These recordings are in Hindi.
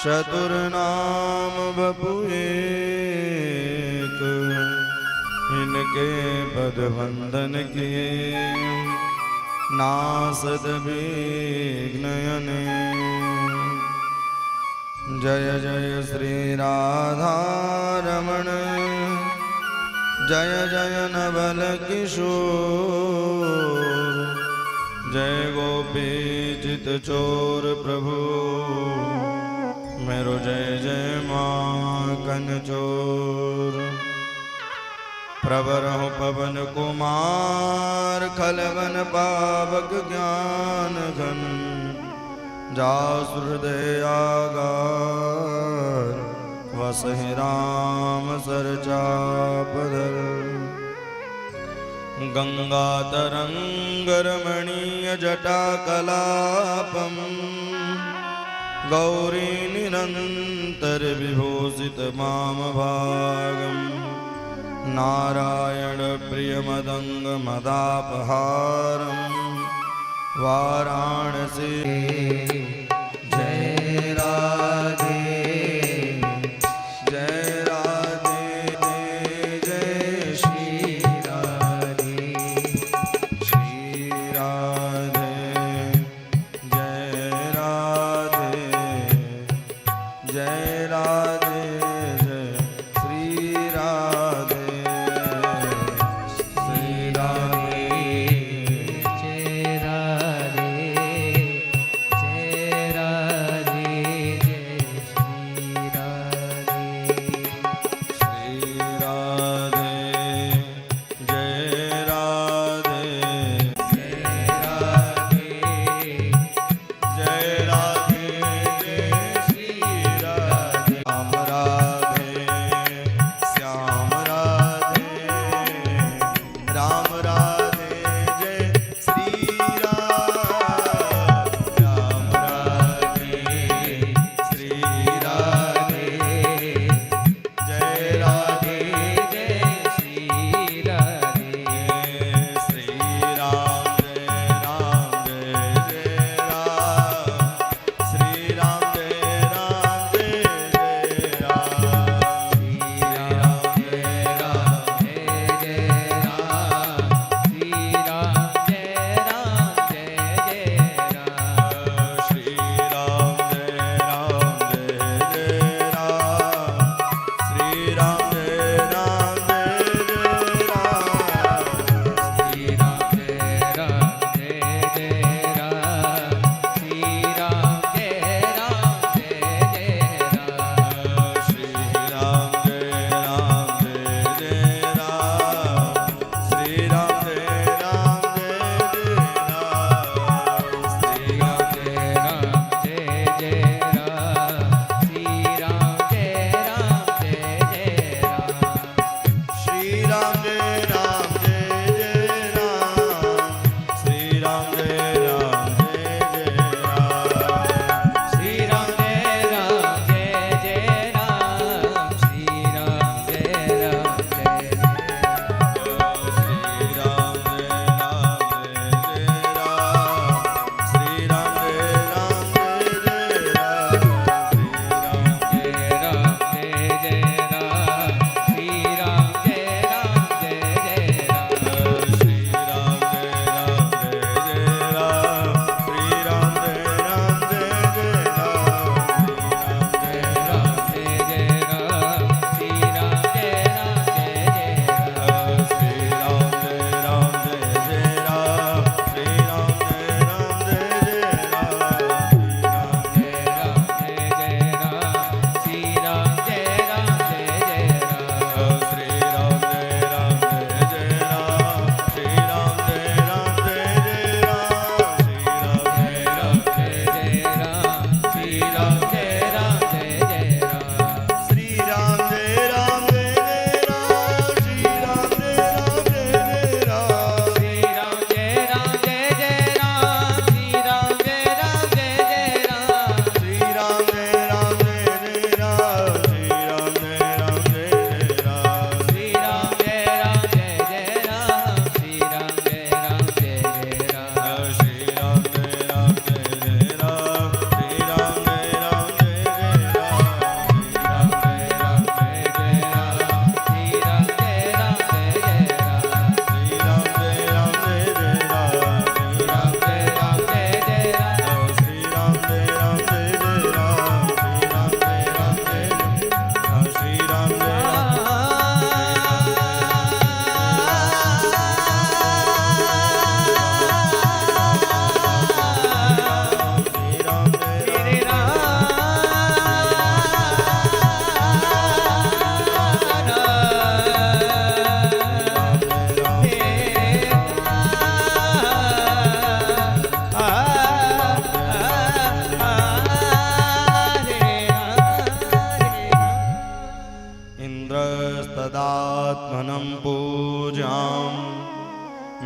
चतुर्नाम बपु एक, इनके पद वंदन किए नासद विघ्नयने। जय जय श्री राधा रमण, जय जय नवल किशोर, जय गोपी चित चोर प्रभु, मेरो जय जय माखन चोर। प्रवरहु पवन कुमार, खलवन पावक ज्ञान घन, जासु हृदय आगार, वसहि राम सर चापधर। गंगा तरंग रमणीय जटा कलापम, गौरी निरंतर विभूषित माम भागम। नारायण प्रिय मदंग मदापहारम, वाराणसी जय राधे जय राधे जय श्री राधे श्री राधे जय राधे जय राधे जय श्री राधे श्री राधे जय राधे जय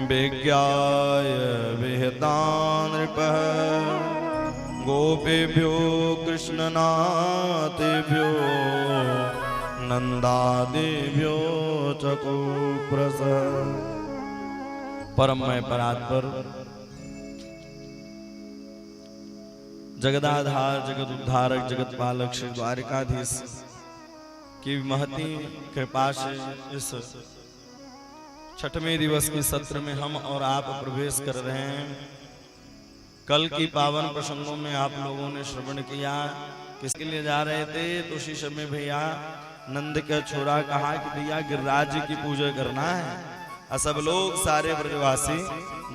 विज्ञाय विहितान् नृपः गोपेभ्यो कृष्णनाथेभ्यो नंदादेभ्यो चकोप्रसः। परममय परात्पर जगदाधार जगत उद्धारक जगत पालक श्री द्वारिकाधीश की महती कृपा से इस छठवें दिवस के सत्र में हम और आप प्रवेश कर रहे हैं। कल की पावन प्रसंगों में आप लोगों ने श्रवण किया। किसके लिए जा रहे थे? तो उसी समय भैया नंद का छोरा कहा कि भैया गिरिराज जी की पूजा करना है। और सब लोग सारे ब्रजवासी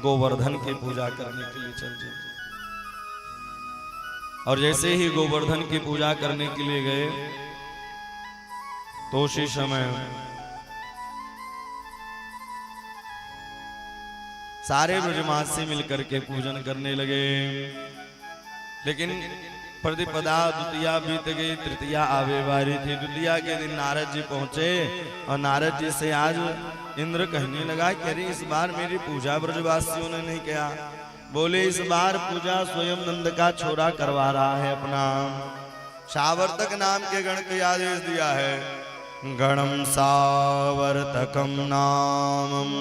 गोवर्धन की पूजा करने के लिए चल गए। और जैसे ही गोवर्धन की पूजा करने के लिए गए तो उसी समय सारे ब्रजवासी मिलकर के पूजन करने लगे। लेकिन प्रतिपदा द्वितीया बीत गई, तृतीया आवे वाली थी। द्वितीया के दिन नारद जी पहुंचे और नारद जी से आज इंद्र कहने लगा कि अरे इस बार मेरी पूजा ब्रजवासियों ने नहीं किया। बोले इस बार पूजा स्वयं नंद का छोरा करवा रहा है अपना। सावर्तक नाम के गण को आदेश दिया है। गणम सावर्तकम नामम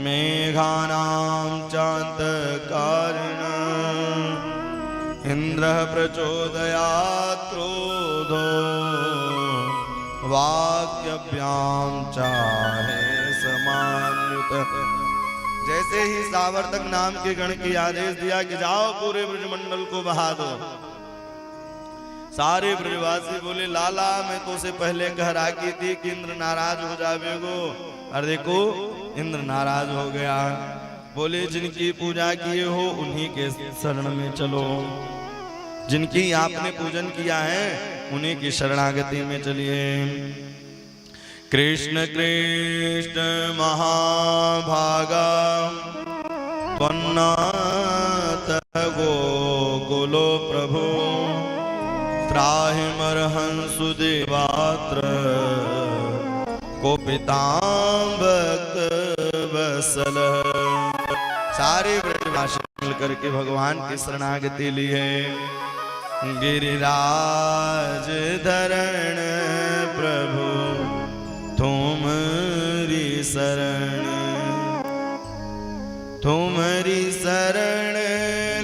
मेघानां चान्तकारिणं इंद्रः प्रचोदयात् क्रोधो वाक्यभ्यां चाहे समान्वितः। जैसे ही सावर्तक नाम के गण की आदेश दिया कि जाओ पूरे ब्रजमंडल को बहा दो। सारे ब्रजवासी बोले लाला मैं तो से पहले कह रहा की थी कि इंद्र नाराज हो जावेगो। और देखो इंद्र नाराज हो गया। बोले जिनकी पूजा किए हो उन्हीं के शरण में चलो। जिनकी आपने पूजन किया है उन्हीं की शरणागति में चलिए। कृष्ण कृष्ण महाभागा त्वन्नाथ गोकुलो प्रभु त्राहिमर्हंसु देवात्र कोपितां भक्त वत्सल। सारे ब्रजवासी मिलकर के भगवान की शरणागति ली है। गिरिराज धरण प्रभु तुम्हारी शरण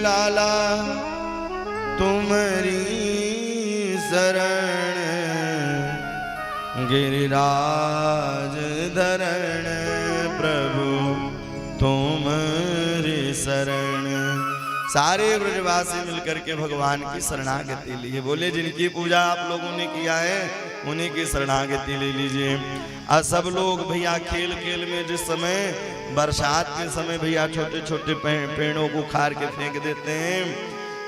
लाला तुम्हारी शरण। गिरिराज धरण प्रभु तुम्हारी शरण। सारे ब्रजवासी मिलकर के भगवान की शरणागति लिए। बोले जिनकी पूजा आप लोगों ने किया है उन्हीं की शरणागति ले लीजिए। और सब लोग भैया खेल खेल में जिस समय बरसात के समय भैया छोटे छोटे पेड़ों को उखाड़ के फेंक देते हैं,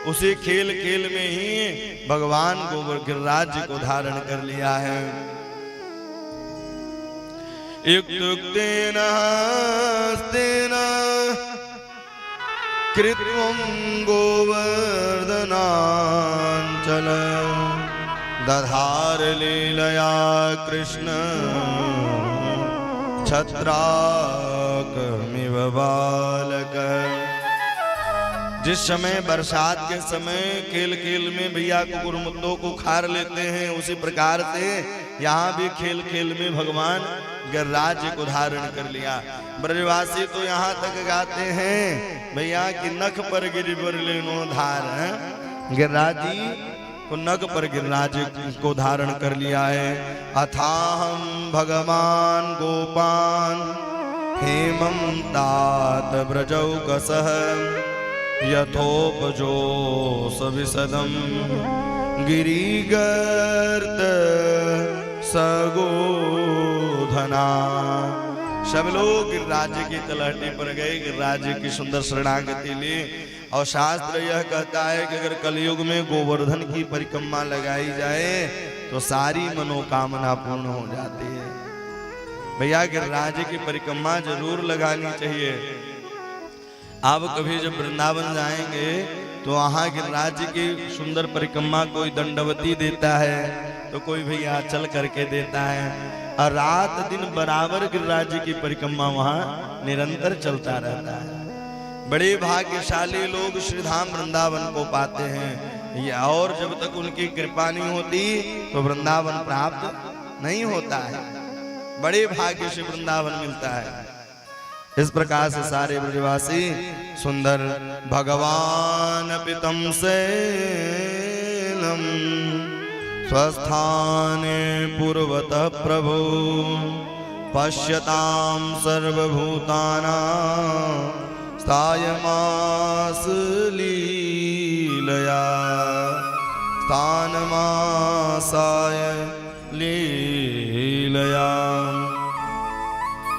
उसी खेल खेल में ही भगवान गोवर्धन गिरिराज जी को धारण कर लिया है। युक्तेन हस्तेन कृत्वं गोवर्धनांचल दधार लीलया कृष्ण छत्राकमिव बालक। जिस समय बरसात के समय खेल खेल में भैया कुकुर मुद्दों को खार लेते हैं, उसी प्रकार से यहाँ भी खेल खेल में भगवान गिरिराज को धारण कर लिया। ब्रजवासी तो यहाँ तक गाते हैं भैया कि नख पर गिरिवर लेनो धार। गिरिराज जी को नख पर गिरिराज को धारण कर लिया है। अथाहम भगवान गोपान हेमं तात ब्रजौ कसः यथोपजो सविसदम गिरिगर्त सगोधना। सब लोग गिरिराज की तलहटी पर गए, गिरिराज की सुंदर शरणागति ली। और शास्त्र यह कहता है कि अगर कलयुग में गोवर्धन की परिक्रमा लगाई जाए तो सारी मनोकामना पूर्ण हो जाती है। भैया गिरिराज की परिक्रमा जरूर लगानी चाहिए। आप कभी जब वृंदावन जाएंगे तो वहाँ गिरिराज की सुंदर परिक्रमा कोई दंडवती देता है, तो कोई भैया चल करके देता है, और रात दिन बराबर गिरिराज जी की परिक्रमा वहां निरंतर चलता रहता है। बड़े भाग्यशाली लोग श्रीधाम वृंदावन को पाते हैं, या और जब तक उनकी कृपा नहीं होती तो वृंदावन प्राप्त नहीं होता है। बड़े भाग्य से वृंदावन मिलता है। इस प्रकार से सारे ब्रजवासी सुंदर भगवान पितम सेलम स्वस्थाने पूर्वतः प्रभु पश्यताम सर्वभूतानां स्थायमास लीलया स्थानमासाय लीलया।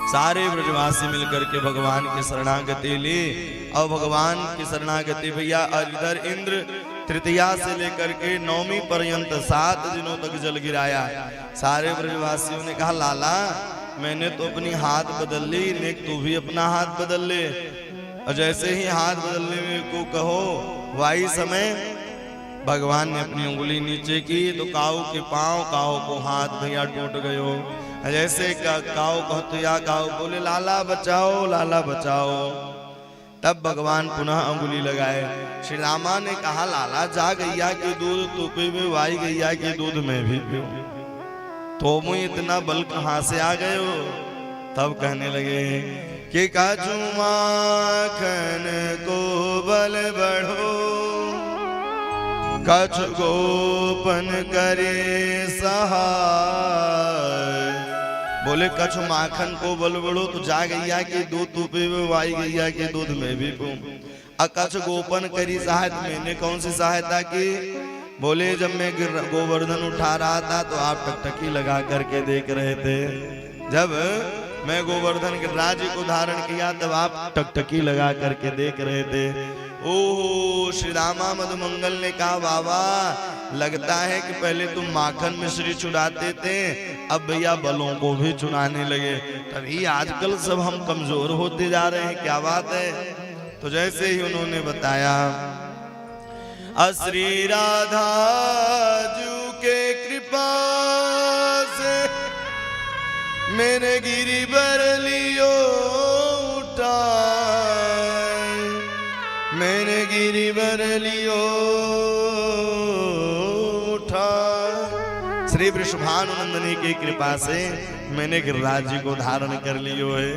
सारे ब्रजवासी मिलकर के भगवान की शरणागति ली, और भगवान की शरणागति भैया इधर इंद्र तृतीया से लेकर के नौमी पर्यंत 7 दिनों तक जल गिराया। सारे ब्रजवासियों ने कहा लाला मैंने तो अपनी हाथ बदल ली, नेक तू भी अपना हाथ बदल ले। और जैसे ही हाथ बदलने को कहो वही समय भगवान ने अपनी उंगली नीचे की तो काऊ के पांव, काऊ को हाथ भैया टूट गयो। जैसे काऊ कहते या काऊ बोले लाला बचाओ लाला बचाओ। तब भगवान पुनः उंगली लगाए। श्री रामा ने कहा लाला जा गैया के दूध तू पीवे, वाई गैया के दूध में भी पीऊं, तो मुझे इतना बल कहां से आ गए हो। तब कहने लगे कि काजू माखन को बल बढ़ो, कछ गोपन करे सहाय। बोले कछ माखन को बल बढ़ो तो जा गैया के दूध तू पीवे, वाई गैया के दूध में भी पीऊं। कछ गोपन करी सहायता, मैंने कौन सी सहायता की। बोले जब मैं गोवर्धन उठा रहा था तो आप टकटकी लगा करके देख रहे थे। जब मैं गोवर्धन गिरिराज को धारण किया तब आप टकटकी लगा करके देख रहे थे। ओह श्री रामा मधुमंगल ने कहा बाबा लगता है कि पहले तुम माखन मिश्री चुराते थे, अब भैया बलों को भी चुराने लगे, तभी आजकल सब हम कमजोर होते जा रहे हैं। क्या बात है। तो जैसे ही उन्होंने बताया श्री राधा जू के कृपा से मेरे गिरिवर लियो उठा, मैंने गिरिवर लियो उठा। श्री वृषभानुनंदनी की कृपा से मैंने गिरिराज जी को धारण कर लियो है।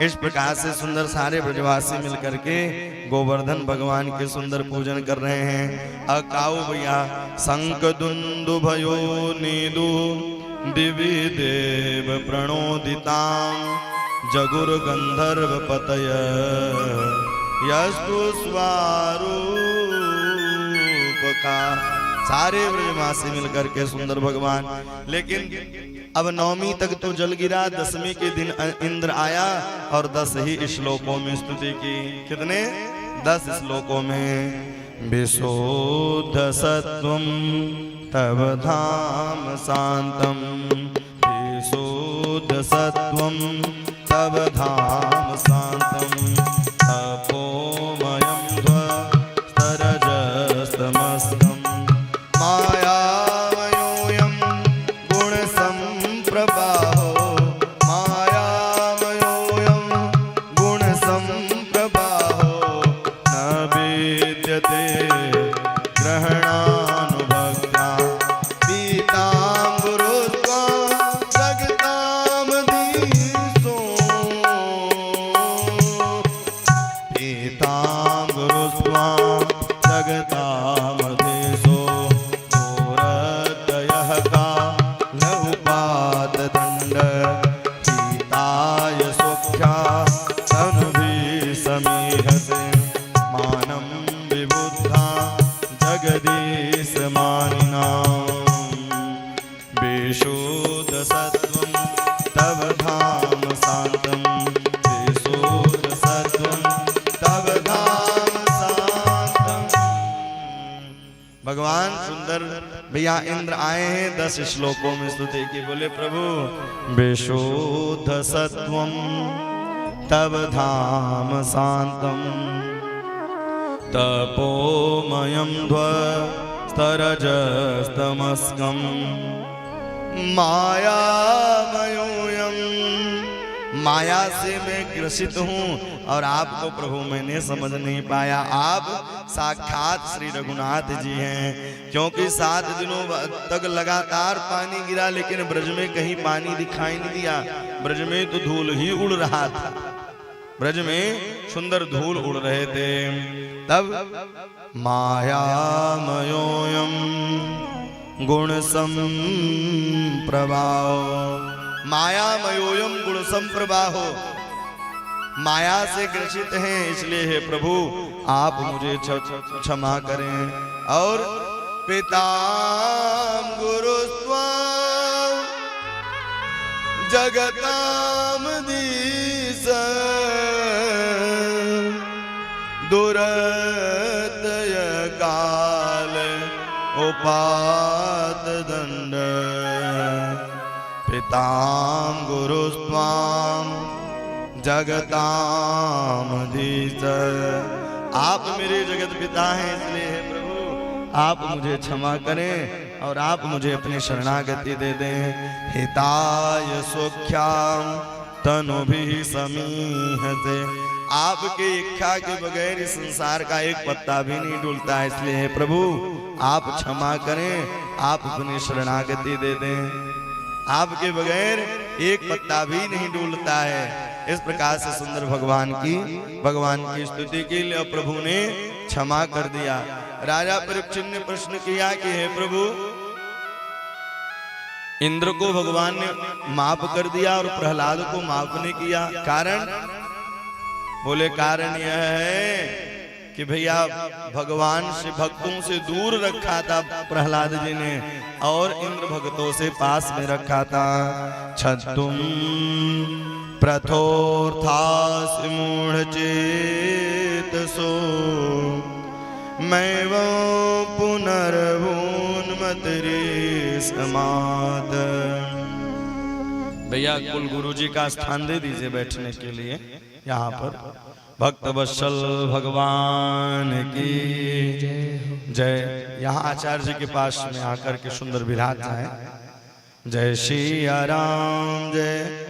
इस प्रकार से सुंदर सारे ब्रजवासी मिलकर के गोवर्धन भगवान के सुंदर पूजन कर रहे हैं। अकाउ भैया शंख दुंदुभयो नीदु दिव्य देव प्रणोदितां जगुर गंधर्व पतय यस्तु स्वारूप का। सारे ब्रजवासी मिलकर के सुंदर भगवान, लेकिन अब नवमी तक तो जल गिरा, 10वीं के दिन इंद्र आया और 10 ही श्लोकों में स्तुति की। कितने? 10 श्लोकों में। विशुद्ध सत्वं तव धाम शांतम, विशुद्ध सत्वं तव धाम शांतम, तपोमयं स्तरजस्तमस्तम मायामयोऽयं गुणसंप्रभाहो, मायामयोऽयं गुणसंप्रभाहो न विद्यते ग्रहणानुभक्त्या पीताम्बरोत्वा जगतामधीशो, पीताम्बरोत्वा जगतामधीशो दोरदयः कालहुपातदण्ड हिताय सुख्या तनुभि समीहसे मानं विबुद्धा जगदीश मानिनां। विशुद्ध सत्वं तव धाम शांतं, विशुद्ध सत्वं तव धाम शांतं। भगवान सुंदर भैया इंद्र आए हैं, 10 श्लोकों में स्तुति की। बोले प्रभु विशुद्ध सत्वं तव धाम शांतं, तपोमयं तरजस्तमस्कं मायामयोऽयं। माया से मैं ग्रसित हूँ और आपको प्रभु मैंने समझ नहीं पाया। आप साक्षात श्री रघुनाथ जी हैं, क्योंकि 7 दिनों तक लगातार पानी गिरा लेकिन ब्रज में कहीं पानी दिखाई नहीं दिया। ब्रज में तो धूल ही उड़ रहा था, ब्रज में सुंदर धूल उड़ रहे थे। तब मायामयोऽयं गुण संप्रभावो, मायामयोऽयं गुण संप्रभावो, माया से ग्रसित हैं, इसलिए हे प्रभु आप मुझे क्षमा करें। और पिताम गुरुस्त्वां जगताम दीस दुरतय काल उपात दंड। पिताम गुरुस्त्वां जगताम दीस, आप मेरे जगत पिता हैं, इसलिए हे प्रभु आप मुझे क्षमा करें और आप मुझे अपनी शरणागति दे दें। हिताय सुख्याम तनुभिः समीहते, आपके इच्छा के बगैर इस संसार का एक पत्ता भी नहीं डुलता है, इसलिए हे प्रभु आप क्षमा करें, आप अपनी शरणागति दे दें। आपके बगैर एक पत्ता भी नहीं डूलता है। इस प्रकार से सुंदर भगवान की स्तुति की और प्रभु ने क्षमा कर दिया। राजा परीक्षित ने प्रश्न किया कि हे प्रभु, इंद्र को भगवान ने माफ कर दिया और प्रहलाद को माफ नहीं किया, कारण? बोले कारण यह है कि भैया भगवान से भक्तों से दूर रखा था प्रहलाद जी ने और इंद्र भक्तों से पास में रखा था। छत्तुम प्रथोर्थास मूढ़चेतसो मैं वो पुनर्भून्मतरे समाद। भैया कुल गुरु जी का स्थान दे दीजिए बैठने के लिए। यहाँ पर भक्त वत्सल भगवान की जय। यहाँ आचार्य जी के पास में आकर के सुंदर विराज है। जय श्री राम जय।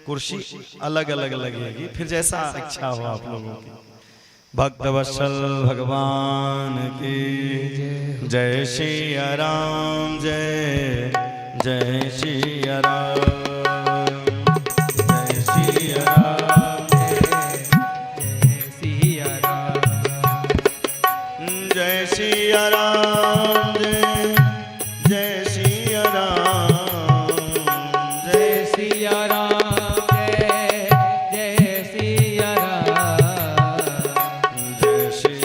कुर्सी अलग अलग लगेगी, फिर जैसा इच्छा हो आप लोगों की। भक्त वत्सल भगवान की जय श्री राम जय। जय श्री राम जय श्री राम जय श्री राम जय। जय श्री राम जय श्री राम जय श्री राम जय श्री राम जय श्री राम जय श्री राम जय श्री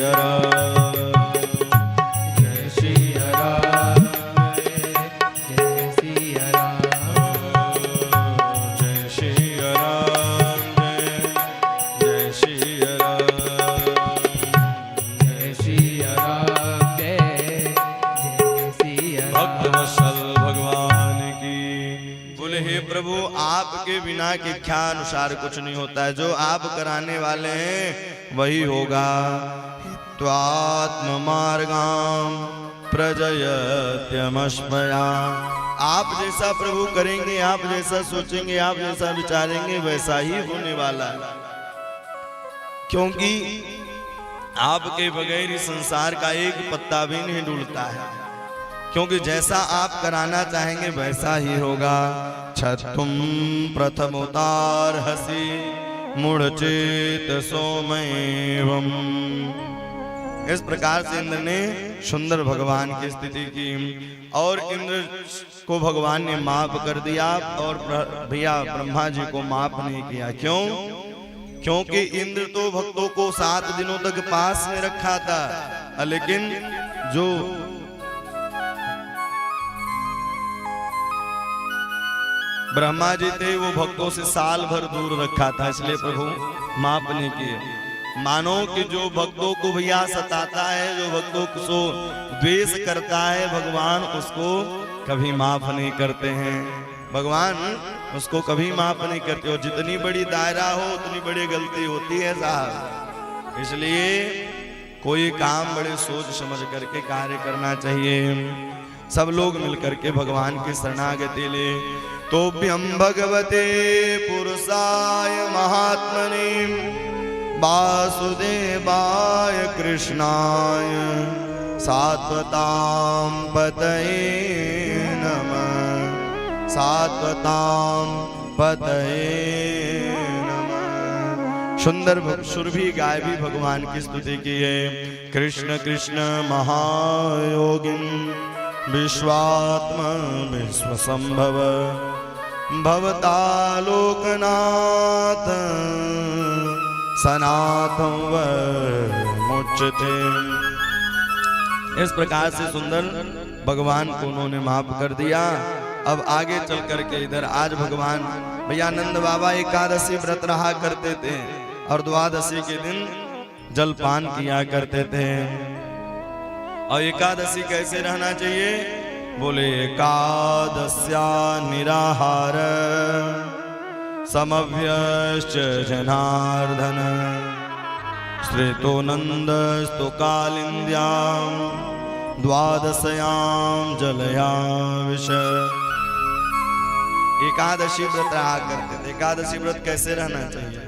राम। प्रभु आपके बिना की इच्छा अनुसार कुछ नहीं होता है, जो आप कराने वाले हैं वही होगा। त्वात्म मार्गाम प्रजयत्यमस्मया, आप जैसा प्रभु करेंगे, आप जैसा सोचेंगे, आप जैसा विचारेंगे वैसा ही होने वाला है, क्योंकि आपके बगैर इस संसार का एक पत्ता भी नहीं डूलता है, क्योंकि जैसा आप कराना चाहेंगे वैसा ही होगा। छत्तुम प्रथम उतार हसी मूढ़चेत सोमैवम। इस प्रकार से इंद्र ने सुंदर भगवान की स्थिति की और इंद्र को भगवान ने माफ कर दिया और भैया ब्रह्मा जी को माफ नहीं किया। क्यों? क्योंकि इंद्र तो भक्तों को 7 दिनों तक पास में रखा था, लेकिन जो ब्रह्मा जी थे वो भक्तों से साल भर दूर रखा था, इसलिए प्रभु माफ नहीं किए। मानो कि जो भक्तों को भैया सताता है, जो भक्तों को द्वेष करता है, भगवान उसको कभी माफ नहीं करते हैं। भगवान उसको कभी माफ नहीं करते। और जितनी बड़ी दायरा हो उतनी बड़ी गलती होती है साहब। इसलिए कोई काम बड़े सोच समझ करके कार्य करना चाहिए। सब लोग मिलकर के भगवान की शरणागति ले। तोभ्यं भगवते पुरुषाय महात्मने वासुदेवाय कृष्णाय सात्वतां पतये नमः। सात्वतां पतये नमः। सुंदर सुरभि गाय भी भगवान की स्तुति की है। कृष्ण कृष्ण महायोगिन विश्वात्मा विश्वसंभव भवतालोकनाथ सनातन मुच्यते। इस प्रकार से सुंदर भगवान को उन्होंने माफ कर दिया। अब आगे चल करके इधर आज भगवान भैया नंद बाबा एकादशी व्रत रहा करते थे और द्वादशी के दिन जलपान किया करते थे। और एकादशी कैसे रहना चाहिए? बोले एकादश्या निराहार समव्यश्च जनार्दन श्रेतो नंदस्तु कालिंद्यां द्वादश्यां जलया विश। एकादशी व्रत रहा करते थे। एकादशी व्रत कैसे रहना चाहिए?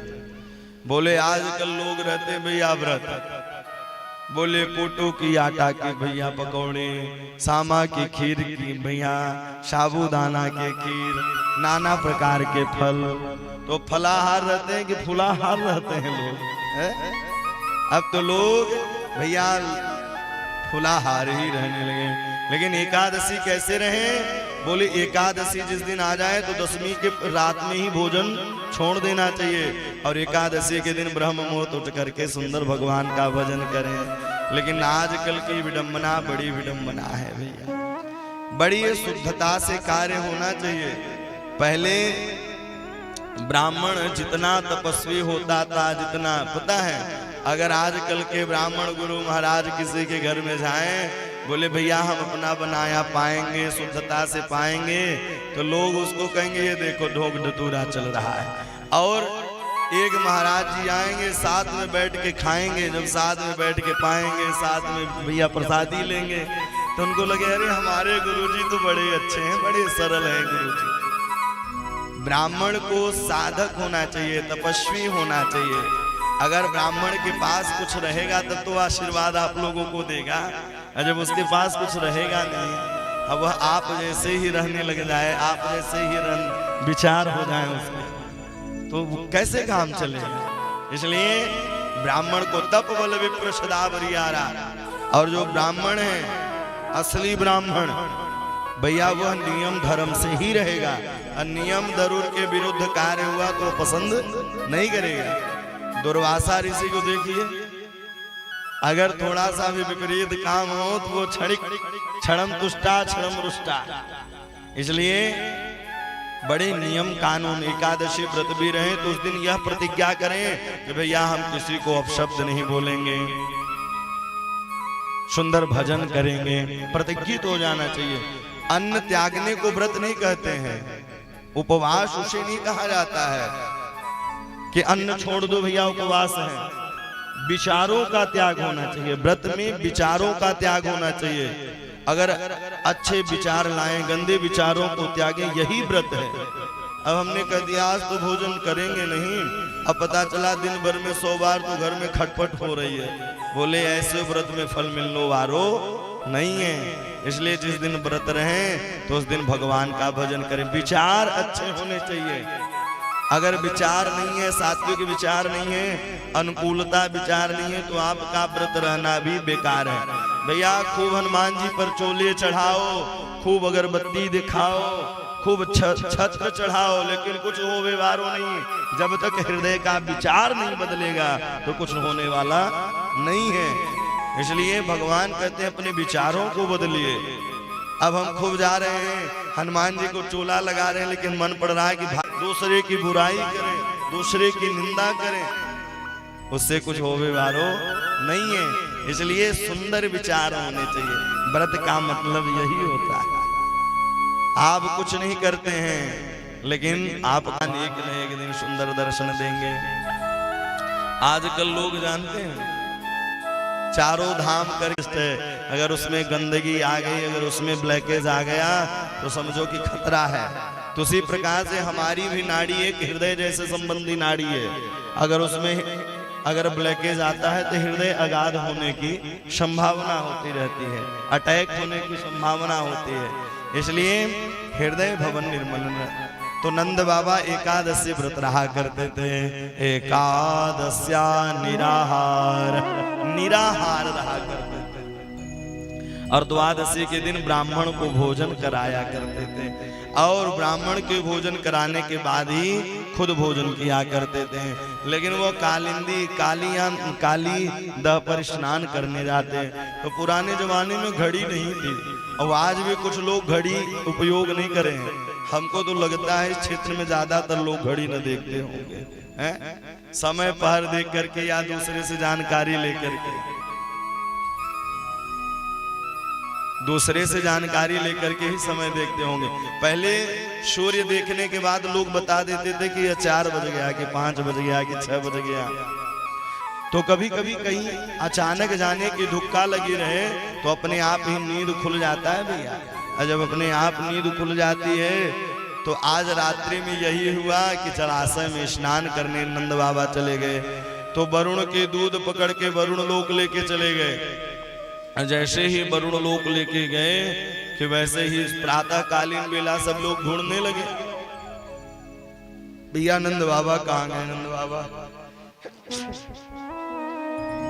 बोले आजकल लोग रहते भैया व्रत, बोले कोटो की आटा की भैया पकौड़े, सामा की खीर की भैया, साबूदाना के खीर, नाना प्रकार के फल। तो फलाहार रहते हैं कि फुलाहार रहते हैं लोग है? अब तो लोग भैया फुलाहार ही रहने लगे। लेकिन एकादशी कैसे रहे? बोले एकादशी जिस दिन आ जाए तो दशमी के रात में ही भोजन छोड़ देना चाहिए और एकादशी के दिन ब्रह्म मुहूर्त उठ करके सुंदर भगवान का भजन करें। लेकिन आजकल की विडंबना बड़ी विडंबना है भैया। बड़ी शुद्धता से कार्य होना चाहिए। पहले ब्राह्मण जितना तपस्वी होता था, जितना पता है, अगर आजकल के ब्राह्मण गुरु महाराज किसी के घर में जाएं, बोले भैया हम अपना बनाया पाएंगे, शुद्धता से पाएंगे, तो लोग उसको कहेंगे ये देखो ढोक ढतूरा चल रहा है। और एक महाराज जी आएंगे, साथ में बैठ के खाएंगे, जब साथ में बैठ के पाएंगे, साथ में भैया प्रसादी लेंगे, तो उनको लगे अरे हमारे गुरुजी तो बड़े अच्छे हैं, बड़े सरल हैं गुरुजी। ब्राह्मण को साधक होना चाहिए, तपस्वी होना चाहिए। अगर ब्राह्मण के पास कुछ रहेगा तब तो आशीर्वाद आप लोगों को देगा, और जब उसके पास कुछ रहेगा नहीं, अब वह आप जैसे ही रहने लग जाए, आप जैसे ही विचार हो जाए उसके, तो कैसे काम चलेगा? इसलिए ब्राह्मण को तप बल विप्र सदा बरियारा। और जो ब्राह्मण है असली ब्राह्मण भैया वह नियम धर्म से ही रहेगा, और नियम जरूर के विरुद्ध कार्य हुआ तो पसंद नहीं करेगा। दुर्वासा ऋषि को देखिए, अगर थोड़ा सा भी विपरीत काम हो तो वो क्षणम तुष्टा क्षणम रुष्टा। इसलिए बड़े नियम कानून, एकादशी व्रत भी रहे तो उस दिन यह प्रतिज्ञा करें कि भैया हम किसी को अपशब्द नहीं बोलेंगे, सुंदर भजन करेंगे, प्रतिज्ञित हो जाना चाहिए। अन्न त्यागने को व्रत नहीं कहते हैं, उपवास उसे नहीं कहा जाता है कि अन्न छोड़ दो भैया उपवास है। विचारों का त्याग होना चाहिए, व्रत में विचारों का त्याग होना चाहिए। अगर अच्छे विचार लाएं, गंदे विचारों को त्यागें, यही व्रत है। अब हमने कह दिया आज तो भोजन करेंगे नहीं, अब पता चला दिन भर में 100 बार तो घर में खटपट हो रही है। बोले ऐसे व्रत में फल मिलने वारो नहीं है। इसलिए जिस दिन व्रत रहे तो उस दिन भगवान का भजन करें। विचार अच्छे होने चाहिए। अगर विचार नहीं है, सात्विक विचार नहीं है, अनुकूलता विचार नहीं है, तो आपका व्रत रहना भी बेकार है। भैया खूब हनुमान जी पर चोले चढ़ाओ, खूब अगरबत्ती दिखाओ, खूब छत्र चढ़ाओ, लेकिन कुछ हो व्यवहारो नहीं। जब तक हृदय का विचार नहीं बदलेगा तो कुछ होने वाला नहीं है। इसलिए भगवान कहते हैं अपने विचारों को बदलिए। अब हम खूब जा रहे हैं, हनुमान जी को चोला लगा रहे हैं, लेकिन मन पड़ रहा है कि दूसरे की बुराई करें, दूसरे की निंदा करें, उससे कुछ होवे वारो नहीं है। इसलिए सुंदर विचार होने चाहिए। व्रत का मतलब यही होता है। आप कुछ नहीं करते हैं, लेकिन आप एक न एक दिन सुंदर दर्शन देंगे। आजकल लोग जानते हैं, चारों धाम कर अगर उसमें गंदगी आ गई, अगर उसमें ब्लैकेज आ गया तो समझो कि खतरा है। तो उसी प्रकार से हमारी भी नाड़ी एक हृदय जैसे संबंधी नाड़ी है। अगर उसमें अगर ब्लैकेज आता है तो हृदय आघात होने की संभावना होती रहती है, अटैक होने की संभावना होती है। इसलिए हृदय भवन निर्मल। तो नंद बाबा एकादशी व्रत रहा करते थे। एकादश्या निराहार, निराहार रहा करते थे। और द्वादशी के दिन ब्राह्मण को भोजन कराया करते थे, और ब्राह्मण के भोजन कराने के बाद ही खुद भोजन किया करते थे। लेकिन वो काली दह पर स्नान करने जाते। तो पुराने जमाने में घड़ी नहीं थी, और आज भी कुछ लोग घड़ी उपयोग नहीं करें। हमको तो लगता है इस क्षेत्र में ज्यादातर लोग घड़ी न देखते होंगे, हैं? समय पहर देख करके या दूसरे से जानकारी लेकर के, दूसरे से जानकारी लेकर के ही समय देखते होंगे। पहले सूर्य देखने के बाद लोग बता देते थे कि यह 4 बज गया, कि 5 बज गया, कि 6 बज गया। तो कभी कभी कहीं अचानक जाने की धुक्का लगी रहे तो अपने आप ही नींद खुल जाता है भैया। और जब अपने आप नींद खुल जाती है तो आज रात्रि में यही हुआ कि जलाशय में स्नान करने नंद बाबा चले गए। तो वरुण के दूध पकड़ के वरुण लोक लेके चले गए। जैसे ही वरुण लोक लेके गए कि वैसे ही प्रातः कालीन बेला सब लोग ढूंढने लगे, भैया नंद बाबा कहाँ गए, नंद बाबा,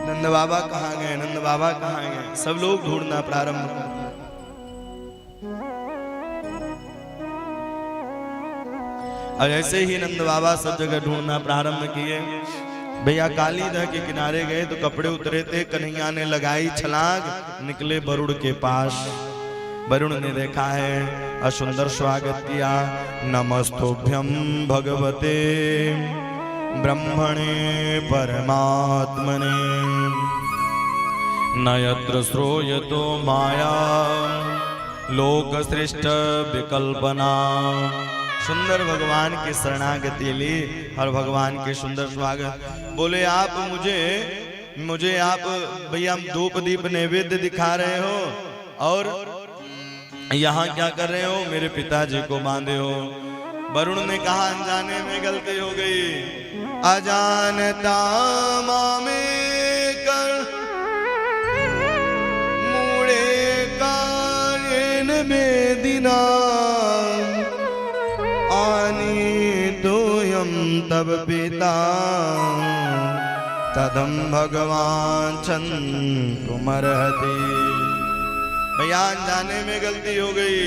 नंद बाबा कहाँ गए, नंद बाबा कहाँ गए। सब लोग ढूंढना प्रारंभ कर। और ऐसे ही नंद बाबा सब जगह ढूंढना प्रारंभ किए। भैया कालीदह के किनारे गए तो कपड़े उतरे थे, कन्हैया ने लगाई छलांग, निकले वरुण के पास। वरुण ने देखा है और सुंदर स्वागत किया। नमस्तुभ्यं भगवते ब्रह्मणे परमात्मने, न यत्र श्रूयतो माया लोक सृष्ट विकल्पना। सुंदर भगवान की शरणागति ली और भगवान के सुंदर स्वागत। बोले आप मुझे आप भैया धूप दीप नैवेद्य दिखा रहे हो और यहाँ क्या कर रहे हो, मेरे पिताजी को बांधे हो। वरुण ने कहा अनजाने में गलती हो गई, अजानता मामे कर मूड़े कायन बेदिना आनी तोयम तब पिता तदम भगवान चंद्रमर्हति। भैया अनजाने में गलती हो गई,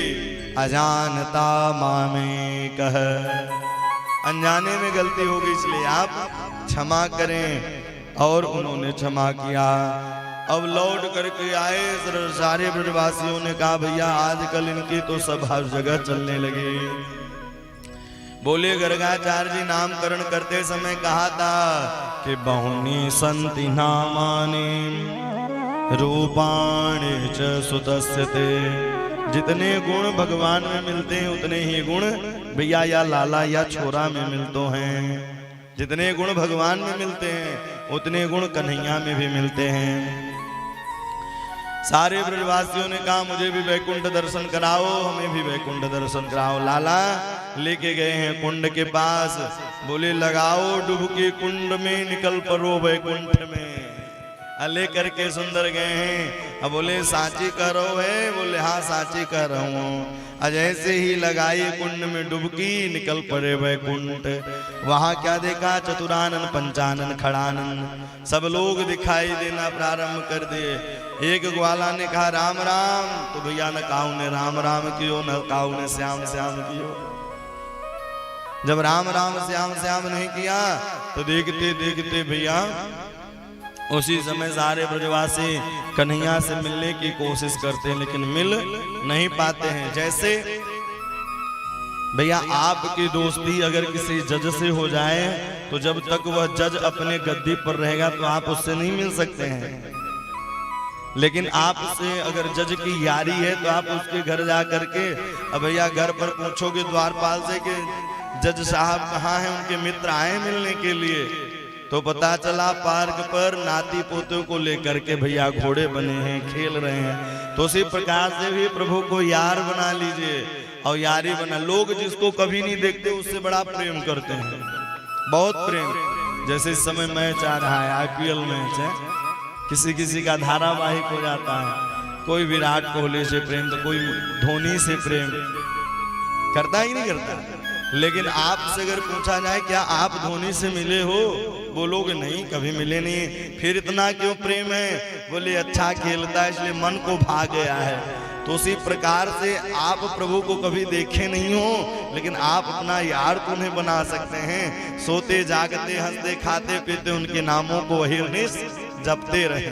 अजानता मामे कह, अनजाने में गलती हो गई इसलिए आप क्षमा करें। और उन्होंने क्षमा किया। अब लौट करके आए सारे ब्रजवासियों ने कहा भैया आजकल इनकी तो सब हर जगह चलने लगे। बोले गर्गाचार्य जी नामकरण करते समय कहा था कि बहुनी संति नामानि रूपाणि च सुतस्यते। जितने गुण भगवान में मिलते हैं उतने ही गुण भैया या लाला या छोरा में मिलते हैं। जितने गुण भगवान में मिलते हैं उतने गुण कन्हैया में भी मिलते हैं। सारे ब्रजवासियों ने कहा मुझे भी वैकुंठ दर्शन कराओ, हमें भी वैकुंठ दर्शन कराओ। लाला लेके गए हैं कुंड के पास। बोले लगाओ डुबकी कुंड में, निकल पड़ो वैकुंठ में। ले करके सुंदर गए हैं। अब बोले सांची कह रहो है, बोले हाँ सांची कह रहा हूँ। जैसे ही लगाई कुंड में डुबकी, निकल पड़े वैकुंठ। वहां क्या देखा, चतुरानन पंचानन खड़ानन सब लोग दिखाई देना प्रारंभ कर दिए। एक ग्वाला ने कहा राम राम, तो भैया न काऊ ने राम राम कियो, न काऊ ने श्याम श्याम कियो। जब राम राम श्याम श्याम नहीं किया तो देखते देखते भैया उसी समय सारे ब्रजवासी कन्हैया से मिलने की कोशिश करते हैं, लेकिन मिल नहीं पाते हैं। जैसे भैया आपकी दोस्ती अगर किसी जज से हो जाए तो जब तक वह जज अपने गद्दी पर रहेगा तो आप उससे नहीं मिल सकते हैं, लेकिन आपसे अगर जज की यारी है तो आप उसके घर जा करके अब भैया घर पर पूछोगे द्वारपाल से कि जज साहब कहाँ हैं, उनके मित्र आए मिलने के लिए, तो पता चला पार्क पर नाती पोतों को लेकर के भैया घोड़े बने हैं, खेल रहे हैं। तो उसी प्रकार से भी प्रभु को यार बना लीजिए और यारी बना। लोग जिसको कभी नहीं देखते उससे बड़ा प्रेम करते हैं, बहुत प्रेम। जैसे इस समय मैच आ रहा है, IPL मैच है, किसी किसी का धारावाहिक हो जाता है, कोई विराट कोहली से प्रेम तो कोई धोनी से प्रेम करता ही नहीं करता। लेकिन आपसे अगर पूछा जाए क्या आप धोनी से मिले हो, बोलोगे नहीं कभी मिले नहीं। फिर इतना क्यों प्रेम है, बोले अच्छा खेलता है इसलिए मन को भा गया है। तो उसी प्रकार से आप प्रभु को कभी देखे नहीं हो, लेकिन आप अपना यार तो उन्हें बना सकते हैं। सोते जागते हंसते खाते पीते उनके नामों को अहिर्निश जपते रहे,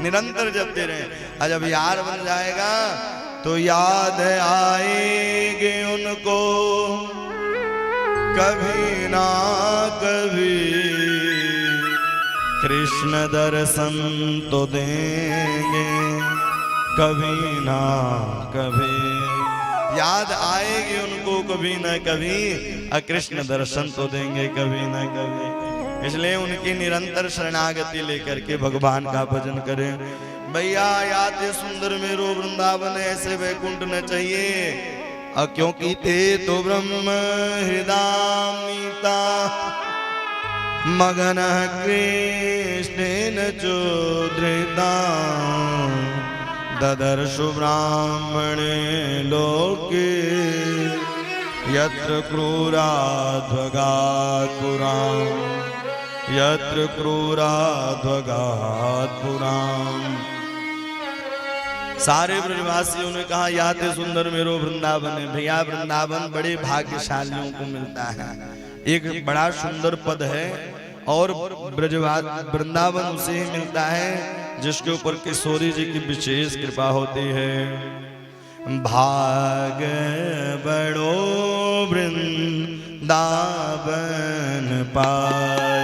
निरंतर जपते रहे। और जब यार बन जाएगा तो याद आएंगे उनको कभी ना कभी, कृष्ण दर्शन तो देंगे कभी ना कभी। याद आएगी उनको कभी ना कभी, कृष्ण दर्शन तो देंगे कभी ना कभी। इसलिए उनकी निरंतर शरणागति लेकर के भगवान का भजन करें। भैया याते सुंदर मेरो वृंदावन ऐसे वैकुंठ न चाहिए, क्योंकि ते तो ब्रह्म हृदामीता मगन कृष्णेन चोद्रिता ददर्शु ब्राह्मणे लोके यत्र क्रूराध्वगात् पुराम्, यत्र क्रूराध्वगात् पुराम्। सारे ब्रजवासियों ने कहा याते सुंदर मेरो वृंदावन है। भैया वृंदावन बड़े भाग्यशालियों को मिलता है, एक बड़ा सुंदर पद है, और वृंदावन उसे ही मिलता है जिसके ऊपर किशोरी जी की विशेष कृपा होती है। भाग बड़ो वृंदावन पाए,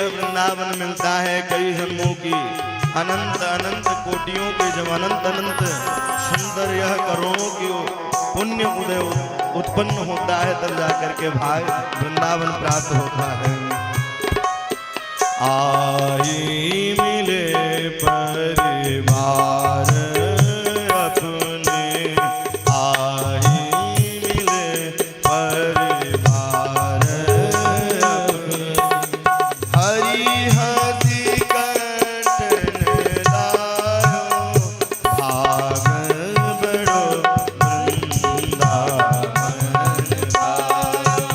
वृंदावन मिलता है कई जन्मों की अनंत अनंत कोटियों के जब अनंत अनंत सुंदर यह करोड़ों की पुण्य उदय उत्पन्न होता है तब जाकर के भाग वृंदावन प्राप्त होता है। आई मिले परिवार अपने, आई मिले परिवार अपने, हरि हरि कंठन लायो, भाग बड़ो वृंदावन पायो,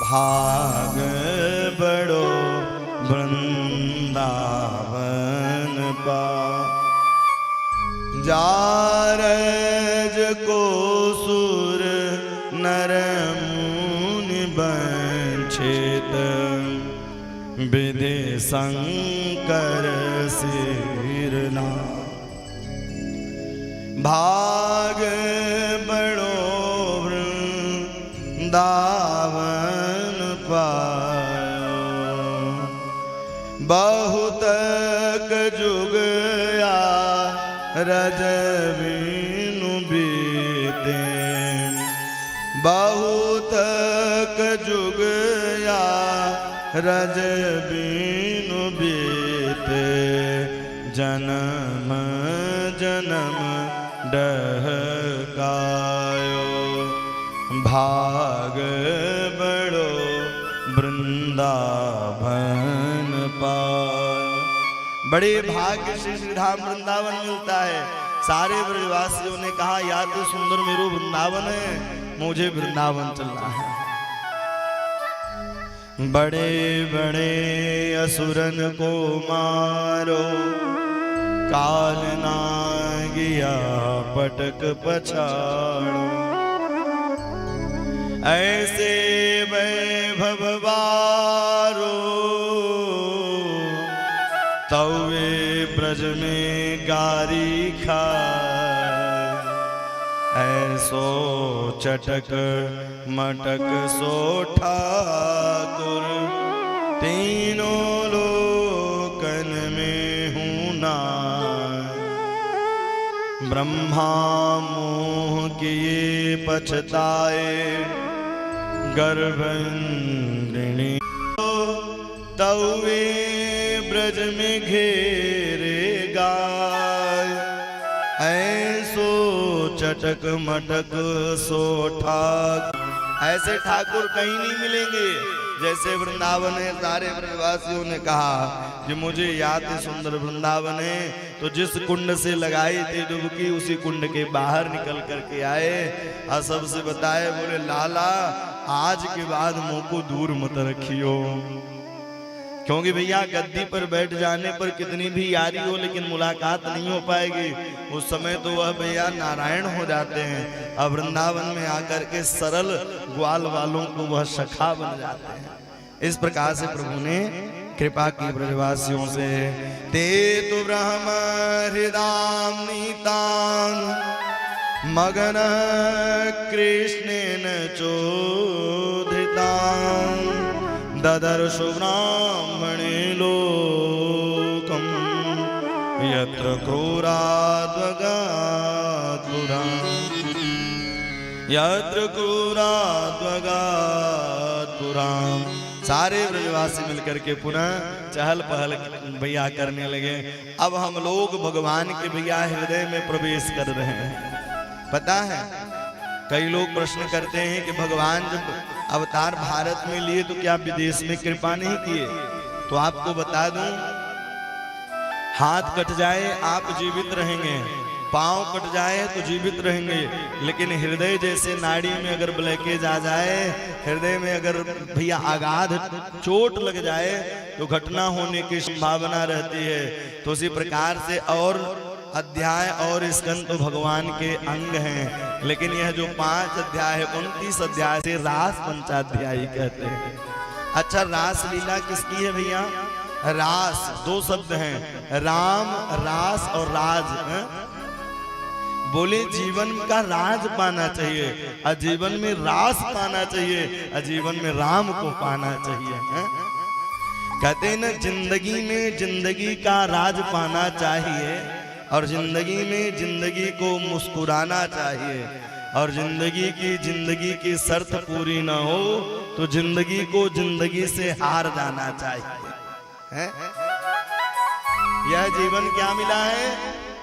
भाग बड़ो जारज को सुर नर मुनि बंछित विधि शंकर सिरना भाग बड़ो वृंदावन पायो बहुत जुग रज बिनु बीते बहुत जुग रज बिनु बीते जन्म जन्म डहकायो भाग बड़ो वृंदावन पायो। बड़े भाग्य से श्री धाम वृंदावन मिलता है। सारे ब्रजवासियों ने कहा या तो सुंदर मेरो वृंदावन है, मुझे वृंदावन चलना है। बड़े बड़े असुरन को मारो काल ना गया पटक पछाड़ो ऐसे वैभववारो तवे ब्रज में गारी खाए ऐसो चटक मटक सो ठाकुर तीनों लोकन में हूँ ना ब्रह्मा मोह किए पछताए गर्भंगिणी तवे ब्रज में घेरेगा ऐसो चटक मटक सो ठाकुर। ऐसे ठाकुर कहीं नहीं मिलेंगे। जैसे वृंदावन है, सारे ब्रजवासियों ने कहा कि मुझे याद है सुंदर वृंदावन है, तो जिस कुंड से लगाई थी डुबकी उसी कुंड के बाहर निकल करके आए और सबसे बताए, बोले लाला आज के बाद मुंह को दूर मत रखियो, क्योंकि भैया गद्दी पर बैठ जाने पर कितनी भी यारी हो लेकिन मुलाकात नहीं हो पाएगी। उस समय तो वह भैया नारायण हो जाते हैं, अब वृंदावन में आकर के सरल ग्वाल वालों को वह सखा बन जाते हैं। इस प्रकार से प्रभु ने कृपा की ब्रजवासियों से। ते तो ब्रह्म हृदाम नीतान मगन कृष्णेन चोदितान ददर्शु ब्राह्मणे लोकम यत्र क्रूराद्वगात्पुरा यत्र क्रूराद्वगात्पुरा। सारे ब्रजवासी मिलकर के पुनः चहल पहल भैया करने लगे। अब हम लोग भगवान के भैया हृदय में प्रवेश कर रहे हैं। पता है कई लोग प्रश्न करते हैं कि भगवान जब अवतार भारत में लिए तो क्या विदेश में कृपा नहीं किए? तो आपको बता दूं, हाथ कट जाए आप जीवित रहेंगे, पांव कट जाए तो जीवित रहेंगे, लेकिन हृदय जैसे नाड़ी में अगर ब्लॉकेज आ जाए, हृदय में अगर भैया आघात चोट लग जाए तो घटना होने की संभावना रहती है। तो उसी प्रकार से और अध्याय और स्कंद तो भगवान के अंग हैं, लेकिन यह जो 5 अध्याय है 29 अध्याय से रास पंचाध्यायी कहते हैं। अच्छा, रास लीला किसकी है भैया? रास 2 शब्द हैं, राम रास और राज है? बोले जीवन का राज पाना चाहिए, आजीवन में रास पाना चाहिए, आजीवन में राम को पाना चाहिए है? कहते हैं ना, जिंदगी में जिंदगी का राज पाना चाहिए और जिंदगी में जिंदगी को मुस्कुराना चाहिए, और जिंदगी की शर्त पूरी ना हो तो जिंदगी को जिंदगी से हार जाना चाहिए है? यह जीवन क्या मिला है?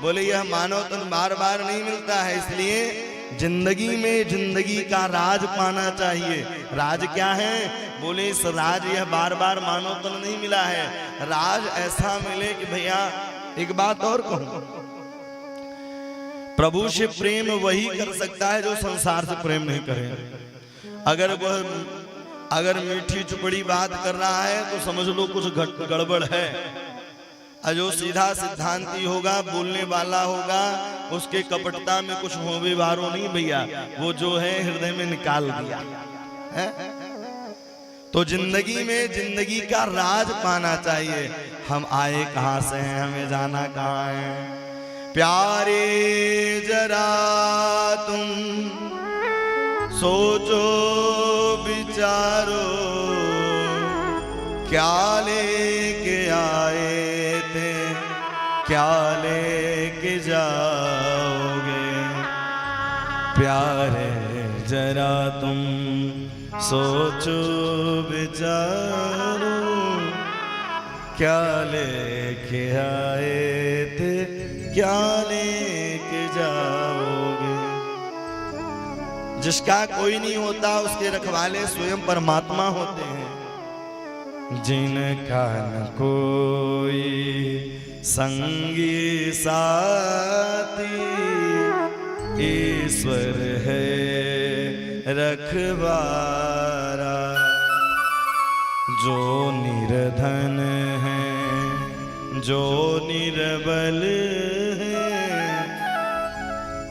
बोले यह मानव तन बार बार नहीं मिलता है, इसलिए जिंदगी में जिंदगी का राज पाना चाहिए। राज क्या है? बोले इस राज यह बार बार मानव तन नहीं मिला है, राज ऐसा मिले कि भैया एक बात और कहूं, प्रभु से प्रेम वही कर सकता है जो संसार से प्रेम नहीं करे। अगर मीठी चुपड़ी बात कर रहा है तो समझ लो कुछ गड़बड़ है, और जो सीधा सिद्धांती होगा, बोलने वाला होगा, उसके कपटता में कुछ होवे वारो नहीं भैया, वो जो है हृदय में निकाल दिया है? तो जिंदगी में जिंदगी का राज पाना चाहिए। हम आए कहां से हैं, हमें जाना कहां है? प्यारे जरा तुम सोचो विचारो, क्या लेके आए थे, क्या लेके जाओगे? प्यारे जरा तुम सोचो विचारो, क्या लेके आए थे, क्या लेके जाओगे? जिसका कोई नहीं होता उसके रखवाले स्वयं परमात्मा होते हैं। जिनका न कोई संगी साथी, ईश्वर है रखवारा। जो निर्धन है, जो निर्बल है,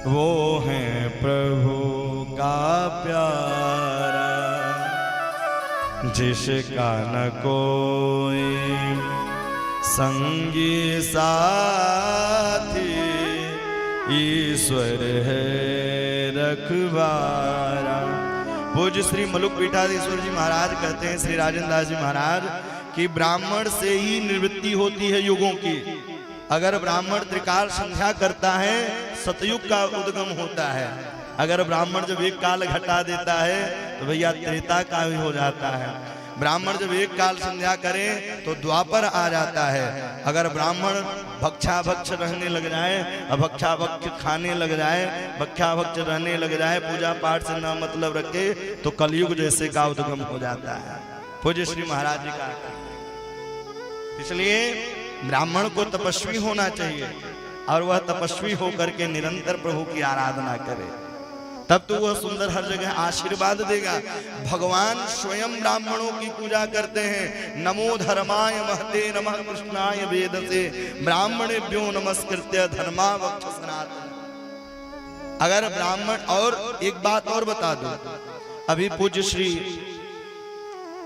वो है प्रभु का प्यारा। जिसका न कोई संगी साथी, ईश्वर है रखवारा। पूज्य श्री मलुक पीठाधीश्वर जी महाराज कहते हैं, श्री राजेंद्र दास जी महाराज, कि ब्राह्मण से ही निवृत्ति होती है युगों की। अगर ब्राह्मण त्रिकाल संध्या करता है, सतयुग का उद्गम होता है। अगर ब्राह्मण जब एक काल घटा देता है तो भैया त्रेता का भी हो जाता है। ब्राह्मण जब एक काल संध्या करे तो द्वापर आ जाता है। अगर ब्राह्मण भक्षाभक्ष रहने लग जाए, अभक्षाभक्ष खाने लग जाए, भक्षाभक्ष रहने लग जाए, पूजा पाठ से ना मतलब रखे, तो कलयुग जैसे का उद्गम हो जाता है। पूज्य श्री महाराज जी का। इसलिए ब्राह्मण को तपस्वी होना चाहिए और वह तपस्वी होकर के निरंतर प्रभु की आराधना करे, तब तो वह सुंदर हर जगह आशीर्वाद देगा। भगवान स्वयं ब्राह्मणों की पूजा करते हैं। नमो धर्माय महते नमः कृष्णाय वेदसे ब्राह्मणेभ्यो नमस्कृत्य धर्मा वक्ष सनातन। अगर ब्राह्मण, और एक बात और बता दो, अभी पूज्य श्री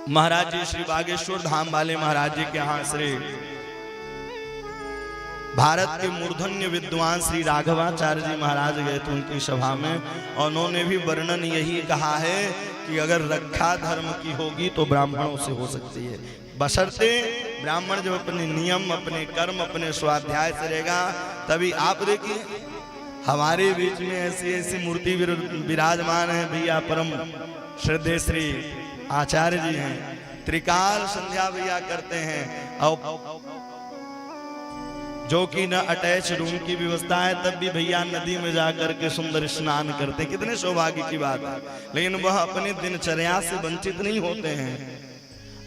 महाराज जी श्री बागेश्वर धाम वाले महाराज जी के यहाँ श्री भारत के मूर्धन्य विद्वान श्री राघवाचार्य जी महाराज गए थे उनकी सभा में, और उन्होंने भी वर्णन यही कहा है कि अगर रक्षा धर्म की होगी तो ब्राह्मणों से हो सकती है, बशर्ते ब्राह्मण जब अपने नियम, अपने कर्म, अपने स्वाध्याय से रहेगा तभी। आप देखिए हमारे बीच में ऐसी ऐसी मूर्ति विराजमान है भैया, परम श्रद्धेय श्री आचार्य जी हैं, त्रिकाल संध्या भैया करते हैं, और जो कि न अटैच रूम की व्यवस्था है तब भी भैया नदी में जाकर के सुंदर स्नान करते हैं, कितने सौभाग्य की बात है। लेकिन वह अपने दिनचर्या से वंचित नहीं होते हैं,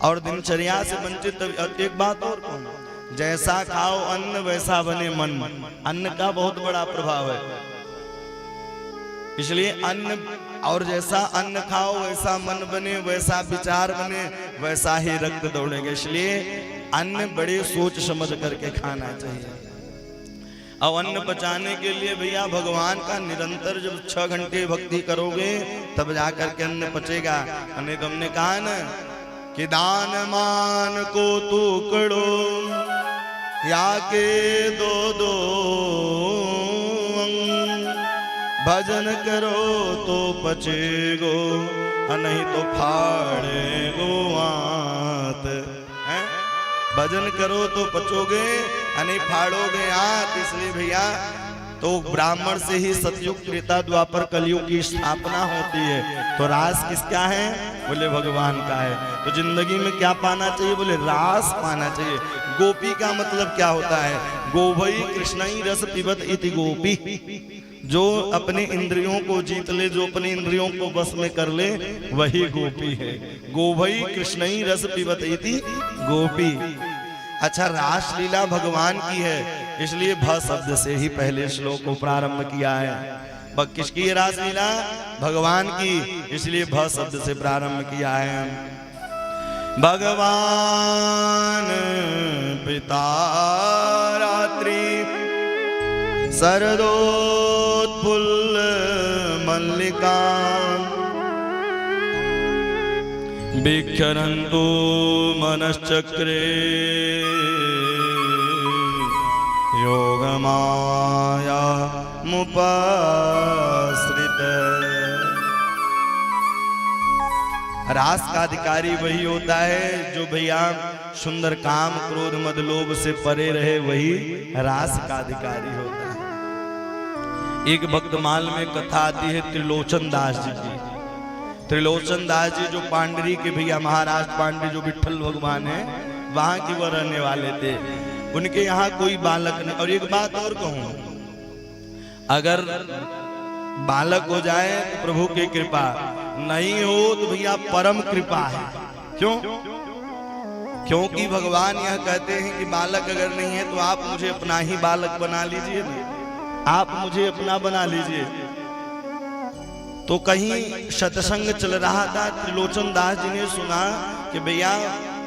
और दिनचर्या से वंचित। एक बात और कहूं, जैसा खाओ अन्न वैसा बने मन, अन्न का बहुत बड़ा प्रभाव है। इसलिए अन्न, और जैसा अन्न खाओ वैसा मन बने, वैसा विचार बने, वैसा ही रक्त दौड़ेगा। इसलिए अन्न बड़े सोच समझ करके खाना चाहिए। और अन्न बचाने के लिए भैया भगवान का निरंतर जब 6 घंटे भक्ति करोगे तब जाकर के अन्न पचेगा। नहीं तो हमने कहा ना कि दान मान को टुकड़ो या के दो दो, भजन करो तो पचेगो नहीं तो फाड़ेगो आंत। भजन करो तो पचोगे नहीं फाड़ोगे आंत। इसलिए भैया तो ब्राह्मण से ही सतयुग त्रेता द्वापर कलयुग की स्थापना होती है। तो रास किसका है? बोले भगवान का है। तो जिंदगी में क्या पाना चाहिए? बोले रास पाना चाहिए। गोपी का मतलब क्या होता है? गोभई कृष्णई रस पिबत इति गोपी। जो अपने इंद्रियों को जीत ले, जो अपने इंद्रियों को बस में कर ले, वही गोपी है। गोभई कृष्णई रस पिबत इति गोपी। अच्छा, रास लीला भगवान की है, इसलिए भ शब्द से ही पहले श्लोक को प्रारंभ किया है। किसकी है रास लीला? भगवान की, इसलिए भ शब्द से प्रारंभ किया है। भगवान पिता रात्रि शरदोत्फुल्ल मल्लिका बिखरन्तु मनश्चक्रे योगमाया मुपाश्रित। रास का अधिकारी वही होता है जो भैया सुंदर काम क्रोध मद लोभ से परे रहे, वही रास का अधिकारी होता है। एक भक्तमाल में कथा आती है त्रिलोचन दास जी की। त्रिलोचन दास जी जो पांडरी के भैया, महाराष्ट्र पांडरी जो विठल भगवान है वहां की वो रहने वाले थे। उनके यहाँ कोई बालक नहीं। और एक बात और कहूं, अगर बालक हो जाए तो प्रभु की कृपा, नहीं हो तो भैया परम कृपा है। क्यों? क्योंकि भगवान यह कहते हैं कि बालक अगर नहीं है तो आप मुझे अपना ही बालक बना लीजिए, आप मुझे अपना बना लीजिए। तो कहीं सत्संग चल रहा था, त्रिलोचन दास जी ने सुना कि भैया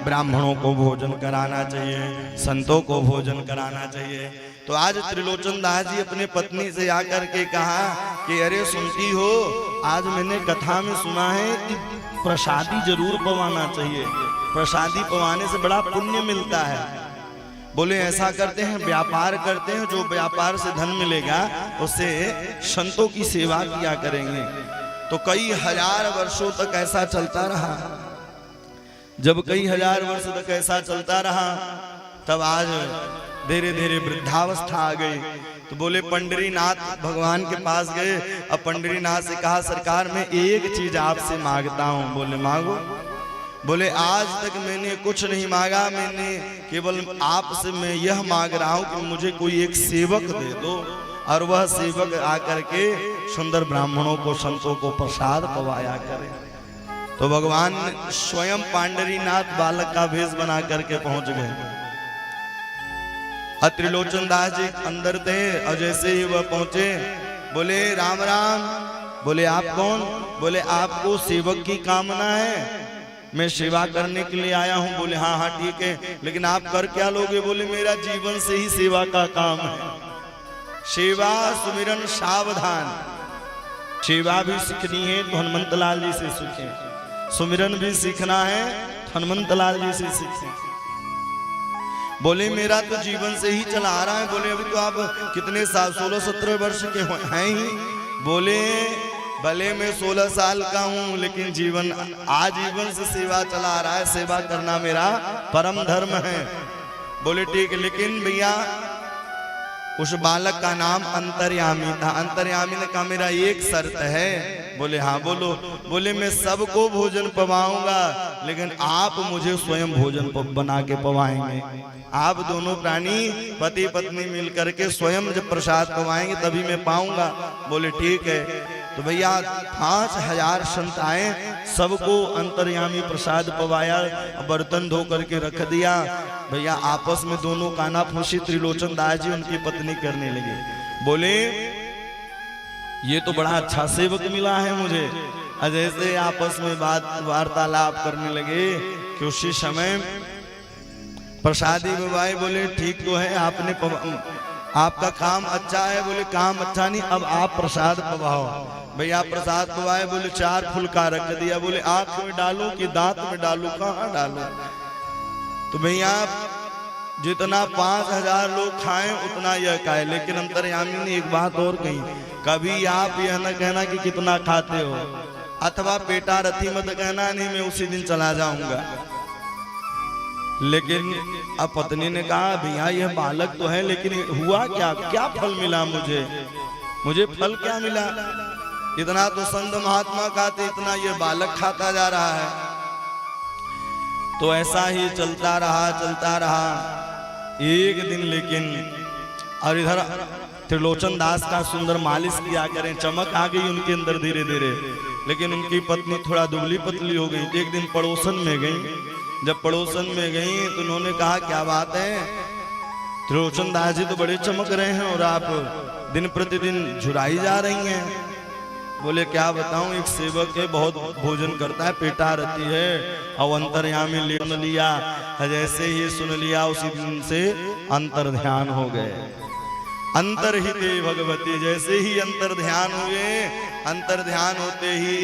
ब्राह्मणों को भोजन कराना चाहिए, संतों को भोजन कराना चाहिए। तो आज त्रिलोचन दास जी अपने पत्नी से आकर के कहा कि अरे सुनती हो, आज मैंने कथा में सुना है कि प्रसादी जरूर पवाना चाहिए, प्रसादी पवाने से बड़ा पुण्य मिलता है। बोले ऐसा करते हैं, व्यापार करते हैं, जो व्यापार से धन मिलेगा उससे संतों की सेवा किया करेंगे। तो कई हजार वर्षों तक ऐसा चलता रहा। जब कई हजार वर्ष तक ऐसा चलता रहा, तब आज धीरे धीरे वृद्धावस्था आ गई। तो बोले पंडरीनाथ भगवान के पास गए। अब पंडरीनाथ से कहा, सरकार मैं एक चीज आपसे मांगता हूँ। बोले मांगो। बोले आज तक मैंने कुछ नहीं मांगा, मैंने केवल आपसे मैं यह मांग रहा हूँ कि मुझे कोई एक सेवक दे दो, और वह सेवक आकर के सुंदर ब्राह्मणों को, संतों को प्रसाद पवाया करे। तो भगवान स्वयं पांडरीनाथ बालक का भेष बना करके पहुंच गए। त्रिलोचन दास जी अंदर थे और जैसे ही वह पहुंचे बोले राम राम। बोले आप कौन? बोले आपको सेवक की कामना है, मैं सेवा करने के लिए आया हूं। बोले हाँ हाँ ठीक है, लेकिन आप कर क्या लोगे? बोले मेरा जीवन से ही सेवा का काम है। सेवा सुमिरन सावधान। सेवा भी सीखनी है तो हनुमंत लाल जी से सीखें, सुमिरन भी सीखना है तो हनुमंत लाल जी से सीखें। बोले मेरा तो जीवन से ही चला आ रहा है। बोले अभी तो आप कितने साल, 16-17 वर्ष के हैं ही। बोले भले मैं 16 साल का हूं, लेकिन जीवन आजीवन से सेवा चला आ रहा है, सेवा करना मेरा परम धर्म है। बोले ठीक है, लेकिन भैया उस बालक का नाम अंतर्यामी था। अंतर्यामी ने कहा मेरा एक शर्त है। बोले हाँ बोलो। बोले मैं सबको भोजन पवाऊंगा, लेकिन आप मुझे स्वयं भोजन बना के पवाएंगे। आप दोनों प्राणी पति पत्नी मिलकर के स्वयं जब प्रसाद पवाएंगे तभी मैं पाऊंगा। बोले ठीक है। तो भैया 5000 संत आए, सबको अंतर्यामी प्रसाद पवाया, बर्तन धो करके रख दिया। भैया आपस में दोनों कानाफूसी त्रिलोचन दास जी उनकी पत्नी करने लगे। बोले ये तो बड़ा अच्छा सेवक मिला है मुझे। जैसे आपस में बात वार्तालाप करने लगे कि उसी समय प्रसादी बबाई बोले ठीक तो है, आपका काम अच्छा है। बोले काम अच्छा नहीं, अब आप प्रसाद पवाओ। भैया प्रसाद पवाए। बोले 4 फुलका रख दिया। बोले आंख में डालूं कि दांत में डालूं, कहाँ डालूं? तो भैया जितना 5000 लोग खाएं उतना यह खाए। लेकिन अंतर्यामी ने एक बात और कही, कभी आप यह न कहना कि कितना खाते हो, अथवा पेटा रथी मत कहना, नहीं मैं उसी दिन चला जाऊंगा। लेकिन अब पत्नी ने कहा भैया यह बालक तो है, लेकिन हुआ क्या, क्या फल मिला मुझे फल क्या मिला? इतना तो संत महात्मा खाते, इतना यह बालक खाता जा रहा है। तो ऐसा ही चलता रहा एक दिन। लेकिन और इधर त्रिलोचन दास का सुंदर मालिश किया करें, चमक आ गई उनके अंदर धीरे धीरे। लेकिन उनकी पत्नी थोड़ा दुबली पतली हो गई। एक दिन पड़ोसन में गई। जब पड़ोसन में गई तो उन्होंने कहा क्या बात है, त्रिलोचन दास जी तो बड़े चमक रहे हैं और आप दिन प्रतिदिन झुराई जा रही हैं। बोले क्या बताऊं, एक सेवक है बहुत भोजन करता है, पेटा रहती है, और अंतर्यामी ले सुन लिया। जैसे ही सुन लिया उसी दिन से अंतर ध्यान हो गए। अंतर्हिते भगवती, जैसे ही अंतर ध्यान हुए, अंतर ध्यान होते ही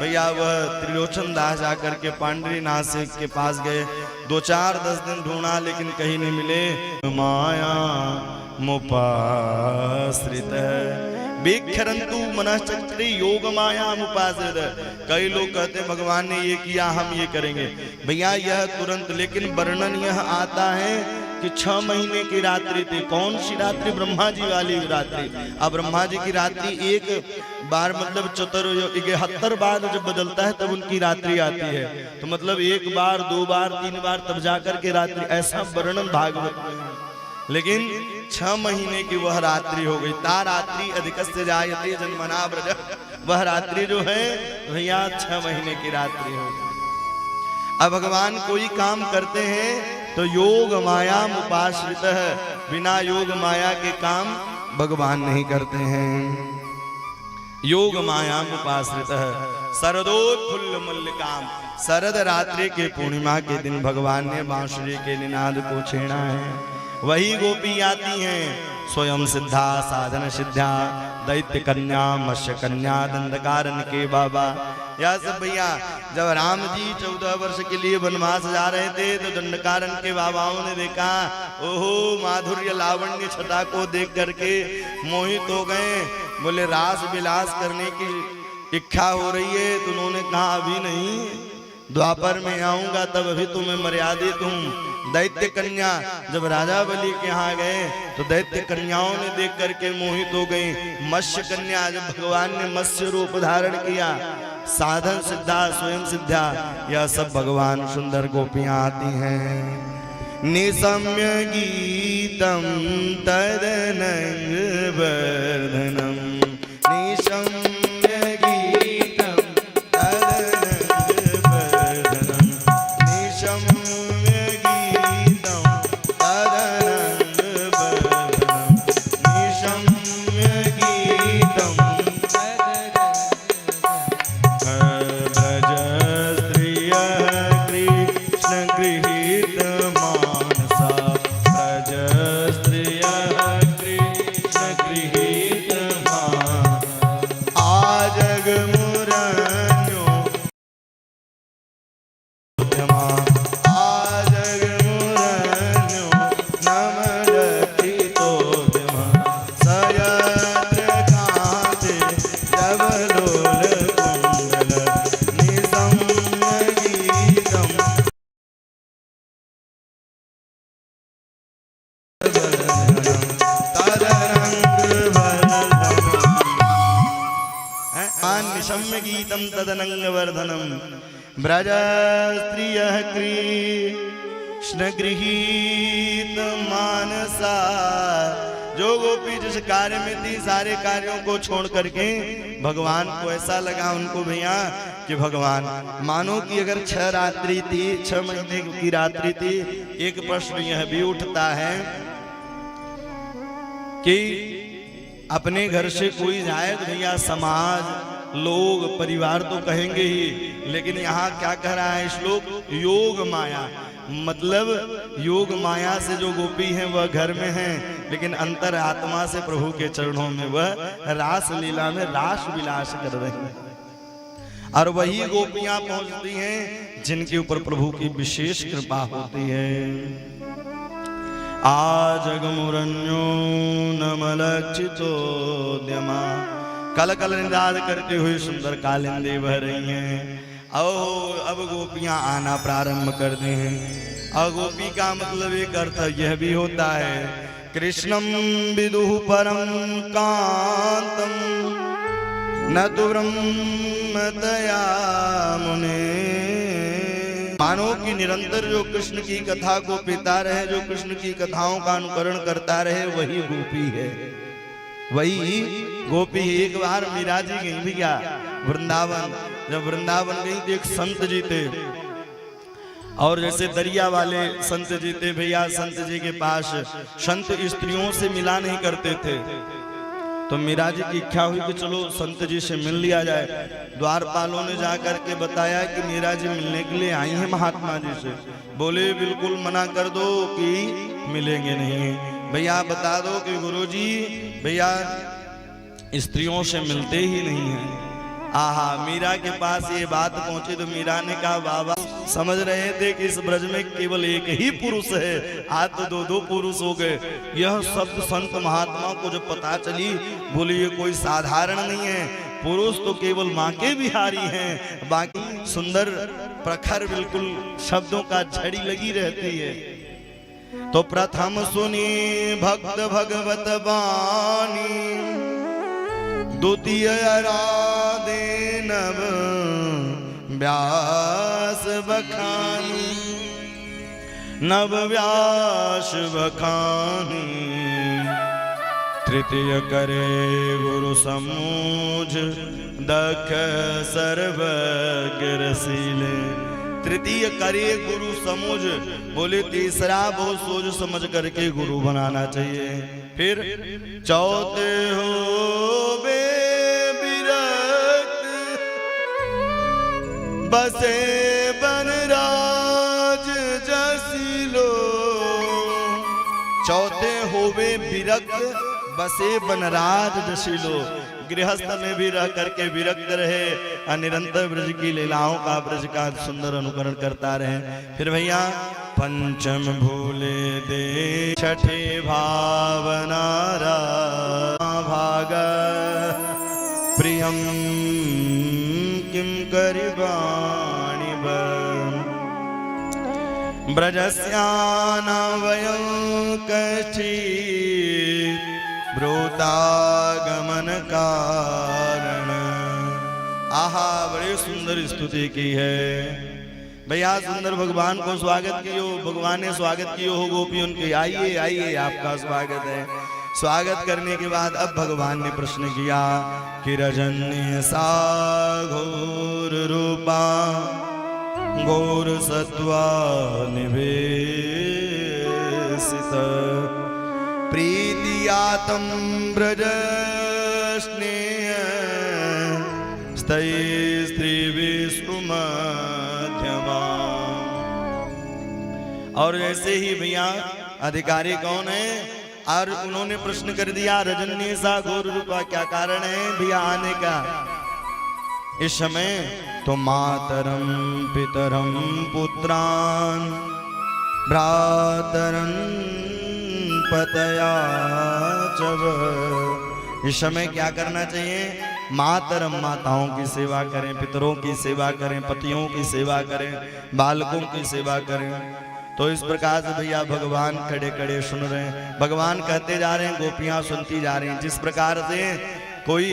भैया वह त्रिलोचन दास जाकर के पांडरीनाथ के पास गए। 2-4-10 दिन ढूंढा लेकिन कहीं नहीं मिले। माया मुपाश्रित बेक्षरंतु मनश्चक्रे योग माया मुपाश्रित। कई लोग कहते हैं भगवान ने ये किया हम ये करेंगे। भैया यह तुरंत, लेकिन वर्णन यह आता है कि 6 महीने की रात्रि थी। कौन सी रात्रि? ब्रह्मा जी वाली रात्रि। अब ब्रह्मा जी की रात्रि एक बार मतलब 71 बार जब बदलता है तब उनकी रात्रि आती है। तो मतलब 1 बार 2 बार 3 बार तब जाकर के रात्रि, ऐसा वर्णन भागवत में। लेकिन 6 महीने की वह रात्रि हो गई। ता रात्रि अधिकस्य जायते जन्मना ब्रज। वह रात्रि जो है भैया 6 महीने की रात्रि हो गई। अब भगवान कोई काम करते हैं तो योग माया मुपाश्रित है, बिना योग माया के काम भगवान नहीं करते हैं। योग माया मुपाश्रित है। शरदोत्फुल्ल मल्लिकाम, शरद रात्रि के पूर्णिमा के दिन भगवान ने बांसुरी के निनाद को छेड़ा है। वही गोपी आती हैं, स्वयं सिद्धा साधन सिद्धा, दैत्य कन्या मत्स्य कन्या दंडकारण्य के बाबा। या सब भैया जब राम जी 14 वर्ष के लिए वनवास जा रहे थे तो दंडकारण्य के बाबाओं ने देखा, ओहो माधुर्य लावण्य छटा को देख करके मोहित हो गए। बोले रास विलास करने की इच्छा हो रही है। तो उन्होंने कहा अभी नहीं, द्वापर में आऊंगा तब अभी तो मैं मर्यादित हूँ। दैत्य कन्या जब राजा बलि के यहाँ गए तो दैत्य कन्याओं ने देख करके मोहित हो गई। मत्स्य कन्या जब भगवान ने मत्स्य रूप धारण किया, साधन सिद्धा स्वयं सिद्धा, यह सब भगवान सुंदर गोपियां आती हैं। निशम्य गीतम तदनंग वर्धनम, निशम्य गीतम तदनंग क्षम्य गीतम तदनंगवर्धनम ब्रज स्त्रियः कृष्ण गृहीत मानसा। जो गोपी जिस कार्य में थी सारे कार्यों को छोड़ करके भगवान को ऐसा लगा उनको भैया कि भगवान मानो कि अगर 6 रात्रि थी 6 महीने की रात्रि थी। एक प्रश्न यह भी उठता है कि अपने घर से कोई जाए तो भैया समाज लोग परिवार तो कहेंगे ही, लेकिन यहाँ क्या कह रहा है श्लोक, योग माया। मतलब योग माया से जो गोपी है वह घर में है, लेकिन अंतर आत्मा से प्रभु के चरणों में वह रास लीला में रास विलास कर रहे हैं। और वही गोपियां पहुंचती हैं जिनके ऊपर प्रभु की विशेष कृपा होती है। आजगमुरन्यो नमलक्षितोद्यमा, कल कल निदान करते हुए सुंदर कालिंदी बह रही हैं। अब गोपियां आना प्रारंभ कर दी हैं। और गोपी का मतलब एक अर्थ यह भी होता है, कृष्णम विदुः परम कांतम न तु ब्रह्मतया मुने। मानो कि निरंतर जो कृष्ण की कथा को पीता रहे, जो कृष्ण की कथाओं का अनुकरण करता रहे, वही गोपी है, वही गोपी। एक बार मीरा जी गई भैया वृंदावन। जब वृंदावन गई तो एक संत जी थे, और जैसे दरिया वाले संत जी थे भैया, संत जी के पास संत स्त्रियों से मिला नहीं करते थे। तो मीरा जी की इच्छा हुई कि चलो संत जी से मिल लिया जाए। द्वारपालों ने जाकर के बताया कि मीरा जी मिलने के लिए आई हैं महात्मा जी से। बोले बिल्कुल मना कर दो कि मिलेंगे नहीं। भैया बता दो कि गुरुजी भैया स्त्रियों से मिलते ही नहीं हैं। आहा, मीरा के पास ये बात पहुंची तो मीरा ने कहा बाबा समझ रहे थे कि इस ब्रज में केवल एक ही पुरुष है, आज तो 2 पुरुष हो गए। यह शब्द संत महात्मा को जब पता चली, बोले ये कोई साधारण नहीं है, पुरुष तो केवल माँ के बिहारी हैं, बाकी सुंदर प्रखर बिल्कुल शब्दों का झड़ी लगी रहती है। तो प्रथम सुनी भक्त भगवत वाणी, द्वितीय राधे नव व्यास बखानी, नव व्यास बखानी। तृतीय करे गुरु समूझ, दक्ष सर्वज्ञ रसीले। तृतीय करे गुरु समूझ, बोले तीसरा बहुत सोच समझ करके गुरु बनाना चाहिए। फिर चौथे हो बे बसे बनराज जसीलो। चौथे होवे विरक्त, बसे बनराज जसीलो। गृहस्थ में भी रह करके विरक्त रहे और निरंतर ब्रज की लीलाओं का, ब्रज का सुंदर अनुकरण करता रहे। फिर भैया पंचम भूले दे, छठे भावना भाग प्रियम किम करिवाणि ब्रजस्याना वयं कश्चित् ब्रूतागमन कारण। आहा, बड़ी सुंदर स्तुति की है भैया। सुंदर भगवान को स्वागत कियो, भगवान ने स्वागत कियो हो गोपियों के, आइए आइए आपका स्वागत है। स्वागत करने के बाद अब भगवान ने प्रश्न किया कि रजन्य सा घोर रूपा, घोर सत्वा निवेशित, प्रीतियातम ब्रज स्नेह स्त्री विश्वमध्यमा। और ऐसे ही भैया अधिकारी कौन है, और उन्होंने प्रश्न कर दिया रजन्य सा घोर रूपा क्या कारण है भैया आने का इस समय। तो मातरम पितरम पुत्रान भ्रातरन पतया चव। इस समय क्या करना चाहिए, मातरम माताओं की सेवा करें, पितरों की सेवा करें, पतियों की सेवा करें, बालकों की सेवा करें। तो इस प्रकार से भैया भगवान खड़े खड़े सुन रहे हैं, भगवान कहते जा रहे हैं, गोपियां सुनती जा रही हैं। जिस प्रकार से कोई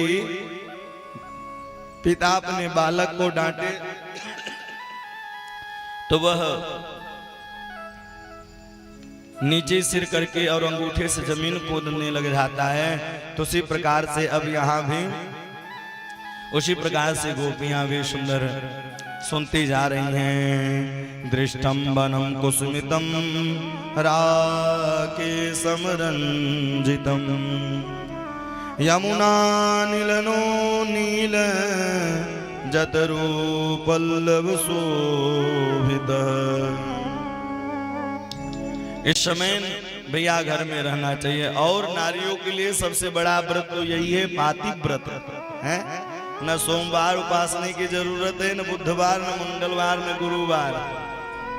पिता अपने बालक को डांटे तो वह नीचे सिर करके और अंगूठे से जमीन खोदने लग जाता है। तो उसी प्रकार से अब यहाँ भी उसी प्रकार से गोपियां भी सुंदर सुनती जा रही हैं। दृष्टम वनम कुसुमितम राकेशम रंजितम यमुना नीलनो नील जतरू पल्लव शोभित। इस समय भैया घर में रहना चाहिए और नारियों के लिए सबसे बड़ा व्रत तो यही है, पातिव्रत है। न सोमवार उपासने की जरूरत है, न बुधवार, न मंगलवार, न गुरुवार।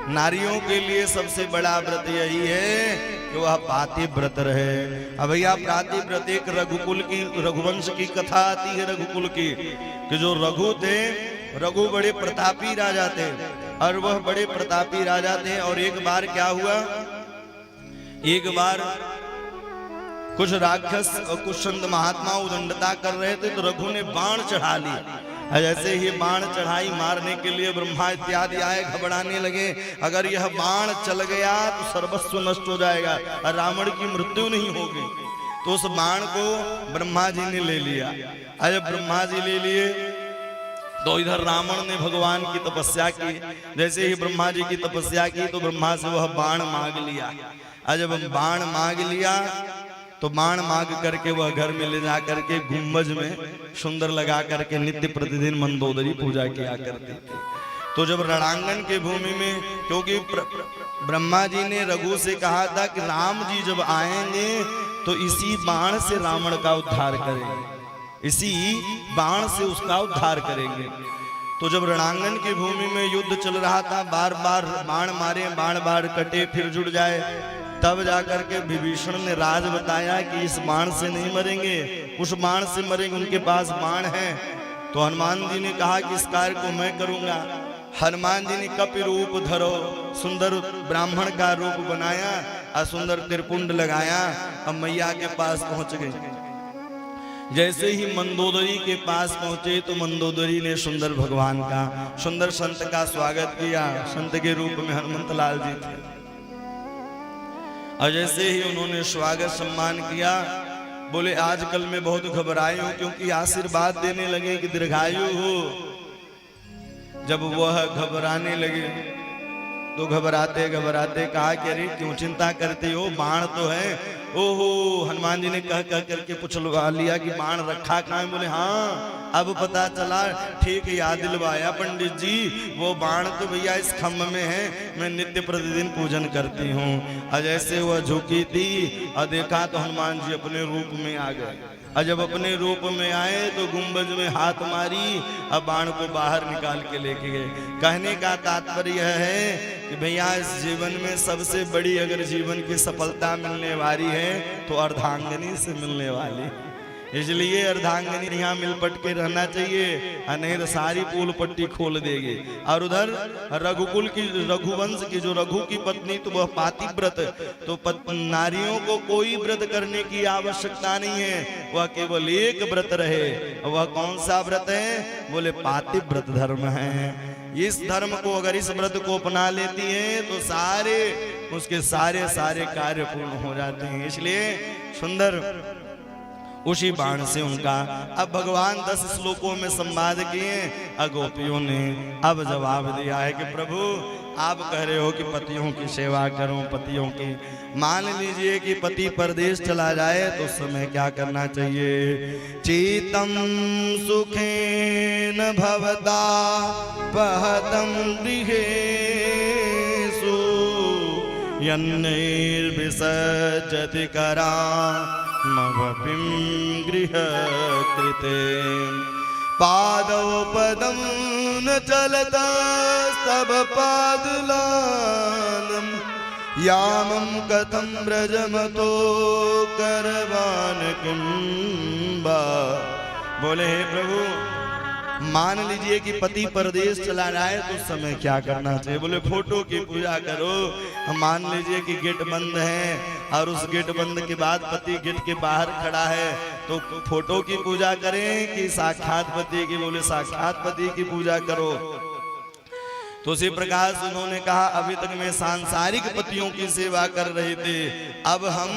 नारियों के लिए सबसे बड़ा व्रत यही है कि वह पातिव्रत रहे। अब भैया पातिव्रत एक रघुकुल की, रघुवंश की कथा आती है रघुकुल की, कि जो रघु थे, रघु बड़े प्रतापी राजा थे और वह बड़े प्रतापी राजा थे। और एक बार क्या हुआ, एक बार कुछ राक्षस और कुछ संत महात्मा उदंडता कर रहे थे तो रघु ने बाण चढ़ा ली। जैसे ही बाण चढ़ाई मारने के लिए ब्रह्मा इत्यादि आए, घबराने लगे, अगर यह बाण चल गया तो सर्वस्व नष्ट हो जाएगा और रावण की मृत्यु नहीं होगी। तो उस बाण को ब्रह्मा जी ने ले लिया। जब ब्रह्मा जी ले लिए तो इधर रावण ने भगवान की तपस्या की। जैसे ही ब्रह्मा जी की तपस्या की तो ब्रह्मा से वह बाण मांग लिया। जब बाण मांग लिया तो बाण मांग करके वह घर में ले जा करके गुंबज में सुंदर लगा करके नित्य प्रतिदिन मंदोदरी पूजा किया करते थे। तो जब रणांगन के भूमि में, क्योंकि ब्रह्मा जी ने रघु से कहा था कि राम जी जब आएंगे तो इसी बाण से रावण का उद्धार करेंगे, इसी बाण से उसका उद्धार करेंगे। तो जब रणांगन की भूमि में युद्ध चल रहा था, बार बार बाण मारे, बाण बार कटे फिर जुड़ जाए, तब जाकर के विभीषण ने राज बताया कि इस बाण से नहीं मरेंगे, उस बाण से मरेंगे, उनके पास बाण है। तो हनुमान जी ने कहा कि इस कार्य को मैं करूंगा। हनुमान जी ने कपि रूप धरो, सुंदर ब्राह्मण का रूप बनाया और सुंदर त्रिपुंड लगाया, अब मैया के पास पहुंच गए। जैसे ही मंदोदरी के पास पहुंचे तो मंदोदरी ने सुंदर भगवान का, सुंदर संत का स्वागत किया। संत के रूप में हनुमंत लाल जी थे। और जैसे ही उन्होंने स्वागत सम्मान किया, बोले आजकल मैं बहुत घबराई हूं, क्योंकि आशीर्वाद देने लगे कि दीर्घायु हो। जब वह घबराने लगे तो घबराते घबराते कहा कि अरे क्यों चिंता करते हो, बाण तो है। ओहो, हनुमान जी ने कह करके पूछलवा लिया कि बाण रखा कहाँ है। बोले हाँ, अब पता चला, ठीक याद दिलवाया पंडित जी, वो बाण तो भैया इस खम्भ में है, मैं नित्य प्रतिदिन पूजन करती हूँ। और जैसे वह झुकी थी और देखा तो हनुमान जी अपने रूप में आ गए। और जब अपने रूप में आए तो गुंबज में हाथ मारी और बाण को बाहर निकाल के लेके गए। कहने का तात्पर्य यह है कि भैया इस जीवन में सबसे बड़ी अगर जीवन की सफलता मिलने वाली है तो अर्धांगिनी से मिलने वाली। इसलिए अर्धांगिनी यहाँ मिल पट के रहना चाहिए, नहीं तो सारी पूल पट्टी खोल देगी। और उधर रघुकुल की, रघुवंश की जो रघु की पत्नी तो वह पातिव्रत, तो नारियों को कोई व्रत करने की आवश्यकता नहीं है, वह केवल एक व्रत रहे। वह कौन सा व्रत है? बोले पातिव्रत धर्म है। इस धर्म को, अगर इस व्रत को अपना लेती है तो सारे उसके सारे कार्य पूर्ण हो जाते हैं। इसलिए सुंदर उसी बाण से उनका, अब भगवान 10 श्लोकों में संवाद किए। गोपियों ने अब जवाब दिया है कि प्रभु आप कह रहे हो कि पतियों की सेवा करो, पतियों की। मान लीजिए कि पति परदेश चला जाए तो उस समय क्या करना चाहिए? चीतम सुखेन भवता पहतम गृहेषु यन्नैर्विसज्जति करा मवपिं गृह कृते पादौ पदं न चलता सब पादलानं यामं कथं व्रजमतो करवान किंबा। बोले हे प्रभु, मान लीजिए कि पति परदेश चला जाए तो उस समय क्या करना चाहिए? बोले फोटो की पूजा करो। मान लीजिए कि गेट बंद है और उस गेट बंद के बाद पति गेट के बाहर खड़ा है, तो फोटो की पूजा करें कि साक्षात पति की? बोले साक्षात पति की पूजा करो। तो उसी प्रकार से उन्होंने कहा अभी तक मैं सांसारिक पतियों की सेवा कर रहे थे, अब हम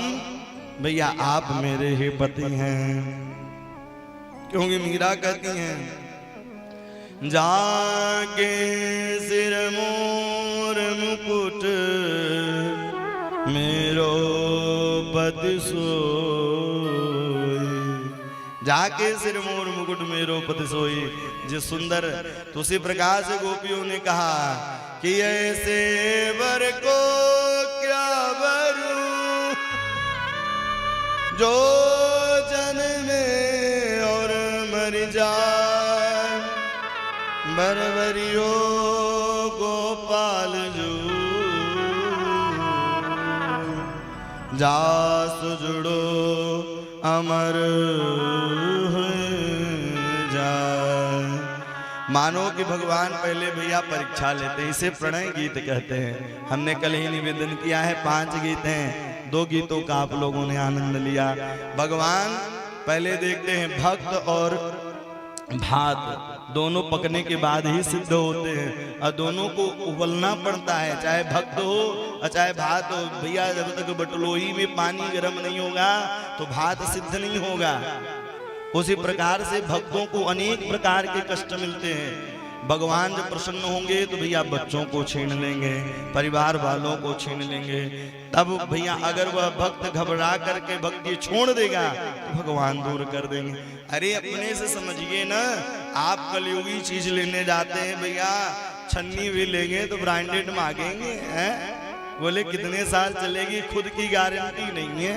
भैया आप मेरे ही पति हैं। क्योंकि मीरा कहती हैं जाके सिर मोर मुकुट मेरो पति सोई, जाके सिर मोर मुकुट मेरो पति सोई। जिस सुंदर तो उसी प्रकार से गोपियों ने कहा कि ऐसे वर को क्या वरू जो जन्मे और मर जाए, बरवरियो गोपाल जू जा सुजड़ो अमर मानो कि भगवान पहले भैया परीक्षा लेते हैं, इसे प्रणय गीत कहते हैं। हमने कल ही निवेदन किया है 5 गीत हैं, 2 गीतों का आप लोगों ने आनंद लिया। भगवान पहले देखते हैं भक्त और भात दोनों पकने के बाद ही सिद्ध होते हैं, और दोनों को उबलना पड़ता है, चाहे भक्त हो और चाहे भात हो। भैया जब तक बटलोही में पानी गर्म नहीं होगा तो भात सिद्ध नहीं होगा। उसी प्रकार से भक्तों को अनेक प्रकार के कष्ट मिलते हैं। भगवान जब प्रसन्न होंगे तो भैया बच्चों को छीन लेंगे, परिवार वालों को छीन लेंगे। तब भैया अगर वह भक्त घबरा करके भक्ति छोड़ देगा तो भगवान दूर कर देंगे। अरे अपने से समझिए ना, आप कलयुगी चीज लेने जाते हैं भैया, छन्नी भी लेंगे तो ब्रांडेड मांगेंगे हैं? बोले कितने साल चलेगी, खुद की गारंटी नहीं है,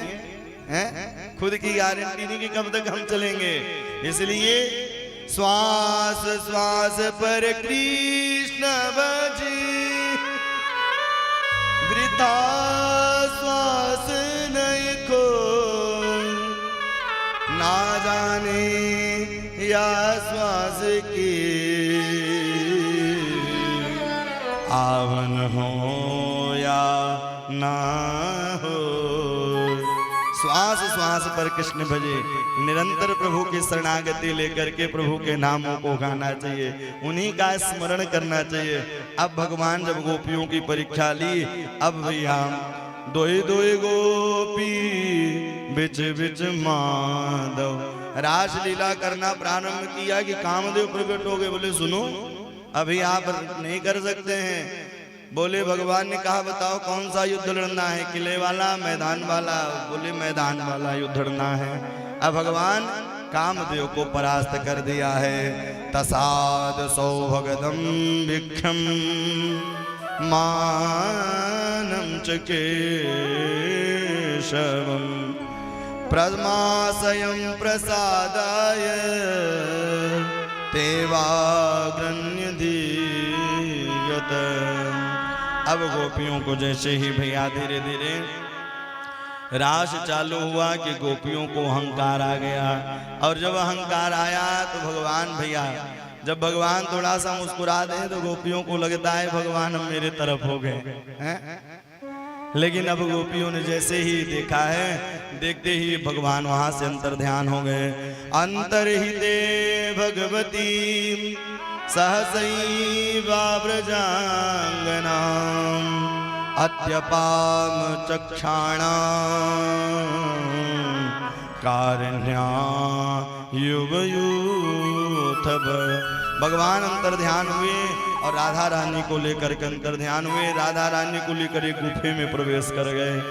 हैं? खुद की गारंटी नहीं कि कब तक हम चलेंगे। इसलिए श्वास श्वास पर कृष्ण भजी, वृथा श्वास नहीं खो, ना जाने या श्वास की आवन हो या ना हो। श्वास श्वास पर कृष्ण भजे, निरंतर प्रभु की शरणागति लेकर के प्रभु के नामों को गाना चाहिए, उन्हीं का स्मरण करना चाहिए। अब भगवान जब गोपियों की परीक्षा ली, अब भैया दोए दोए गोपी बिच बिच माधव रास लीला करना प्रारंभ किया कि कामदेव प्रकट हो गए। बोले सुनो अभी आप नहीं कर सकते हैं। बोले भगवान ने कहा बताओ कौन सा युद्ध लड़ना है, किले वाला मैदान वाला? बोले मैदान वाला युद्ध लड़ना है। अब भगवान कामदेव को परास्त कर दिया है। तसाद सौभगदम भिक्षम मानम च केशवम प्रमासयं प्रसादाय तेवाग्रण्य धीयत। अब गोपियों को जैसे ही भैया धीरे धीरे रास चालू हुआ कि गोपियों को अहंकार आ गया, और जब अहंकार आया तो भगवान भैया जब भगवान थोड़ा सा मुस्कुरा दे तो गोपियों को लगता है भगवान हम मेरे तरफ हो गए हैं। लेकिन अब गोपियों ने जैसे ही देखा है, देखते ही भगवान वहां से अंतर ध्यान हो गए। अंतर्हिते भगवती सहसैवाव्रजांगना अत्यपाम चक्षाणां कारुण्या युवयूथभ। भगवान अंतर ध्यान हुए और राधा रानी को लेकर के अंतर ध्यान हुए। राधा रानी को लेकर एक गुफे में प्रवेश कर गए।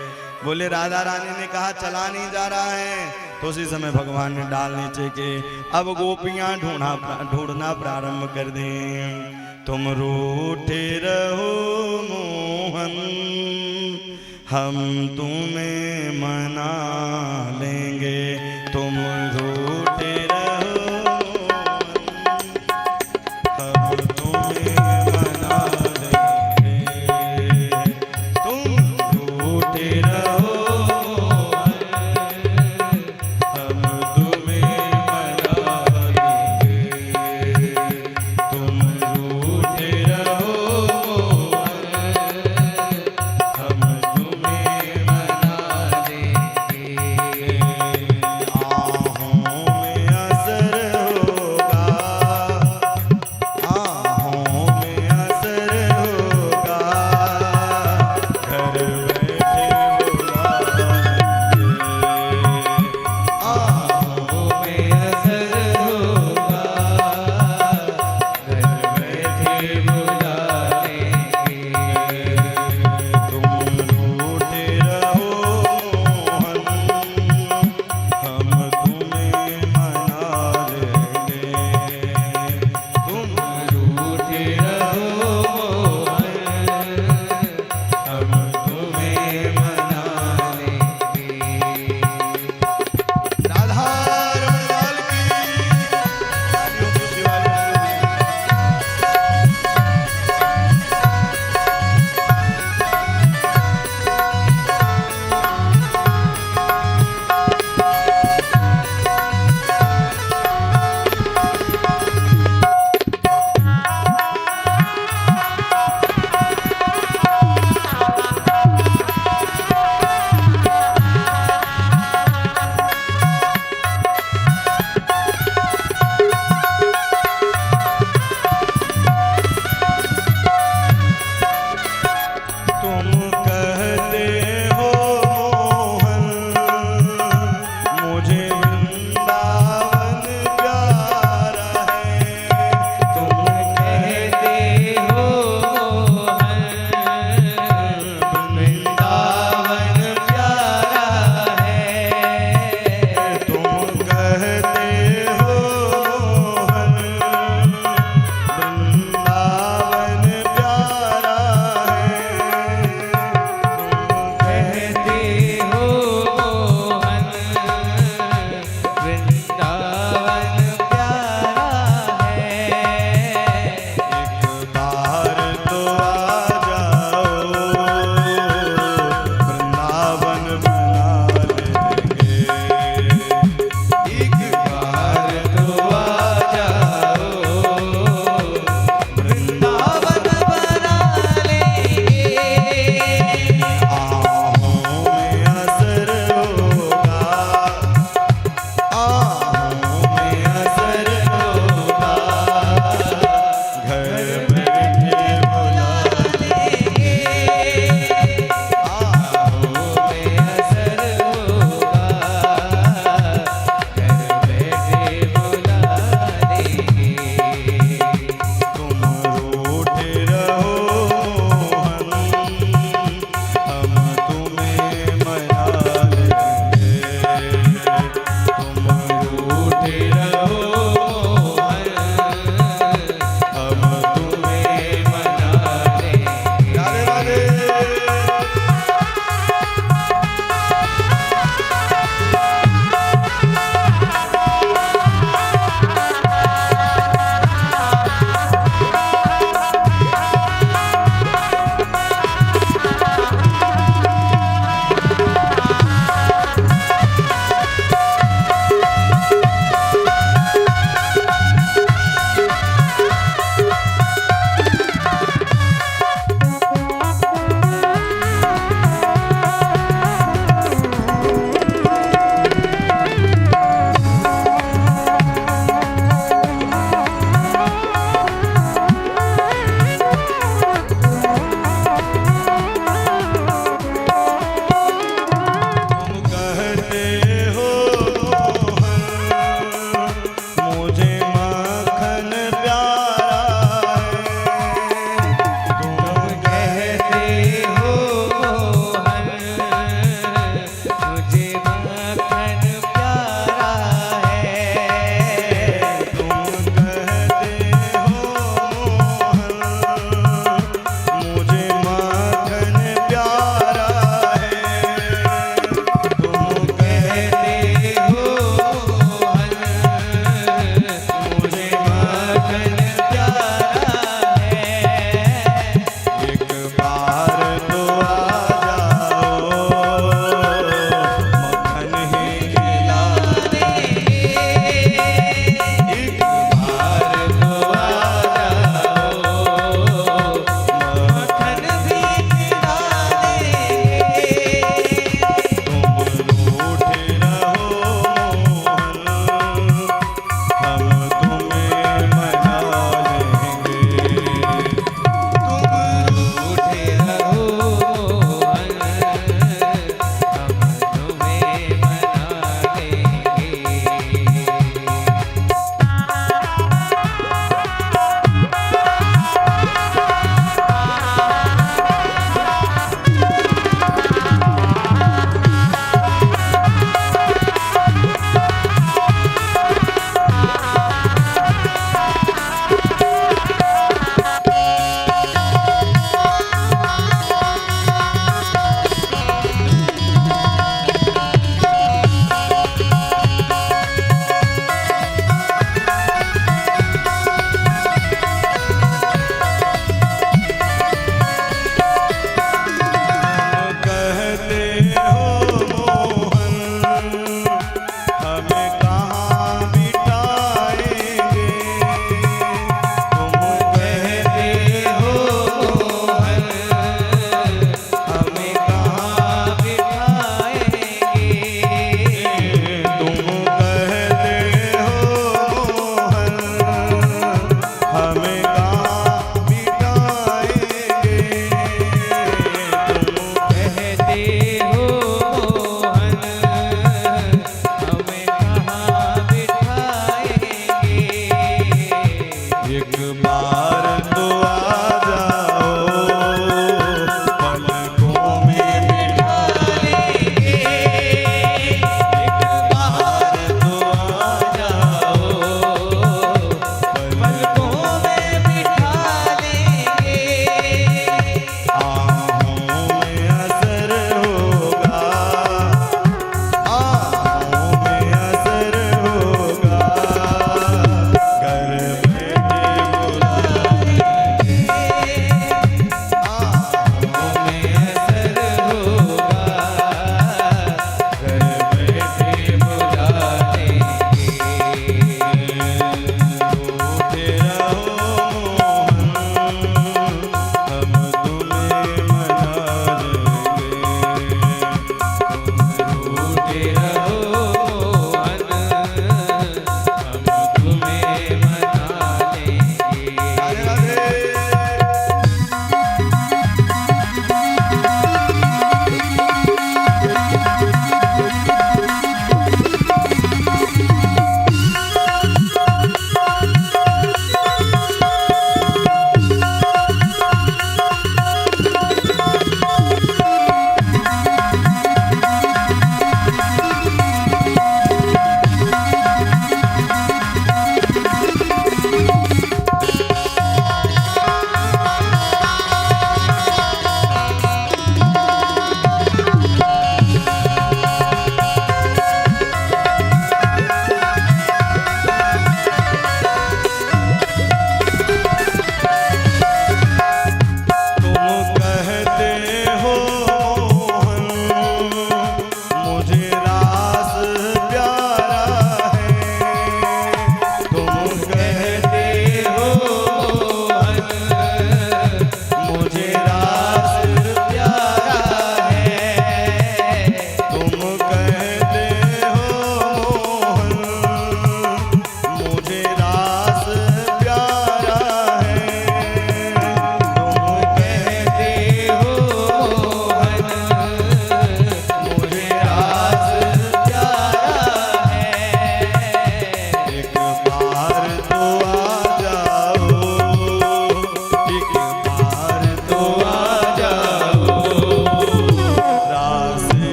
बोले राधा रानी ने कहा चला नहीं जा रहा है, तो उसी समय भगवान ने डाल नीचे के अब गोपियां ढूंढना प्रारंभ कर दें। तुम रूठे रहो मोहन हम तुम्हें मना लेंगे, तुम रूठे रहो हम तुम्हें मना लेंगे, तुम रूठे रहो हम तुम्हें मना लेंगे।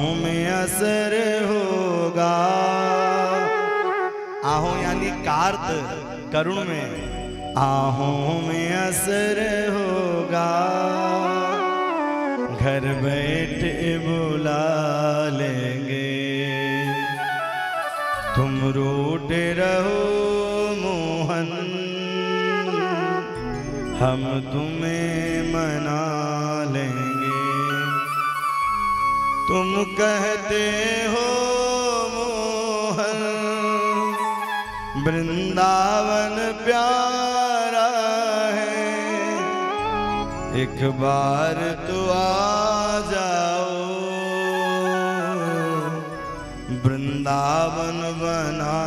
आहों में असर होगा। आहों यानी कार्त करुण में, आहों में असर होगा। घर बैठे बुला लेंगे, तुम रूठे रहो मोहन, हम तुम्हें मना लेंगे। तुम कहते हो मोहन वृंदावन प्यारा है, एक बार तो आ जाओ, वृंदावन बना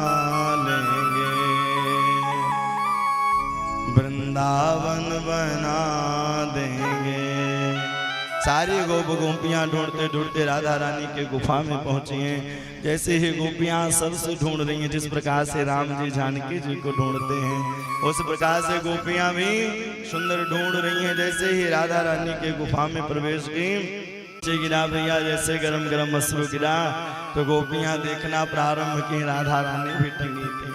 लेंगे, वृंदावन बना देंगे। सारी गोप गोपियां ढूंढते ढूंढते राधा रानी के गुफा में पहुंची हैं। जैसे ही गोपियां सबसे ढूंढ रही हैं, जिस प्रकार से राम जी जानकी जी को ढूंढते हैं, उस प्रकार से गोपियां भी सुंदर ढूंढ रही हैं। जैसे ही राधा रानी के गुफा में प्रवेश की, गिरा भैया जैसे गरम गरम अश्रु गिरा, तो गोपियां देखना प्रारंभ की, राधा रानी भी टंगी थी।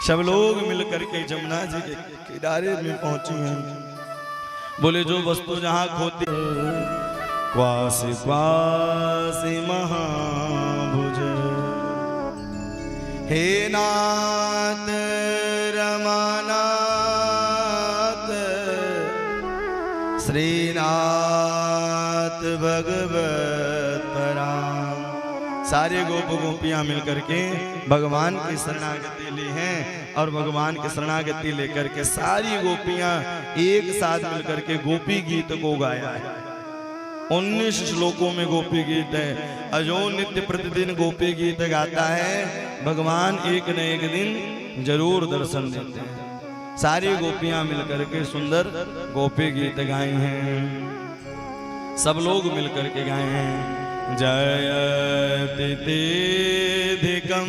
सब लोग मिलकर के जमुना जी के किनारे में पहुंची हैं। बोले जो वस्तु जहां खोती, क्वासी क्वासी महाभुज, हे नाथ रमानाथ श्रीनाथ भगवत पराम। सारे गोप गोपियां मिलकर के भगवान की शरणागति ली हैं, और भगवान की शरणागति लेकर के सारी गोपियां एक साथ मिलकर के गोपी गीत को गाया है। 19 श्लोकों में गोपी गीत है। अजो नित्य प्रतिदिन गोपी गीत गाता है, भगवान एक न एक दिन जरूर दर्शन देते हैं। सारी गोपियां मिलकर के सुंदर गोपी गीत गाए हैं, सब लोग मिलकर के गाए हैं। जयति तेधिकं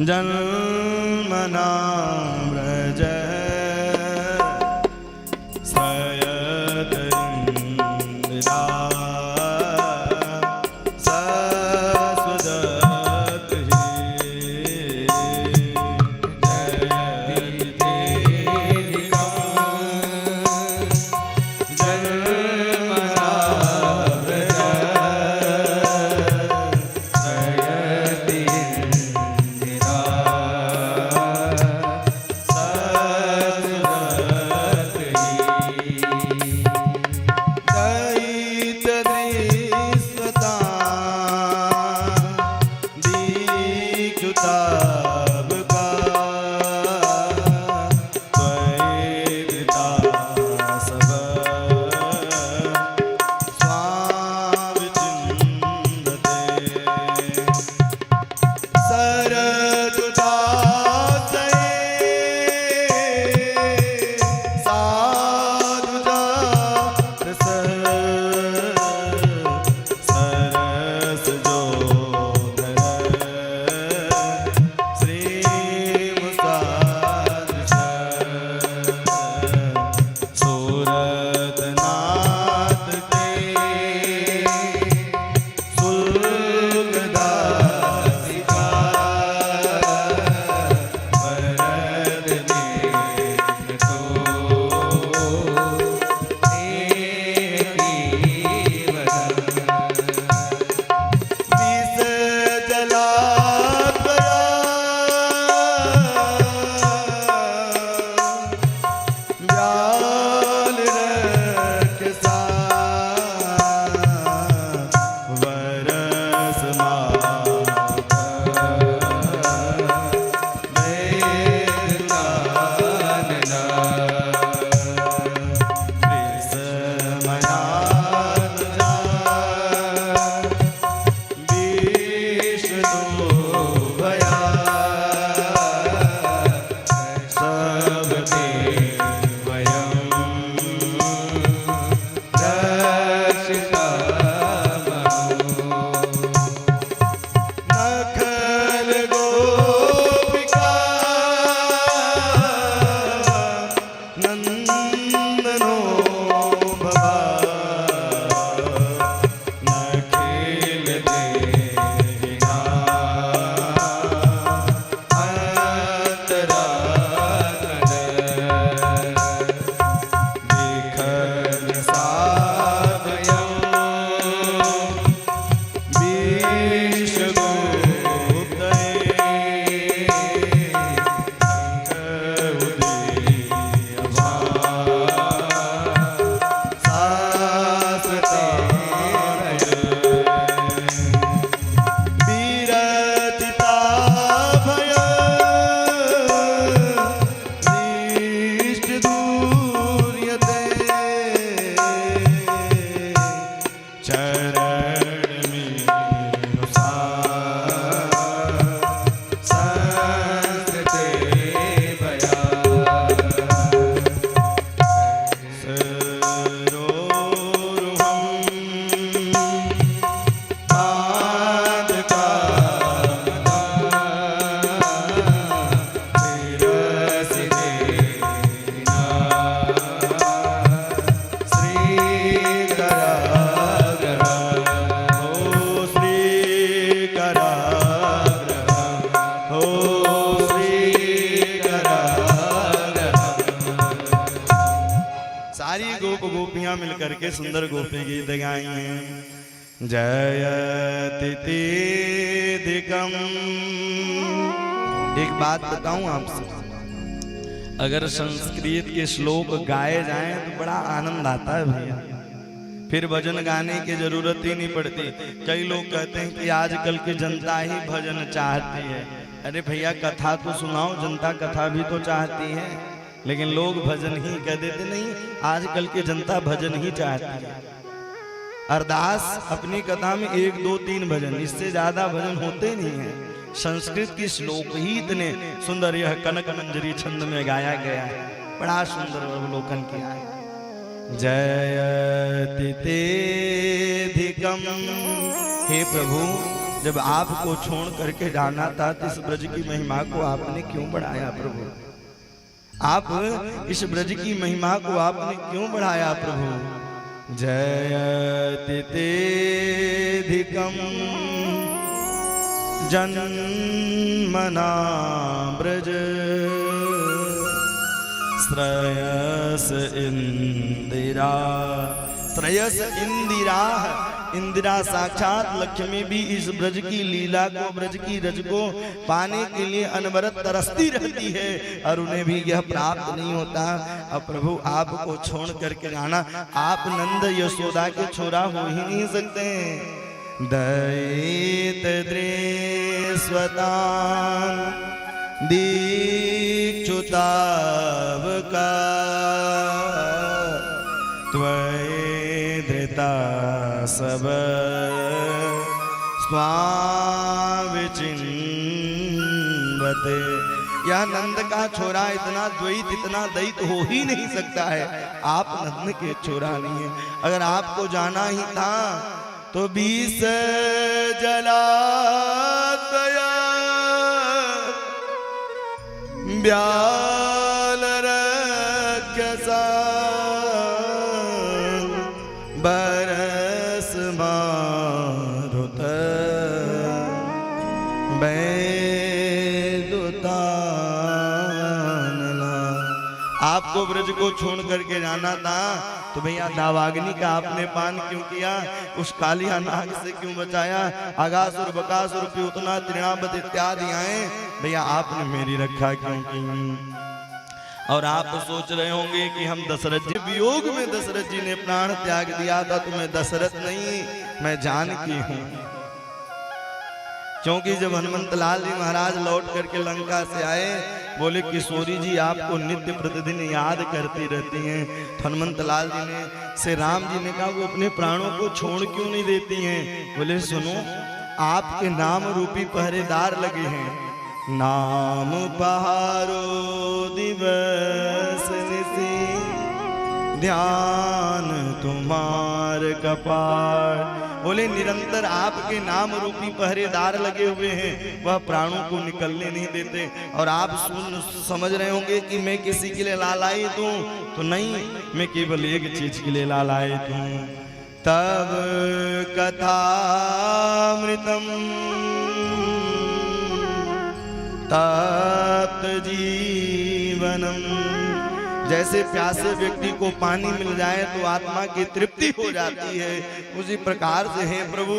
जन्मना व्रज, गोपियां मिलकर के सुंदर गोपी गीत गाई हैं। जयतिथिकम। एक बात बताऊं आपसे, अगर संस्कृत के श्लोक गाए जाएं तो बड़ा आनंद आता है भैया, फिर भजन गाने की जरूरत ही नहीं पड़ती। कई लोग कहते हैं कि आजकल की जनता ही भजन चाहती है। अरे भैया कथा तो सुनाओ, जनता कथा भी तो चाहती है, लेकिन लोग भजन ही कह देते। नहीं, आजकल की जनता भजन ही चाहती है। अरदास अपनी कथा में 1, 2, 3 भजन, इससे ज्यादा भजन होते नहीं है। संस्कृत की श्लोक ही इतने सुंदर, यह कनक मंजरी छंद में गाया गया है, बड़ा सुंदर अवलोकन किया है। जयतिथिकम। हे प्रभु, जब आपको छोड़ करके जाना था तो इस ब्रज की महिमा को आपने क्यों बढ़ाया प्रभु? आप इस ब्रज की महिमा को आपने क्यों बढ़ाया प्रभु? जयतिथिकम जन्मना ब्रज श्रेयस इंदिरा। श्रेयस इंदिरा, इंदिरा साक्षात लक्ष्मी भी इस ब्रज की लीला को, ब्रज की रज को पाने के लिए अनवरत तरसती रहती है और उन्हें भी यह प्राप्त नहीं होता। अब प्रभु आपको छोड़ करके जाना, आप नंद यशोदा के छोरा हो ही नहीं सकते। दैत दृश्वतान दीक्षुतावका त्वयि सब स्वाविचिन्वते। यह नंद का छोरा इतना द्वैत, इतना दैत हो ही नहीं सकता है। आप नंद के छोरा नहीं है। अगर आपको जाना ही था तो 20 जलातया ब्याल रक्षसा बरस मारुत बैदुतानला। आपको ब्रज को छोड़ करके जाना था तो भैया दावाग्नि का आपने पान क्यों किया? उस कालिया नाग से क्यों बचाया? अगासुर, बकासुर, प्यूतना, तृणावत इत्यादि आए, भैया आपने मेरी रक्षा क्यों की? और आप सोच रहे होंगे कि हम दशरथ जी वियोग में दशरथ जी ने प्राण त्याग दिया था, तो मैं दशरथ नहीं, मैं जानकी हूँ। क्योंकि जब हनुमंत लाल जी महाराज लौट करके लंका से आए, बोले किशोरी जी आपको नित्य प्रतिदिन याद करती रहती हैं। तो हनुमंत लाल जी ने से राम जी ने कहा वो अपने प्राणों को छोड़ क्यों नहीं देती हैं? बोले सुनो, आपके नाम रूपी पहरेदार लगे हैं। नाम पहारो दिवस निसी ध्यान तुम्हार कपार। बोले निरंतर आपके नाम रूपी पहरेदार लगे हुए हैं, वह प्राणों को निकलने नहीं देते। और आप समझ रहे होंगे कि मैं किसी के लिए लालायित हूं, तो नहीं, मैं केवल एक चीज के लिए लालायित हूं। तब कथामृतम तप्त जीवनम जैसे प्यासे व्यक्ति को पानी मिल जाए तो आत्मा की तृप्ति हो जाती है, उसी प्रकार से है प्रभु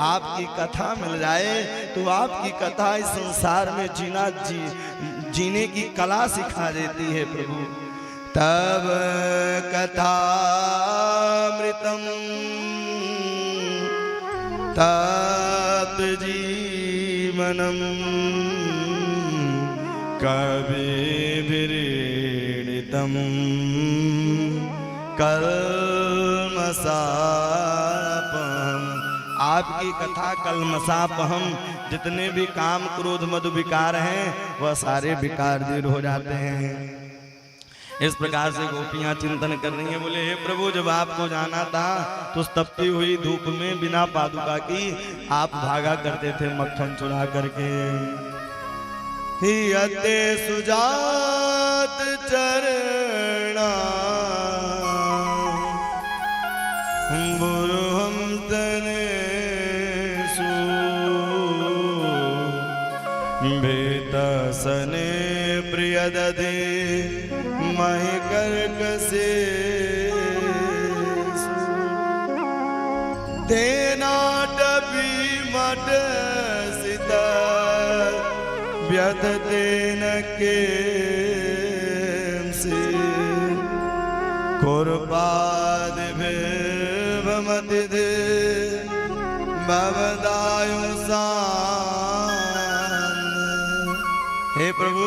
आपकी कथा मिल जाए तो आपकी कथा इस संसार में जीने की कला सिखा देती है प्रभु। तब कथामृतम तप्त जीवनम कविभिरीडितम कल्मषापहम्। आपकी कथा कल्मषापहम्, जितने भी काम क्रोध मद विकार हैं वह सारे विकार दूर हो जाते हैं। इस प्रकार से गोपियां चिंतन कर रही हैं, बोले हे प्रभु जब आपको जाना था तो तपती हुई धूप में बिना पादुका की आप भागा करते थे मक्खन चुरा करके। हियते सुजात चरणा बुरुहम तनेषु भेतसने प्रियदधे महि कर्कसेषु तेनाटपि मटसिता व्यथतेन केंसि कुर्पादिभिर्भमतिधे भवदायुषान्। हे प्रभु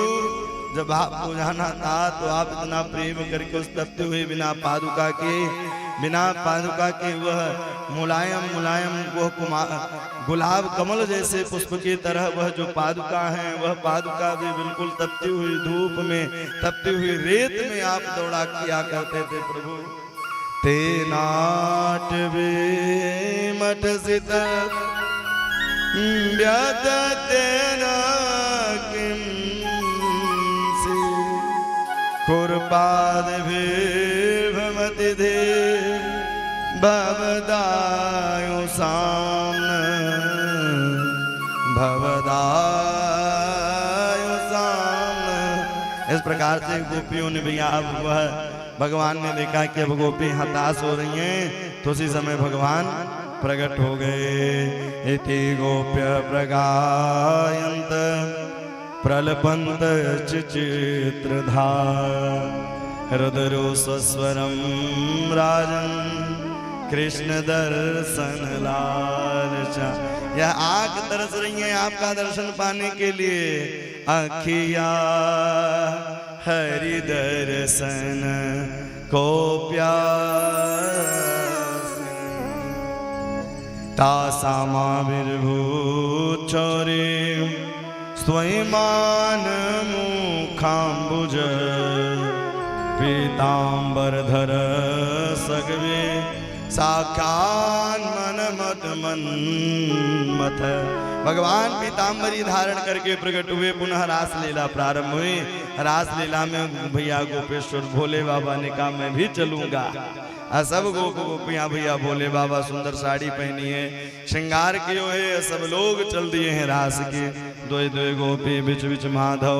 जब आपको जाना था तो आप इतना प्रेम करके उस तपते हुए बिना पादुका के वह मुलायम मुलायम वह गुलाब कमल जैसे पुष्प की तरह वह जो पादुका है वह पादुका भी बिल्कुल तपती हुई धूप में तपती हुई रेत में आप दौड़ा किया करते थे प्रभु। तेनाटवे मठसित व्यथतेन किंसि कुर्पादिभिर्भमतिधे भवदायुषान्। इस प्रकार से गोपियों ने भैया अब वह भगवान ने देखा कि अब गोपी हताश हो रही हैं तो उसी समय भगवान प्रकट हो गए। इति गोप्य प्रगायन्त प्रलपन्त चित्रधार रुदरो स्वस्वरम राजन कृष्ण दर्शन लालचा। यह आँख तरस रही है आपका दर्शन पाने के लिए, अखिया हरि दर्शन को प्यास। तासामाविर्भूत चौरे स्वयमान मुखाम्बुज पीताम्बरधर सगवे साख्यान मन मत मन्मथ। भगवान पीताम्बरी धारण करके प्रकट हुए, पुनः रास लीला प्रारंभ हुई। रास लीला में भैया गोपेश्वर भोले बाबा ने कहा मैं भी चलूंगा। सब गोपियां भैया भोले बाबा सुंदर साड़ी पहनी है, श्रृंगार किए हुए, सब लोग चल दिए हैं रास के। दो गोपी बिच बिच माधव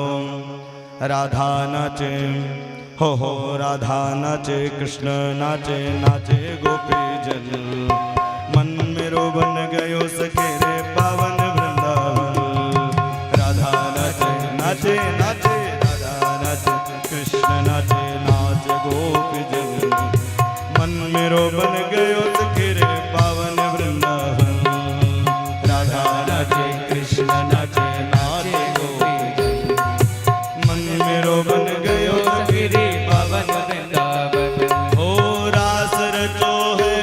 राधा नाचे हो राधा नाचे, कृष्ण नाचे नाचे गोपी जन। मन मेरो बन गयो सखे रे पावन वृंदावन। राधा नाचे नाचे नाचे राधा नाचे, कृष्ण नाचे नाचे गोपी जन। मन मेरो बन गयो सखे रे पावन वृंदावन। राधा नाचे कृष्ण नाचे नाचे गोपी जन। मन मेरो बन गयो सखे रे पावन वृंदावन। हो रास रचो है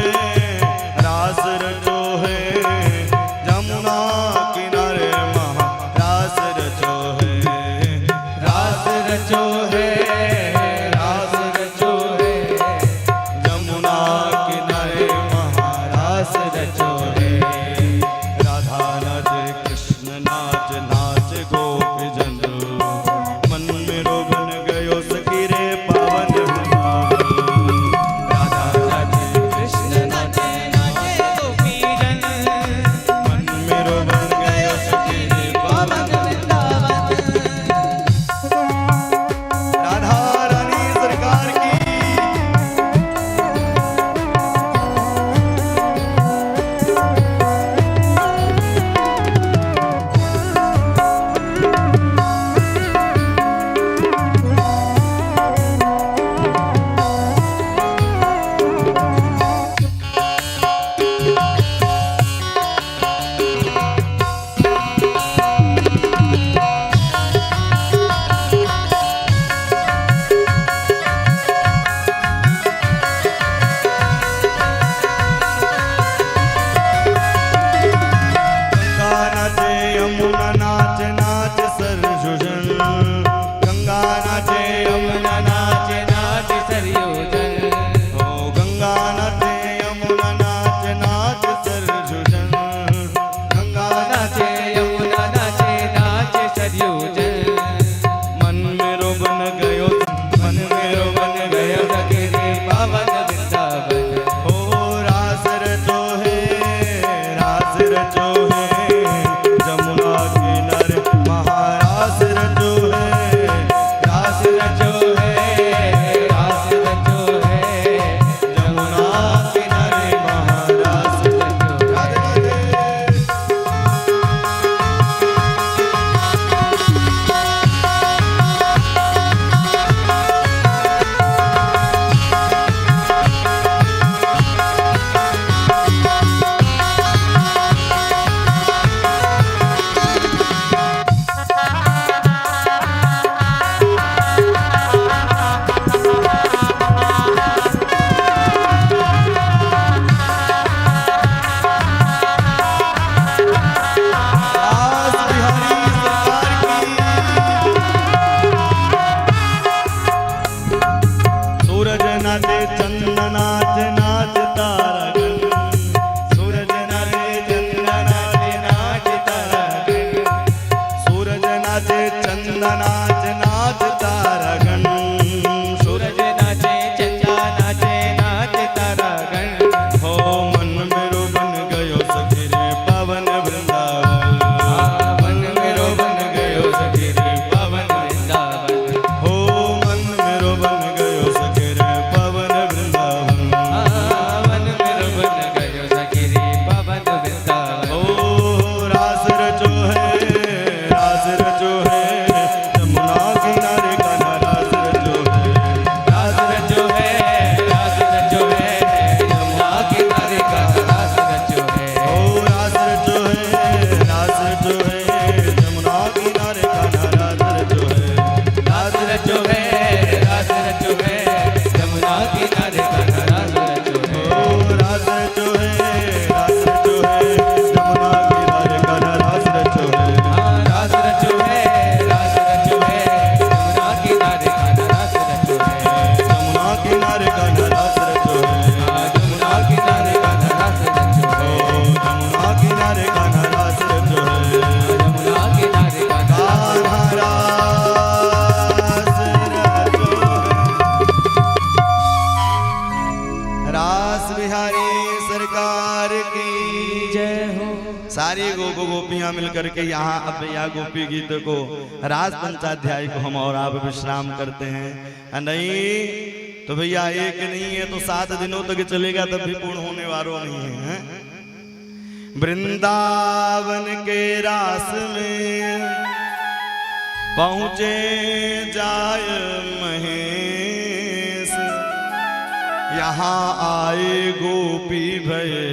सारी गोपियां मिलकर के यहाँ अब भैया गोपी गीत को रास पंचाध्याय को हम और आप विश्राम करते हैं। नहीं तो भैया एक नहीं है तो 7 दिनों तक चलेगा तब भी पूर्ण होने वालों नहीं है। वृंदावन के रास में पहुंचे जाय महेश, यहाँ आए गोपी भये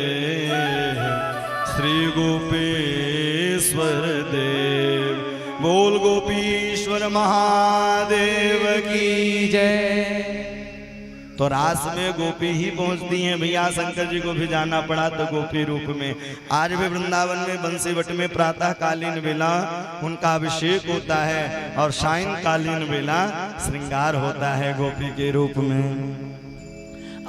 श्री गोपेश्वर देव। बोल गोपीश्वर महादेव की जय। तो रास में गोपी ही पहुंचती हैं भैया। शंकर जी को भी जाना पड़ा तो गोपी रूप में। आज भी वृंदावन में बंसीवट में प्रातः कालीन वेला उनका अभिषेक होता है और सायं कालीन वेला श्रृंगार होता है गोपी के रूप में।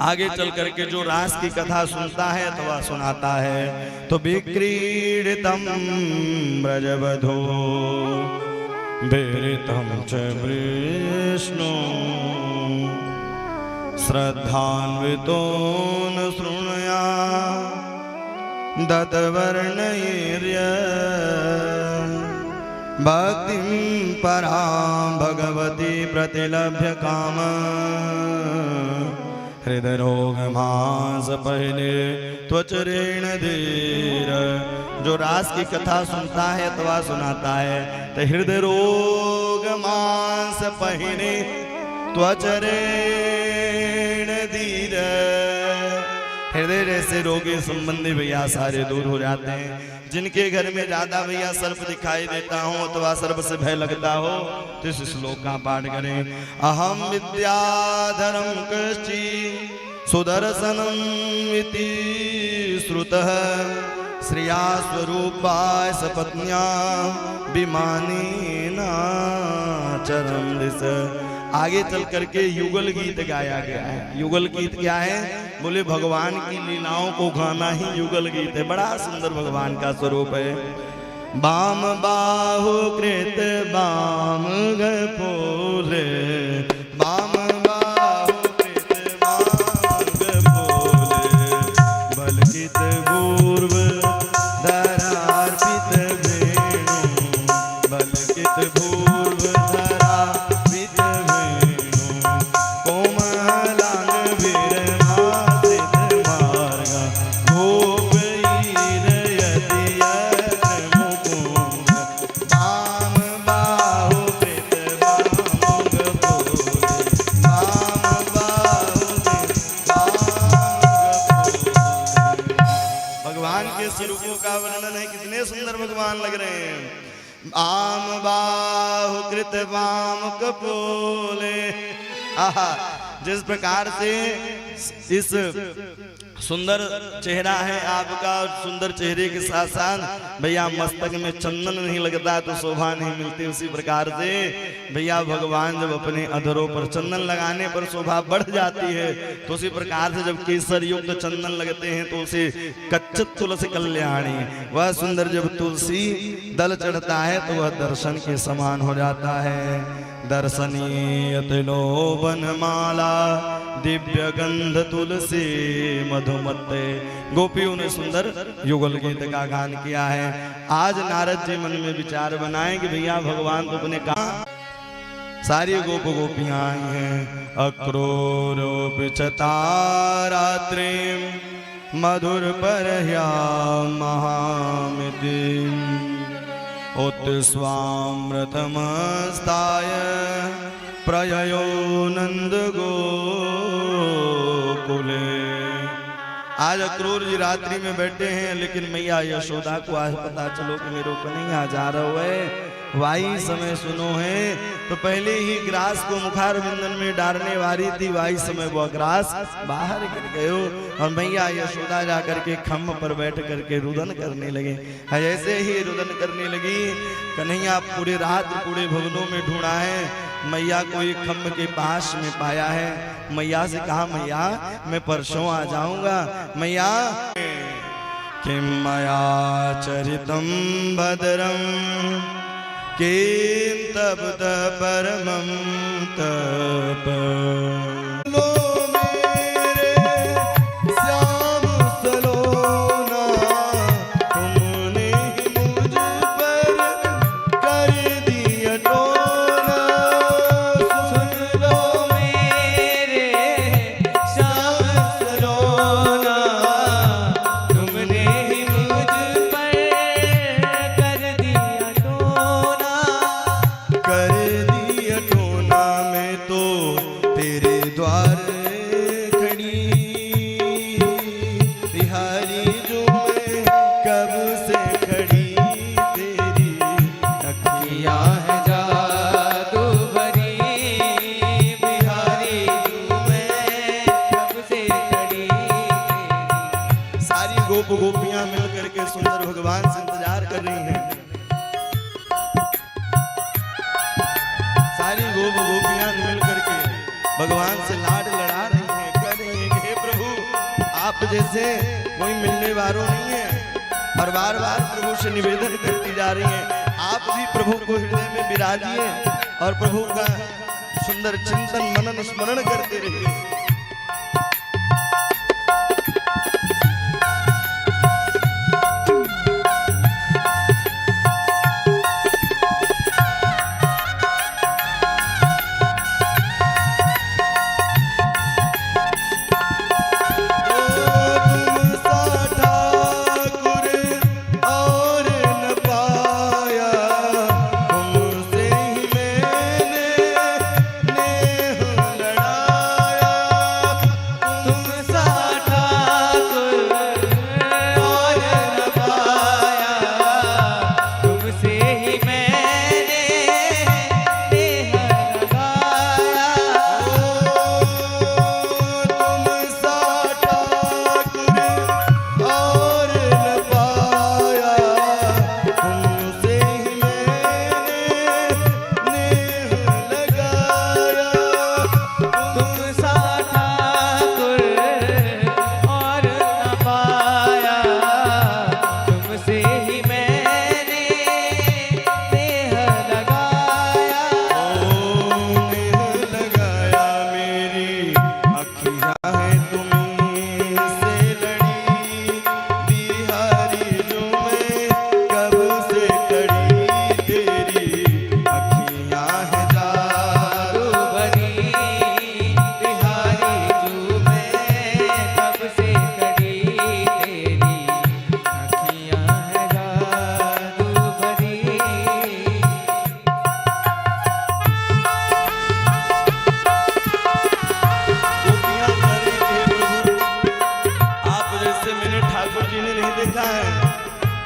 आगे चल करके जो रास की कथा सुनता है तो वह सुनाता है। तो विक्रीडितम ब्रजवधो बेरितम च विष्णु श्रद्धान्वितो न शृणुया दत्तवर्णैर्य भक्तिं परां भगवती प्रतिलभ्य काम हृदय रोग मांस पहले त्वचरेण धीर। जो रास की कथा सुनता है तो वह सुनाता है। तो हृदय रोग मांस पहले त्वचरेण धीर। हृदय जैसे रोगी संबंधी भैया सारे दूर हो जाते हैं। जिनके घर में ज्यादा भैया सर्प दिखाई देता हो अथवा सर्प से भय लगता हो तो इस श्लोक का पाठ करें। अहम विद्याधरम कश्चि सुदर्शनम इति श्रुतः श्रिया स्वरूपाय सपत्न्या विमानेना चरम दिश। आगे चल करके युगल गीत गाया गया है। युगल गीत क्या है? बोले भगवान की लीलाओं को गाना ही युगल गीत है। बड़ा सुंदर भगवान का स्वरूप है। बाम बाहु कृत बाम गपोले बाम बाहु कृत बाम गपोले बलकित पूर्व धरार्पित वेणु बलकित पूर्व भगवान लग रहे हैं। आम बाहु कृत वाम कपोले। आहा, जिस प्रकार से इस सुंदर चेहरा है आपका और सुंदर चेहरे के साथ साथ भैया मस्तक में चंदन नहीं लगता तो शोभा नहीं मिलती। उसी प्रकार से भैया भगवान जब अपने अधरों पर चंदन लगाने पर शोभा बढ़ जाती है तो उसी प्रकार से जब केसर युक्त चंदन लगते हैं तो उसे कच्चत तुलसी कल्याणी, वह सुंदर जब तुलसी दल चढ़ता है तो वह दर्शन के समान हो जाता है। दर्शनीयत लोभन माला दिव्य गंध तुलसी मधुमते। गोपियों ने सुंदर युगल गीत का गान किया है। आज नारद जी मन में विचार बनाए कि भैया भगवान तो अपने कहा सारी गोपियां आई हैं। अक्रूरोपिचता रात्रि मधुर परह्या महामिति उत्स्वामृतमस्ताय प्रययो नंद गोकुले। आज अक्रूर जी रात्रि में बैठे हैं लेकिन मैया यशोदा को आज पता चलो कि मेरे को नहीं आ जा रहा है। वाही समय सुनो है तो पहले ही ग्रास को मुखार विंदन में डालने वाली थी। वाही समय वो ग्रास बाहर गिर गयो और मैया यशोदा जाकर के खम्भ पर बैठ करके रुदन करने लगे। ऐसे ही रुदन करने लगी। कन्हैया पूरे रात पूरे भवनों में ढूंढा है, मैया को एक खम्भ के पास में पाया है। मैया से कहा मैया मैं परसों आ जाऊंगा। मैया किम मया चरितम भद्रम किं तब परमं तप। लो मेरे श्याम सलोना तुमने गोप गोपियां मिल करके भगवान से लाड लड़ा रही हैं, कह रही हैं कि हे प्रभु आप जैसे कोई मिलने वालों नहीं है, और बार बार प्रभु से निवेदन करती जा रही हैं आप भी प्रभु को हृदय में विराजिए और प्रभु का सुंदर चिंतन मनन स्मरण करते रहिए।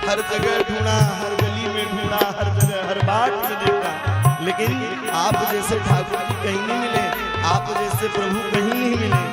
हर जगह ढूंढा, हर गली में ढूंढा, हर जगह हर बाट में देखा, लेकिन आप जैसे ठाकुर जी कहीं नहीं मिले, आप जैसे प्रभु कहीं नहीं मिले।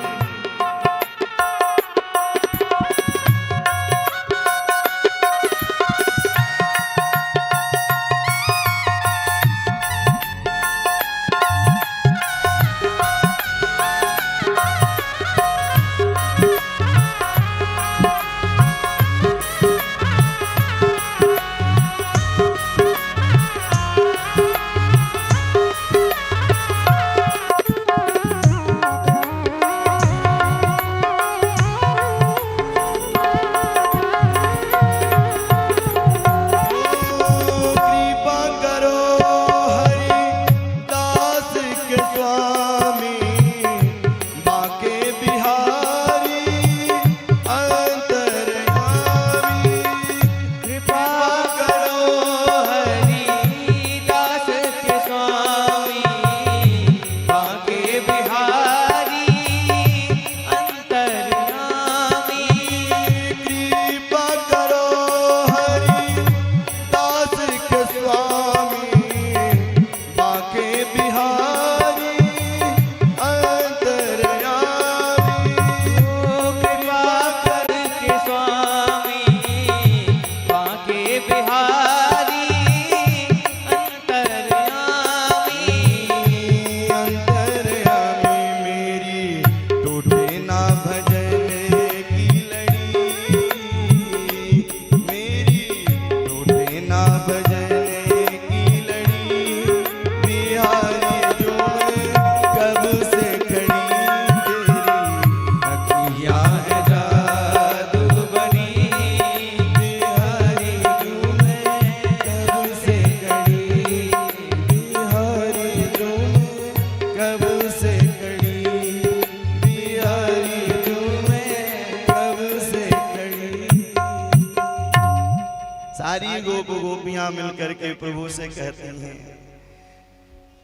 सारी गोप गोपियां मिलकर के प्रभु से कहती हैं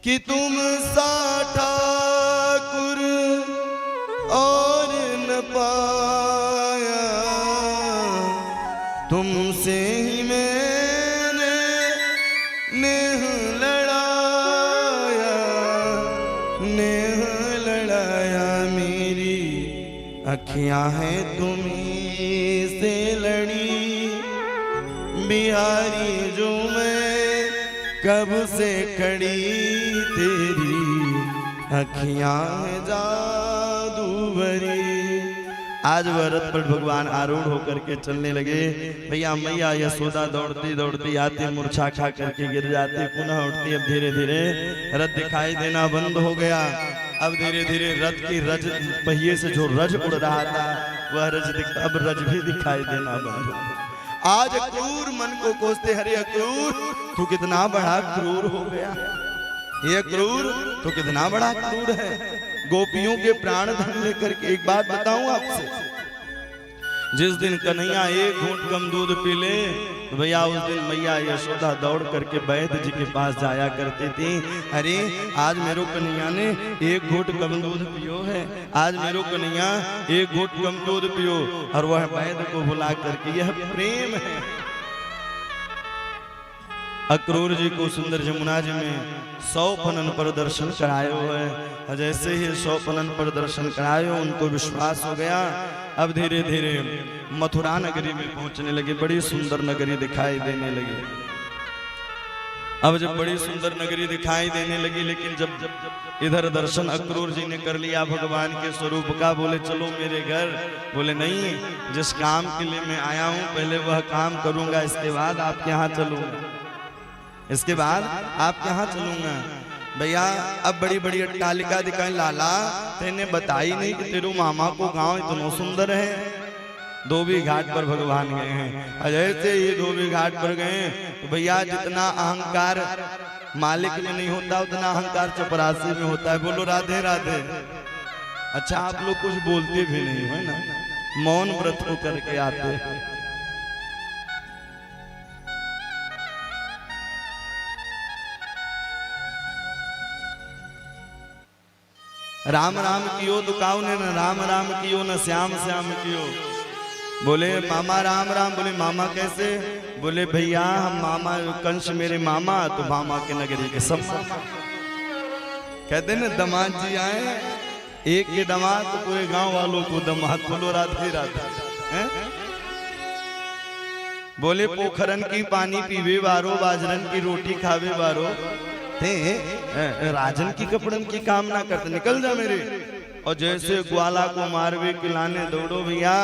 कि तुम सा ठाकुर और न पाया, तुमसे ही मैंने नेह लड़ाया, मेरी अखियां हैं तुम्हीं से लड़ी, बिहारी जो मैं कब से खड़ी तेरी अखियां जादू भरी। आज भरत पर भगवान आरूढ़ होकर के चलने लगे। भैया मैया यशोदा दौड़ती दौड़ती आती, मूर्छा खा करके गिर जाती, पुनः उठती। अब धीरे धीरे रथ दिखाई देना बंद हो गया। अब धीरे धीरे रथ की रज पहिए से जो रज उड़ रहा था वह रज अब रज भी दिखाई देना बंद हो गया। आज क्रूर मन को कोसते, हरे अक्रूर तू कितना बड़ा क्रूर हो गया। ये क्रूर तो कितना बड़ा क्रूर है, गोपियों के प्राण धन लेकर के। एक बात बताऊं आपसे, जिस दिन कन्हैया एक घूंट कम दूध पी ले तो भैया उस दिन मैया यशोदा दौड़ करके वैद्य जी के पास जाया करती थी। अरे आज मेरो कन्हैया ने एक घूंट कम दूध पियो है, आज मेरो कन्हैया एक घूंट कम दूध पियो। और वह वैद्य को बुला करके, यह प्रेम है। अक्रूर जी को सुंदर जमुना जी में 100 फनन पर दर्शन करायो है। जैसे ही 100 फनन पर दर्शन करायो उनको विश्वास हो गया। अब धीरे धीरे मथुरा नगरी में पहुंचने लगे। बड़ी सुंदर नगरी दिखाई देने लगी। अब जब बड़ी सुंदर नगरी दिखाई देने लगी, लेकिन जब इधर दर्शन अक्रूर जी ने कर लिया भगवान के स्वरूप का, बोले चलो मेरे घर। बोले नहीं, जिस काम के लिए मैं आया हूं पहले वह काम करूंगा, इसके बाद आपके यहाँ चलूंगा, इसके बाद आपके यहाँ चलूंगा। भैया अब बड़ी बड़ी अट्टालिका दिखाई। लाला तेने बताई नहीं कि तेरे मामा को गांव इतना सुंदर है। धोबी घाट पर भगवान गए हैं। जैसे ये धोबी घाट पर गए तो भैया जितना अहंकार मालिक में नहीं होता उतना अहंकार चपरासी में होता है। बोलो राधे राधे। अच्छा आप लोग कुछ बोलते भी नहीं है ना, मौन व्रत को करके आते हैं। राम राम कियो तो काऊ ने न राम राम कियो न श्याम श्याम कियो। बोले मामा राम राम। बोले मामा कैसे? बोले भैया हम मामा कंस मेरे मामा, तो मामा के नगरी के सब मामा। कहते न दामाद जी आए, एक के दामाद तो पूरे गांव वालों को दामाद। बोलो राधे राधे। बोले पोखरन की पानी पीवे वारो, बाजरन की रोटी खावे वारो, राजन की कपड़न की कामना करते, निकल जा मेरे। और जैसे ग्वाला को मारवे खिलाने दौड़ो भैया,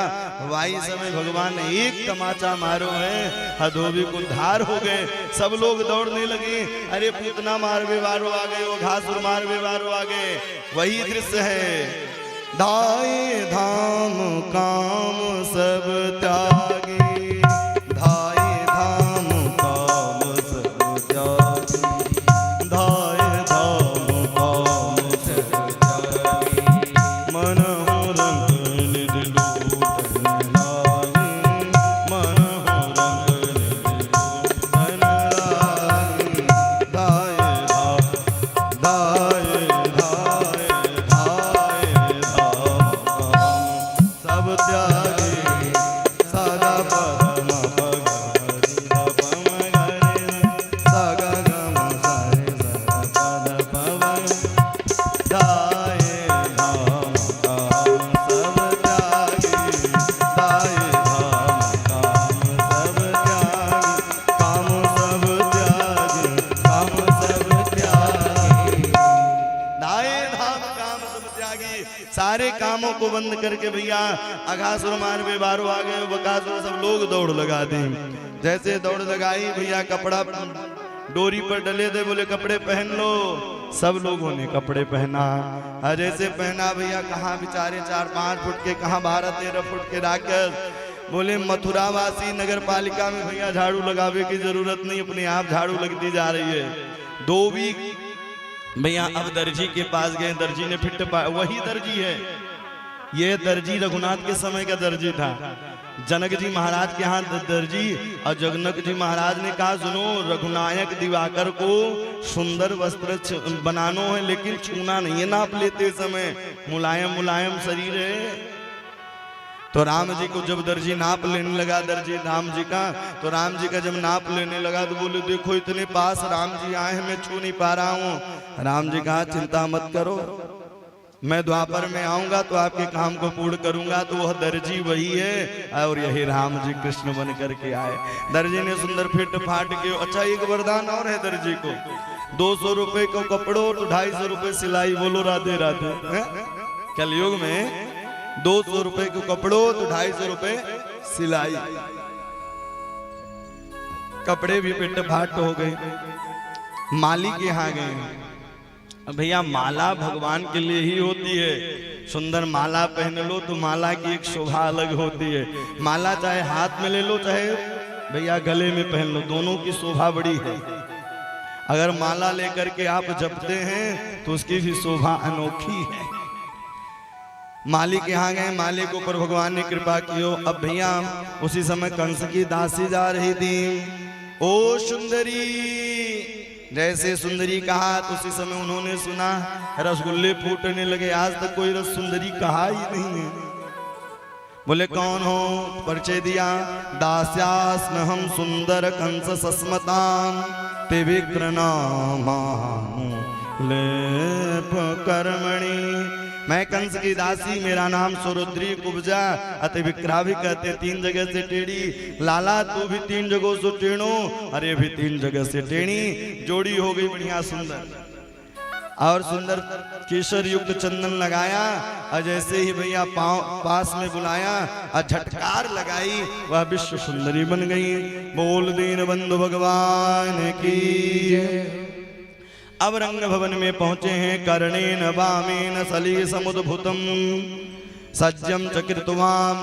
वाई समय भगवान ने एक तमाचा मारो है, धोबी को धार हो गए। सब लोग दौड़ने लगे। अरे पूतना मारवे वारो आ गए, वो घासुर मारवे वारो आ गए। वही दृश्य है। धाये धाम काम सब त्यागी, सारे कामों को बंद करके भैया अघासुर मारवे बारो आ गए। बकासुर सब लोग दौड़ लगा दी। जैसे दौड़ लगाई भैया कपड़ा डोरी पर डले थे। बोले कपड़े पहन लो। सब लोगों ने कपड़े पहना। जैसे पहना भैया कहाँ बेचारे 4-5 फुट के, कहाँ 12-13 फुट के राक्षस। बोले मथुरा वासी नगर पालिका में भैया झाड़ू लगावे की जरूरत नहीं, अपने आप झाड़ू लगती जा रही है। धोबी भैया अब दर्जी के पास गए। दर्जी ने फिट पाया, वही दर्जी है। ये दर्जी रघुनाथ के समय का दर्जी था। जनक जी महाराज के यहाँ दर्जी, और जगनक जी महाराज ने कहा सुनो रघुनायक दिवाकर को सुंदर वस्त्र बनानो है, लेकिन छूना नहीं है नाप लेते समय, मुलायम मुलायम शरीर है। तो राम जी को जब दर्जी नाप लेने लगा, दर्जी राम जी का, तो राम जी का जब नाप लेने लगा तो बोले देखो इतने पास राम जी आए हैं, मैं छू नहीं पा रहा हूँ। राम जी कहा चिंता मत करो, मैं द्वापर में आऊंगा तो आपके काम को पूर्ण करूंगा। तो वह दर्जी वही है और यही राम जी कृष्ण बन करके आए। दर्जी ने सुंदर फिट फाट के, अच्छा एक वरदान और है दर्जी को, 200 रुपए को कपड़ों तो 250 रुपए सिलाई। बोलो राधे राधे। कलयुग में 200 रुपए को कपड़ों तो 250 रुपए सिलाई। कपड़े भी पिट फाट हो गए। माली के यहाँ गए। भैया माला भगवान के लिए ही होती है। सुंदर माला पहन लो तो माला की एक शोभा अलग होती है। माला चाहे हाथ में ले लो चाहे भैया गले में पहन लो, दोनों की शोभा बड़ी है। अगर माला लेकर के आप जपते हैं तो उसकी भी शोभा अनोखी है। माली के यहाँ गए, माली के ऊपर भगवान ने कृपा की हो। अब भैया उसी समय कंस की दासी जा रही थी। ओ सुंदरी, जैसे सुंदरी कहा तो उसी समय उन्होंने सुना रसगुल्ले फूटने लगे। आज तक कोई रस सुंदरी कहा ही नहीं है। बोले कौन हो? परिचय दिया। दास्यास्म हम सुंदर कंस सस्मताम ते विक्रनाम लेप कर्मणि। मैं कंस की दासी, मेरा नाम सुरुद्री कुब्जा अति विक्रा भी कहते। 3 जगह से टेढ़ी। लाला तू भी 3 जगहों से टेढ़ो, अरे भी 3 जगह से टेढ़ी। जोड़ी हो गई बढ़िया सुंदर। और सुंदर केसर युक्त चंदन लगाया और जैसे ही भैया पांव पास में बुलाया और झटकार लगाई, वह विश्व सुंदरी बन गई। बोल दीन बंधु भगवान की। अब रंग भवन में पहुंचे हैं। कर्णेन वामेन सली समुद्भुतम सज्जम चकृतवाम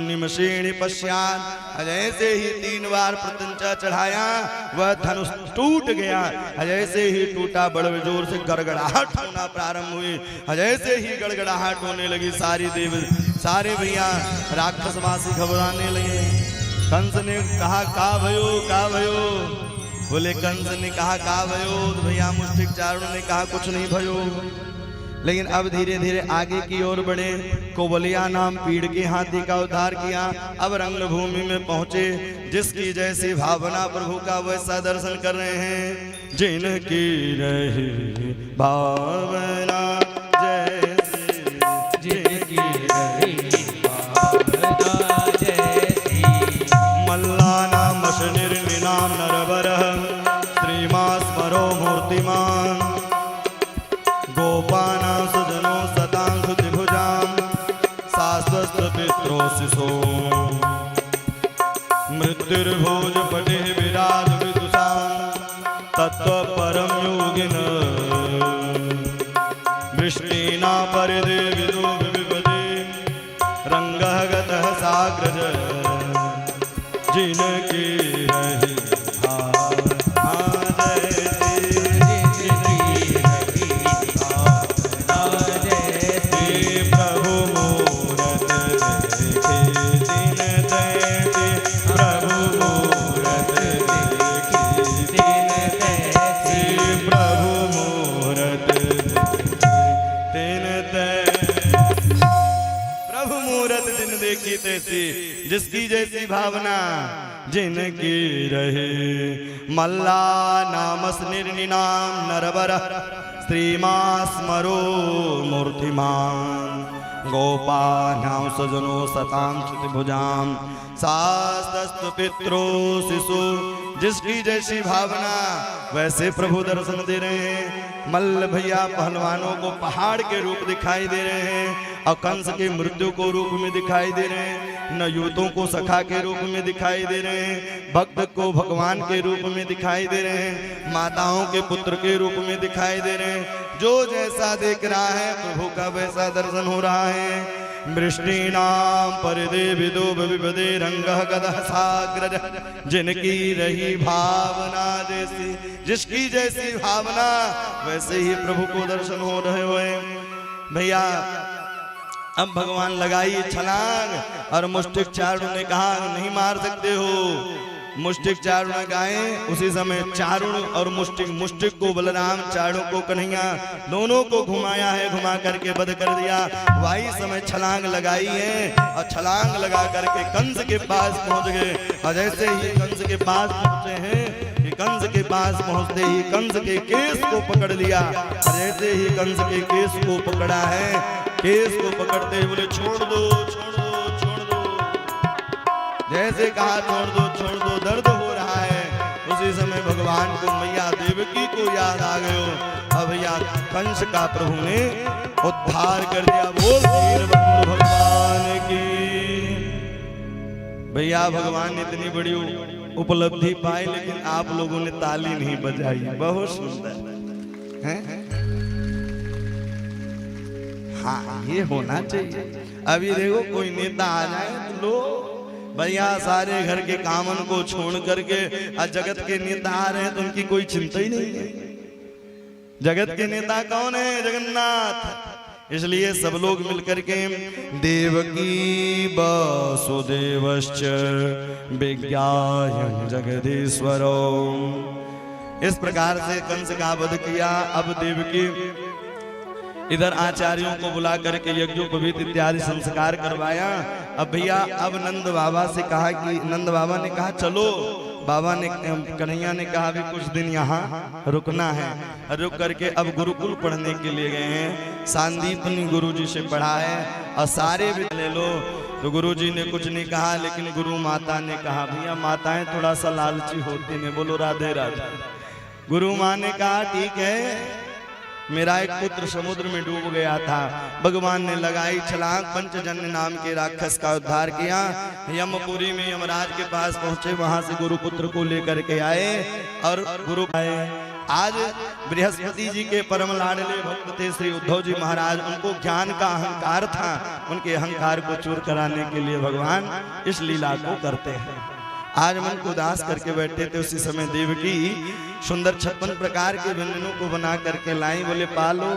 निमषेण पश्चात। जैसे ही 3 बार प्रत्यंचा चढ़ाया वह धनुष टूट गया। जैसे ही टूटा बड़े जोर से गड़गड़ाहट होना प्रारंभ हुई। जैसे ही गड़गड़ाहट होने लगी सारे भैया राक्षसवासी घबराने लगे। कंस ने कहा का भयो का भयो। बोले कंस ने कहा का भयो। तो भैया मुष्टिक चारणों ने कहा कुछ नहीं भयो। लेकिन अब धीरे धीरे आगे की ओर बढ़े। कोवलिया नाम पीड़ के हाथी का उद्धार किया। अब रंगभूमि में पहुंचे। जिसकी जैसी भावना प्रभु का वैसा दर्शन कर रहे हैं। जिनकी रही भावना जैसी, जिनकी रही भावना जैसी। मल्ला नाम निर्निनाम नरवर श्रीमास्मरो मूर्तिमान। गोपाना सुजनो सतां सुतिभुजाम शास्त्र पित्रो शिशो। मृत्युर्भोज पटे विराज विदुषां तत्व परम योगिन। वृष्टिना परिदे विदो विपदे रंगः गतः साग्रज। जिनकी रही जिसकी जैसी भावना जिनकी रहे। मल्ला नामस निर्निनाम नरवर श्रीमास्मरो मूर्तिमान। गोपानां सजनो सतां श्रुतिभुजां शास्तस्तु पित्रो शिशु। जिसकी जैसी भावना वैसे प्रभु दर्शन दे रहे हैं। मल्ल भैया पहलवानों को पहाड़ के रूप दिखाई दे रहे हैं और कंस के मृत्यु को रूप में दिखाई दे रहे हैं। न यूतों को सखा के रूप में दिखाई दे रहे हैं। भक्त को भगवान के रूप में दिखाई दे रहे हैं। माताओं के पुत्र के रूप में दिखाई दे रहे हैं। जो जैसा देख रहा है प्रभु का वैसा दर्शन हो रहा है। वृष्टिनाम परिदे विदो विपदे रंगः गदः साग्रज। जिनकी रही भावना जैसी, जिसकी जैसी भावना वैसे ही प्रभु को दर्शन हो रहे हुए। भैया अब भगवान लगाई छलांग और मुष्टिक चारुण ने कहा नहीं मार सकते हो। मुष्टिक चारुण गाए। उसी समय चारुण और मुष्टिक को बलराम, चारुण को कन्हैया दोनों को घुमाया है। घुमा करके वध कर दिया। वही समय छलांग लगाई है और छलांग लगा करके कंस के पास पहुंच गए। और जैसे ही कंस के पास पहुंचे हैं कि कंस के पास पहुंचते ही कंस के केस को पकड़ लिया। जैसे ही कंस के केस को पकड़ा है, केस को पकड़ते ही बोले छोड़ दो छोड़ दो छोड़ दो। जैसे कहा छोड़ दो दर्द हो रहा है। उसी समय भगवान को मैया देवकी को याद आ गयो। अब भैया कंस का प्रभु ने उद्धार कर दिया। बोल वीरभद्र भगवान की। भैया भगवान ने इतनी बड़ी उपलब्धि पाई, लेकिन आप लोगों ने ताली नहीं बजाई। बहुत सुंदर है। हाँ, ये होना चाहिए। अभी देखो कोई नेता आ जाए तो लो भैया सारे घर के कामन को छोड़ करके जगत के नेता आ रहे हैं तो उनकी कोई चिंता ही नहीं है। जगत के नेता कौन है? जगन्नाथ। इसलिए सब लोग मिलकर के देवकी वसुदेवश्च विज्ञायं जगदीश्वरो, इस प्रकार से कंस का वध किया। अब देवकी इधर आचार्यों को बुला करके यज्ञोपवीत इत्यादि संस्कार करवाया। अब भैया अब नंद बाबा से कहा कि नंद बाबा ने कहा चलो। बाबा ने कन्हैया ने कहा भी कुछ दिन यहाँ रुकना है। रुक करके अब गुरुकुल पढ़ने के लिए गए हैं। सांदीपनि गुरुजी से पढ़ा है और सारे भी ले लो। तो गुरुजी ने कुछ नहीं कहा, लेकिन गुरु माता ने कहा। भैया माताएं थोड़ा सा लालची होती ने, बोलो राधे राधे। गुरु माँ ने कहा ठीक है, मेरा एक पुत्र समुद्र में डूब गया था, भगवान ने लगाई छलांग, पंचजन्य नाम के राक्षस का उद्धार किया। यमपुरी में यमराज के पास पहुंचे, वहां से गुरुपुत्र को लेकर के आए और गुरु आए। आज बृहस्पति जी के परम लाडले भक्त थे श्री उद्धव जी महाराज। उनको ज्ञान का अहंकार था, उनके अहंकार को चूर कराने के लिए भगवान इस लीला को करते हैं। आज मन को उदास करके बैठे थे, उसी समय देवकी सुंदर 56 प्रकार के व्यंजनों को बना करके लाई। बोले पालो,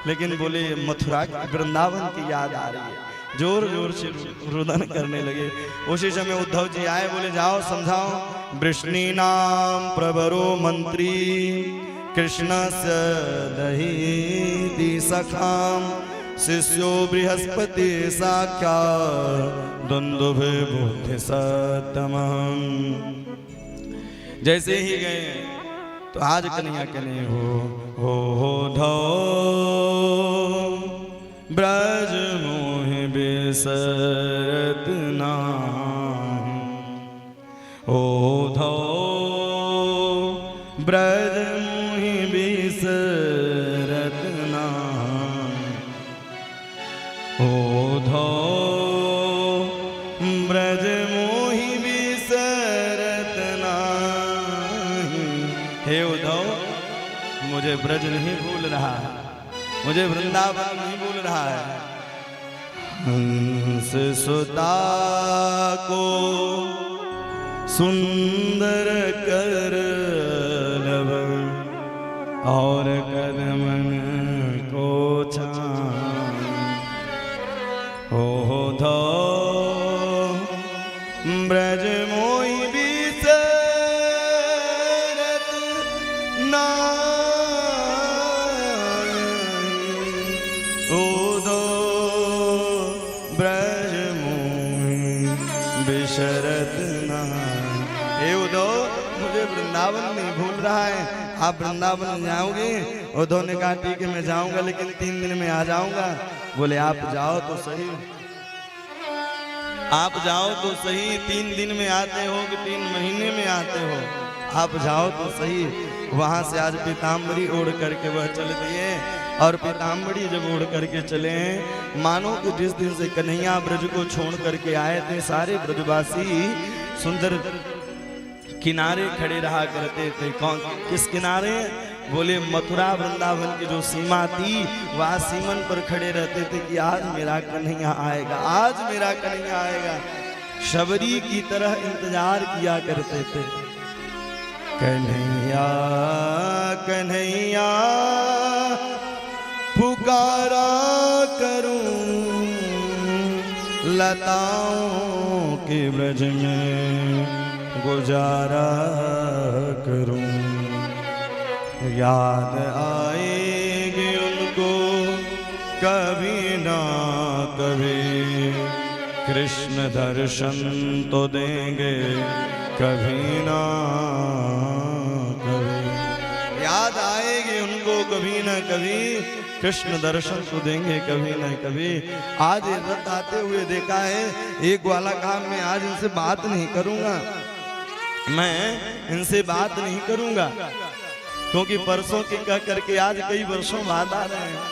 लेकिन बोले मथुरा वृंदावन की याद आ रही है। जोर जोर से रुदन करने लगे। उसी समय उद्धव जी आए, बोले जाओ समझाओ। वृष्णि नाम प्रवरो मंत्री कृष्णस्य दहीति सखाम, शिष्यो बृहस्पति साक्षात् दुंदुभे बुद्धि सतमम्। जैसे ही गए तो आज कन्हैया कने हो धो ब्रज मोहि बिसरत नाहि, हो धो ब्रज मोहि बिसरत नाहि, हो धो ब्रज मोहि बिसरत नाहि। हे उद्धव, मुझे ब्रज नहीं भूल रहा है, मुझे वृंदावन नहीं भूल रहा है। हंस सुता को सुंदर कर लब और कदमन को छान, हो धो ब्रज मोहि बिसरत नाहि, हो धो ब्रज मोहि बिसरत नाहि। हे उद्धव, मुझे वृंदावन नहीं भूल रहा है, आप वृंदावन जाओगे? उद्धव ने कहा ठीक है मैं जाऊंगा, लेकिन 3 दिन में आ जाऊंगा। बोले आप जाओ तो सही, आप जाओ तो सही। 3 दिन में आते हो कि 3 महीने में आते हो, आप जाओ तो सही। वहां से आज पीताम्बरी ओढ़ करके वह चल दिए। और पीताम्बरी जब ओढ़ करके चले हैं, मानो कि जिस दिन से कन्हैया ब्रज को छोड़ करके आए थे, सारे ब्रजवासी सुंदर किनारे खड़े रहा करते थे। कौन किस किनारे? बोले मथुरा वृंदावन की जो सीमा थी, वह सीमन पर खड़े रहते थे कि आज मेरा कन्हैया आएगा, आज मेरा कन्हैया आएगा। शबरी की तरह इंतजार किया करते थे। कन्हैया कन्हैया पुकारा करूं, लताओं के ब्रज में गुजारा करूं। याद आएगी उनको कभी ना कभी, कृष्ण दर्शन तो देंगे कभी ना कभी न कभी, कृष्ण दर्शन तो देंगे कभी न कभी। आज रथ आते हुए देखा है, एक ग्वाला कहा मैं आज इनसे बात नहीं करूंगा, मैं इनसे बात नहीं करूंगा, क्योंकि परसों के कह करके आज कई वर्षों बाद आ रहे हैं।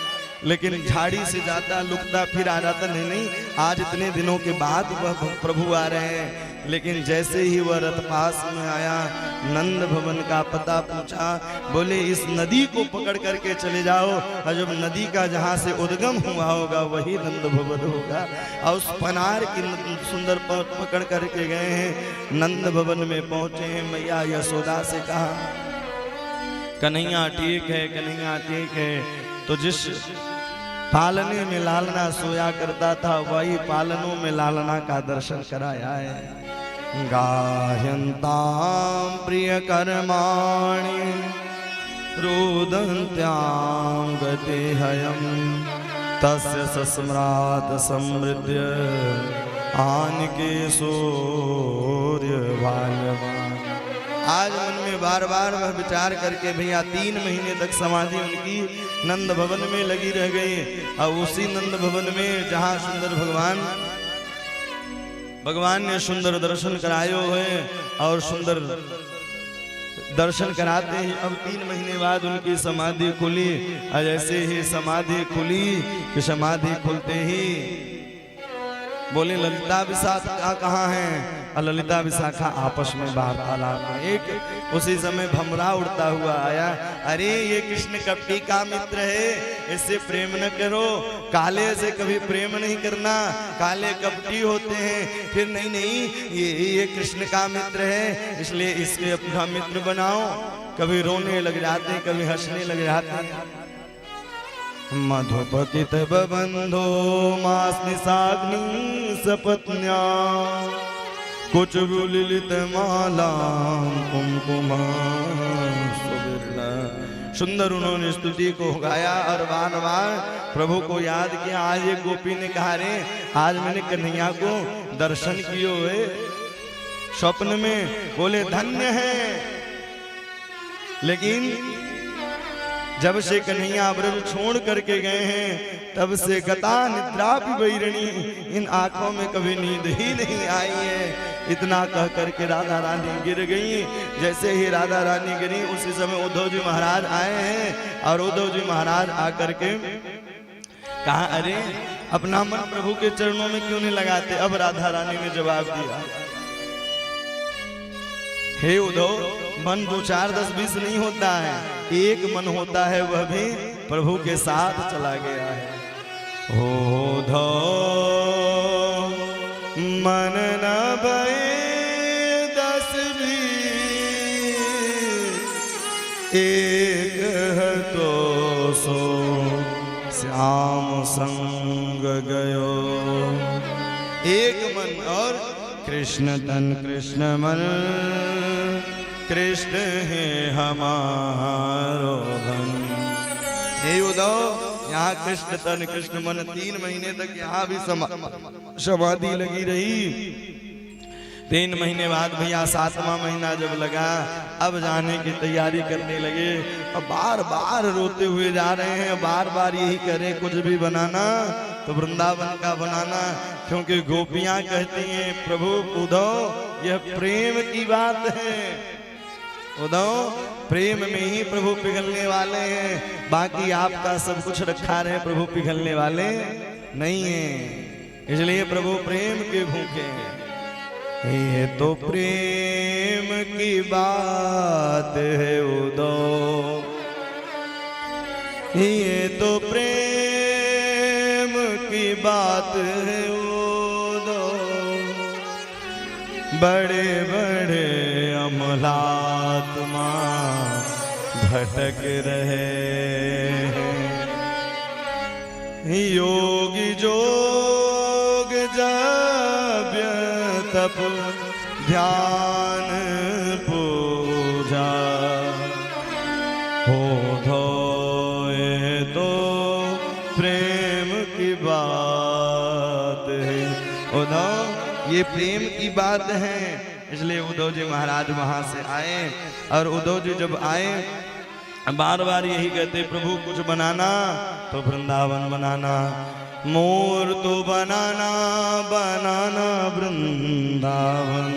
लेकिन झाड़ी से जाता लुकता फिर आ जाता, नहीं आज इतने दिनों के बाद वह प्रभु आ रहे हैं। लेकिन जैसे ही वह रथ पास में आया, नंद भवन का पता पूछा, बोले इस नदी को पकड़ करके चले जाओ, और जब नदी का जहाँ से उद्गम हुआ होगा वही नंद भवन होगा। और उस पनार की सुंदर पकड़ करके गए हैं, नंद भवन में पहुंचे हैं। मैया यशोदा से कहा कन्हैया ठीक है, कन्हैया ठीक है। तो जिस पालने में लालना सोया करता था, वही पालनों में लालना का दर्शन कराया है। गायन्तां प्रिय कर्माणि रुदन्त्यां गतिहयं तस्य सस्म्रात समृद्ध आनिके सूर्य भाल्यवान। आज मन में बार बार वह विचार करके भैया 3 महीने तक समाधि उनकी नंद भवन में लगी रह गई। और उसी नंद भवन में जहाँ सुंदर भगवान ने सुंदर दर्शन कराए हुए, और सुंदर दर्शन कराते ही अब 3 महीने बाद उनकी समाधि खुली। और जैसे ही समाधि खुली कि समाधि खुलते ही बोले ललिता विशाखा कहाँ हैं? ललिता विशाखा आपस में वार्तालाप में। एक उसी समय भमरा उड़ता हुआ आया, अरे ये कृष्ण कपटी का मित्र है, इससे प्रेम न करो, काले से कभी प्रेम नहीं करना, काले कपटी होते हैं। फिर नहीं ये कृष्ण का मित्र है, इसलिए इसके अपना मित्र बनाओ। कभी रोने लग जाते, कभी हंसने लग जाते। मधुपतित बबंधो मास्निसाग्नि सपत्न्या कुछ ललित माला कुमकुमा सुविर्णा। सुंदर उन्होंने स्तुति को गाया और बार बार प्रभु को याद किया। आज एक गोपी ने कहा, रे आज मैंने कन्हैया को दर्शन किए हुए स्वप्न में, बोले धन्य है। लेकिन जब से कन्हैया ब्रज छोड़ करके गए हैं, तब से गता निद्रा भी बैरणी, इन आंखों में कभी नींद ही नहीं आई है। इतना कह करके राधा रानी गिर गई। जैसे ही राधा रानी गिरी, उसी समय उद्धव जी महाराज आए हैं। और उद्धव जी महाराज आकर के कहा, अरे अपना मन प्रभु के चरणों में क्यों नहीं लगाते? अब राधा रानी ने जवाब दिया, हे उद्धव, मन 2 4 10 20 नहीं होता है, एक मन होता है, वह भी प्रभु के साथ चला गया है। उद्धव मन न भये 10 20, एक है तो सो श्याम संग गयो। एक मन और कृष्ण तन कृष्ण मन, कृष्ण है हमारो धन। हे उद्धव, यहाँ कृष्ण तन कृष्ण मन 3 महीने तक यहाँ भी समाधि लगी रही। 3 महीने बाद भैया 7वां महीना जब लगा, अब जाने की तैयारी करने लगे। अब बार बार रोते हुए जा रहे हैं, बार बार यही करे, कुछ भी बनाना तो वृंदावन का बनाना। क्योंकि गोपियां कहती हैं, प्रभु उद्धव यह प्रेम की बात है, उद्धव प्रेम में ही प्रभु पिघलने वाले हैं, बाकी आपका सब कुछ रखा रहे, प्रभु पिघलने वाले नहीं है। इसलिए प्रभु प्रेम के भूखे हैं। ये तो प्रेम की बात है उद्धव, ये तो प्रेम की बात है उद्धव। बड़े बड़े अमलात्मा भटक रहे हैं, योगी जोग जप तप ध्यान पूजा हो धोए तो प्रेम की बात है। उद्धव ये प्रेम की बात है। इसलिए उद्धव जी महाराज वहां से आए, और उद्धव जी जब आए बार बार यही कहते प्रभु कुछ बनाना तो वृंदावन बनाना, मोर तो बनाना बनाना वृंदावन।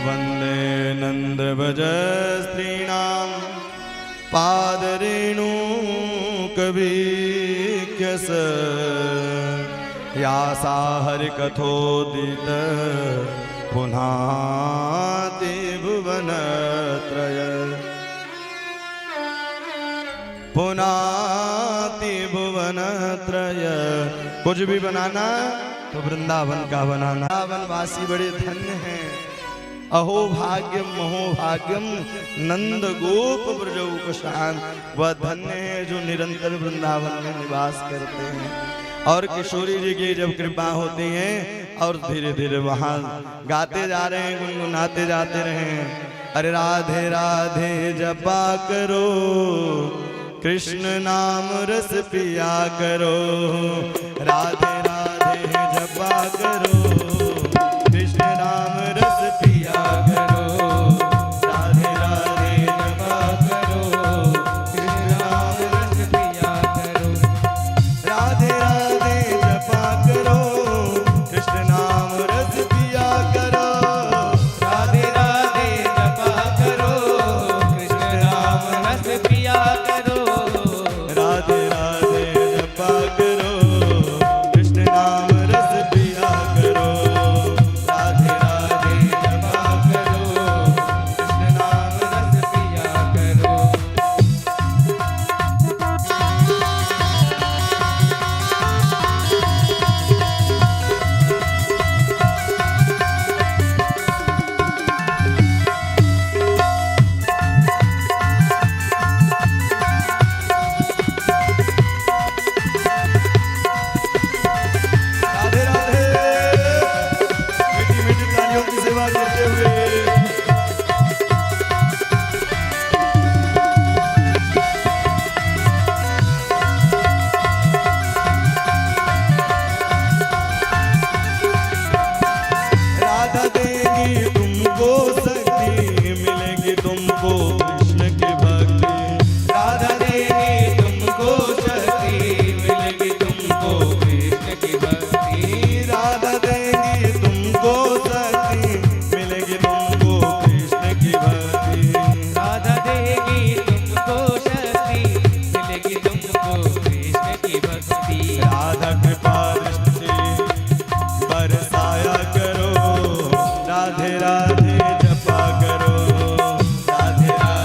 वंदे नंद भज स्त्रीणाम पादरेणु कविक्यस, यासा हरि कथोदित पुनाति भुवनत्रय, पुनाति भुवनत्रय। कुछ भी बनाना तो वृंदावन का बनाना। वृंदावन वासी बड़े धन्य हैं। अहो भाग्यम महो भाग्यम नंद गोप ब्रजौकशान। वह धन्य है जो निरंतर वृंदावन में निवास करते हैं। और किशोरी जी की जब कृपा होती है और धीरे धीरे वहां गाते जा रहे हैं, गुनगुनाते जाते रहे। अरे राधे राधे जपा करो, कृष्ण नाम रस पिया करो। राधे राधे जपा करो, कृष्ण नाम रस पिया करो। राधे राधे जपा करो, कृष्ण नाम रस पिया करो। राधे राधे जपा करो, कृष्ण नाम रस पिया करो। राधे राधे जपा करो, कृष्ण नाम रस पिया करो। राधे राधे जपा करो, कृष्ण नाम रस पिया करो। राधे राधे जपा करो, कृष्ण नाम रस पिया करो। राधे राधे। मीठी मीठी तालियों की सेवा करते हुए राधा देगी तुमको शक्ति, मिलेगी तुमको कृष्ण की भक्ति। राधा देगी तुमको शक्ति, मिलेगी तुमको कृष्ण की भक्ति। राधा देगी तुमको शक्ति, मिलेगी तुमको कृष्ण की भक्ति। राधा देगी तुमको शक्ति, मिलेगी तुमको कृष्ण की भक्ति। राधा कृपा दृष्टि बरसाया करो, राधे राधे जपा करो। राधे राधे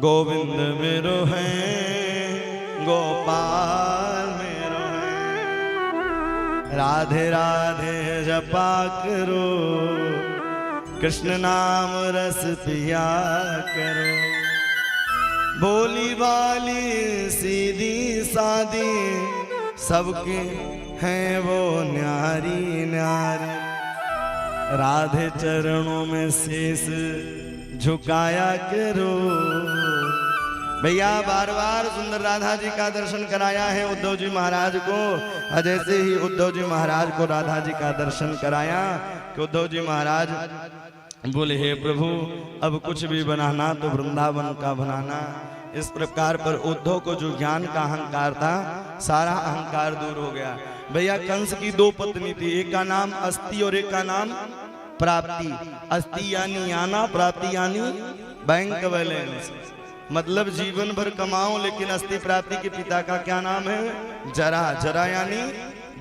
गोविंद मेरो है, गोपाल मेरो है, राधे राधे जपा करो, कृष्ण नाम रस पिया करो। भोली भाली सीधी सादी सबके हैं वो न्यारी न्यारी, राधे चरणों में शीश झुकाया करो। भैया बार बार सुंदर राधा जी का दर्शन कराया है उद्धव जी महाराज को। जैसे ही उद्धव जी महाराज को राधा जी का दर्शन कराया कि उद्धव जी महाराज बोले हे प्रभु अब कुछ भी बनाना तो वृंदावन का बनाना। इस प्रकार पर उद्धव को जो ज्ञान का अहंकार था सारा अहंकार दूर हो गया। भैया कंस की दो पत्नी थी, एक का नाम अस्ति और एक का नाम प्राप्ति। अस्ति यानी आना, प्राप्ति यानी बैंक बैलेंस, मतलब जीवन भर कमाओ। लेकिन अस्ति प्राप्ति के पिता का क्या नाम है? जरा। जरा यानी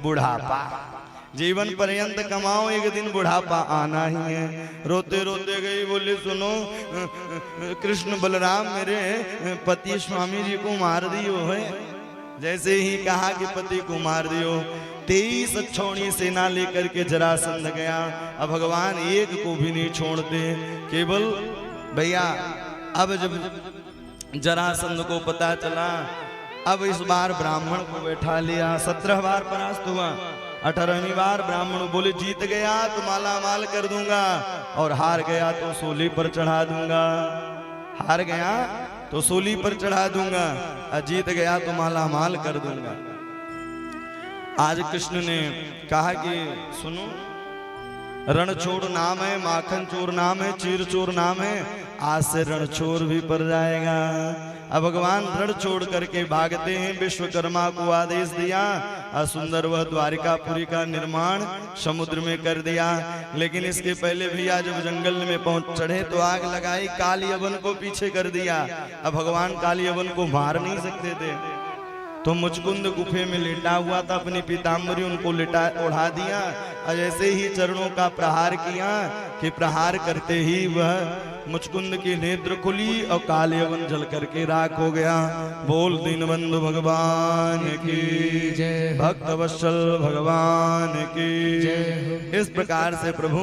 बुढ़ापा। जीवन पर्यंत कमाओ, एक दिन बुढ़ापा आना ही है। रोते रोते गई, बोले सुनो कृष्ण बलराम मेरे पति स्वामी जी को मार दियो है। जैसे ही कहा कि पति को मार दियो, 23 अक्षौणी सेना लेकर के जरासंध गया। अब भगवान एक को भी नहीं छोड़ते, केवल भैया अब जब जरासंध को पता चला, अब इस बार ब्राह्मण को बैठा लिया। 17 बार परास्त हुआ, 18वीं बार ब्राह्मण बोले जीत गया तो माला माल कर दूंगा, और हार गया तो सूली पर चढ़ा दूंगा। हार गया तो सूली पर चढ़ा दूंगा, और जीत गया तो माला माल कर दूंगा। आज कृष्ण ने कहा कि सुनो, रणछोड़ नाम है, माखन चोर नाम है, चीर चोर नाम है, आज से रणछोड़ भी पड़ जाएगा। अब भगवान रण छोड़ करके भागते हैं। विश्वकर्मा को आदेश दिया और सुंदर वह द्वारिकापुरी का निर्माण समुद्र में कर दिया। लेकिन इसके पहले भैया जब जंगल में पहुंच चढ़े तो आग लगाई, काली यवन को पीछे कर दिया। अब भगवान काली यवन को मार नहीं सकते थे, तो मुचकुंद गुफे में लेटा हुआ था, अपनी पीताम्बरी उनको लेटा ओढ़ा दिया, और जैसे ही चरणों का प्रहार किया कि प्रहार करते ही वह मुचकुंद की नेत्र खुली और काले यवन जल करके राख हो गया। बोल दीनबंधु भगवान की जय, भक्त वत्सल भगवान की जय। इस प्रकार से प्रभु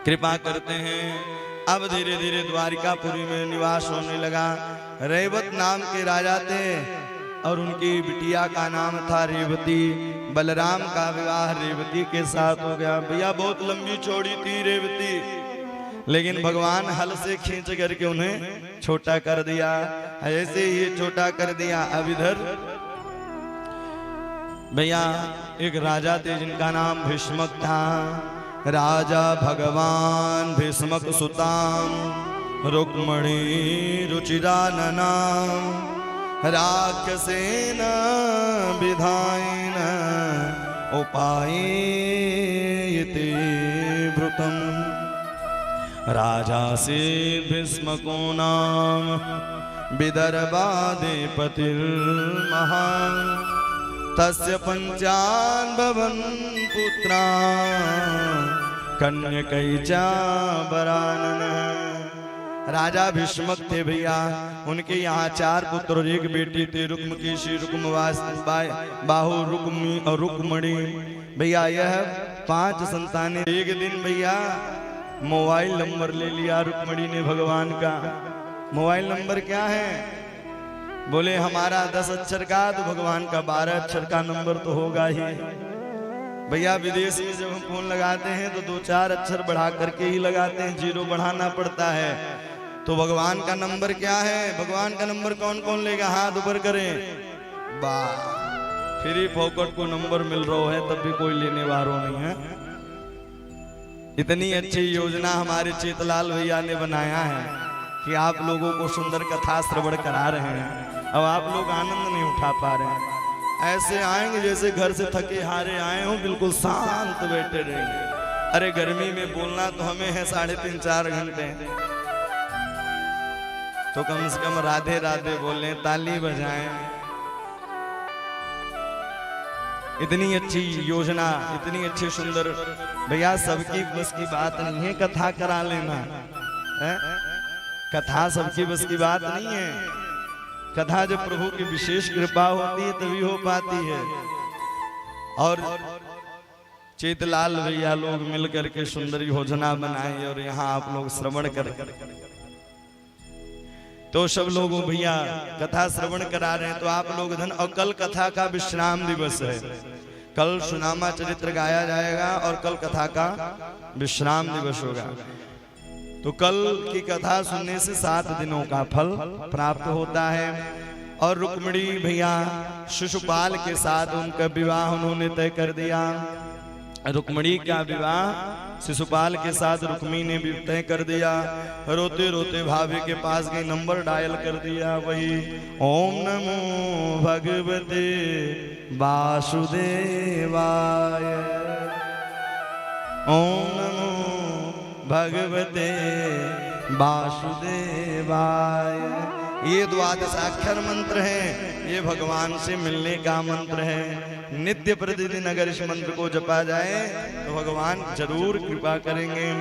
कृपा करते हैं। अब धीरे धीरे द्वारिकापुरी में निवास होने लगा। रेवत नाम के राजा थे और उनकी बिटिया का नाम था रेवती। बलराम का विवाह रेवती के साथ हो गया। भैया बहुत लंबी चौड़ी थी रेवती, लेकिन भगवान हल से खींच करके उन्हें छोटा कर दिया। ऐसे ही छोटा कर दिया। अब इधर भैया एक राजा थे जिनका नाम भीष्मक था। राजा भगवान भीष्मक सुताम रुक्मणी रुचिरानना राक्षसेन विधायन उपायेति भृतम्। राजा से भीष्मको नाम विदर्भाधिपतिर्महान् तस्य पंचान् भवन पुत्रा कन्यकैचा वरानन। राजा भीष्मक थे भैया, उनके यहाँ 4 पुत्र और 1 बेटी थे, रुक्मकेशी, बाहु, रुक्मी और रुक्मणी। भैया यह 5 संतानें। एक दिन भैया मोबाइल नंबर ले लिया रुक्मणी ने भगवान का। मोबाइल नंबर क्या है? बोले हमारा 10 अक्षर का, तो भगवान का 12 अक्षर का नंबर तो होगा ही। भैया विदेश में जब हम फोन लगाते हैं तो 2-4 अक्षर बढ़ा करके ही लगाते हैं, 0 बढ़ाना पड़ता है। तो भगवान का नंबर क्या है? भगवान का नंबर कौन कौन लेगा? हाथ ऊपर करें। वाह, फ्री फोकट को नंबर मिल रहा है तब भी कोई लेने वालों नहीं है। इतनी अच्छी योजना हमारे चेतलाल भैया ने बनाया है कि आप लोगों को सुंदर कथा श्रवण करा रहे हैं। अब आप लोग आनंद नहीं उठा पा रहे हैं। ऐसे आएंगे जैसे घर से थके हारे आए हो, बिल्कुल शांत बैठे रहेंगे। अरे गर्मी में बोलना तो हमें है 3.5-4 घंटे, तो कम से कम राधे राधे बोलें, ताली बजाएं। इतनी अच्छी योजना, इतनी अच्छी सुंदर। भैया सबकी बस की बात नहीं है कथा करा लेना है। कथा सबकी बस की बात नहीं है। कथा जब प्रभु की विशेष कृपा होती है तभी हो पाती है। और चेतलाल भैया लोग मिल करके सुंदर योजना बनाई और यहाँ आप लोग श्रवण कर, तो सब लोगों भैया कथा श्रवण करा रहे हैं। तो आप लोग धन, और कल कथा का विश्राम दिवस है। कल सुनामा चरित्र गाया जाएगा और कल कथा का विश्राम दिवस होगा। तो कल की कथा सुनने से 7 दिनों का फल प्राप्त होता है। और रुक्मिणी भैया शिशुपाल के साथ उनका विवाह उन्होंने तय कर दिया। रुक्मिणी का विवाह शिशुपाल के साथ रुक्मी ने भी तय कर दिया। रोते रोते भाभी के पास गई, नंबर डायल कर दिया, वही ओम नमो भगवते वासुदेवाय, ओम नमो भगवते वासुदेवाय। ये द्वादशाक्षर मंत्र है, ये भगवान से मिलने का मंत्र है। नित्य प्रतिदिन अगर इस मंत्र को जपा जाए तो भगवान जरूर कृपा करेंगे।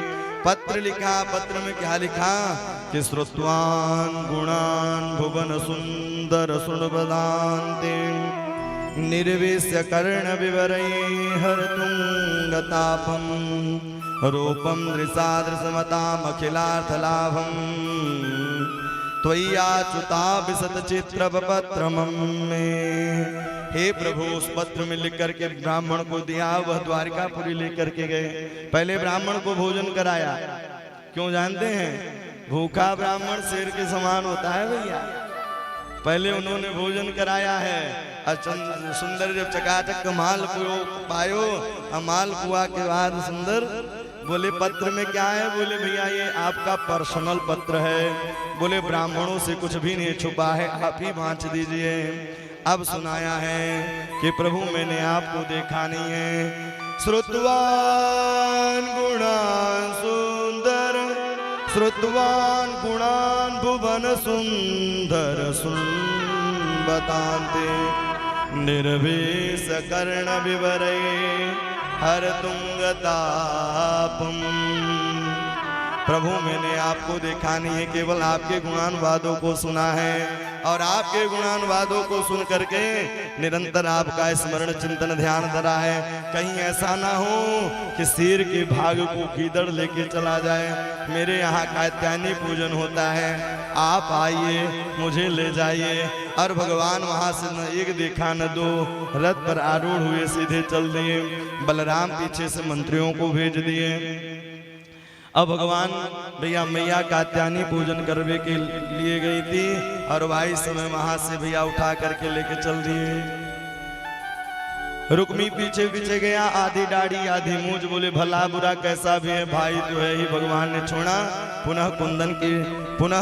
पत्र लिखा, पत्र में क्या लिखा कि श्रुत्वान गुणान भुवन सुंदर सुनबदान्ते निर्वेश्य कर्ण विवरैः हरतुंगतापम रूपम दृशादृशमताम अखिलार्थलाभम त्वय्याच्युता विशत चित्र पत्रम में। हे प्रभु, उस पत्र में लिख करके ब्राह्मण को दिया, वह द्वारिकापुरी लेकर के गए। पहले ब्राह्मण को भोजन कराया, क्यों जानते हैं? भूखा ब्राह्मण शेर के समान होता है भैया। पहले उन्होंने भोजन कराया है। सुंदर जब चकाचक माल पायो, माल पुआ के बाद सुंदर बोले पत्र में क्या है? बोले भैया ये आपका पर्सनल पत्र है। बोले ब्राह्मणों से कुछ भी नहीं छुपा है, आप ही बांच दीजिए। अब सुनाया है कि प्रभु मैंने आपको देखा नहीं है। श्रुतवान गुणान सुंदर, श्रुतवान गुणान भुवन सुंदर सुनबतान्ते निर्वेश कर्ण विवरे हरतुंगतापम। प्रभु मैंने आपको देखा नहीं है, केवल आपके गुणानुवादों को सुना है। और आपके गुणानुवादों को सुन करके निरंतर आपका स्मरण चिंतन ध्यान धरा है। कहीं ऐसा ना हो कि शेर के भाग को गीदड़ लेके चला जाए। मेरे यहाँ कात्यायनी पूजन होता है, आप आइए मुझे ले जाइए। और भगवान वहां से न एक देखा न दो, रथ पर आरूढ़ हुए सीधे चल दिए। बलराम पीछे से मंत्रियों को भेज दिए। अब भगवान भैया मैया कात्यायनी पूजन करने के लिए गई थी और भाई समय वहां से भैया उठा करके लेके चल दिए। रुक्मी पीछे पीछे गया, आधी दाढ़ी आधी मूंछ। बोले भला बुरा कैसा भी है, भाई जो है ही भगवान ने छोड़ा। पुनः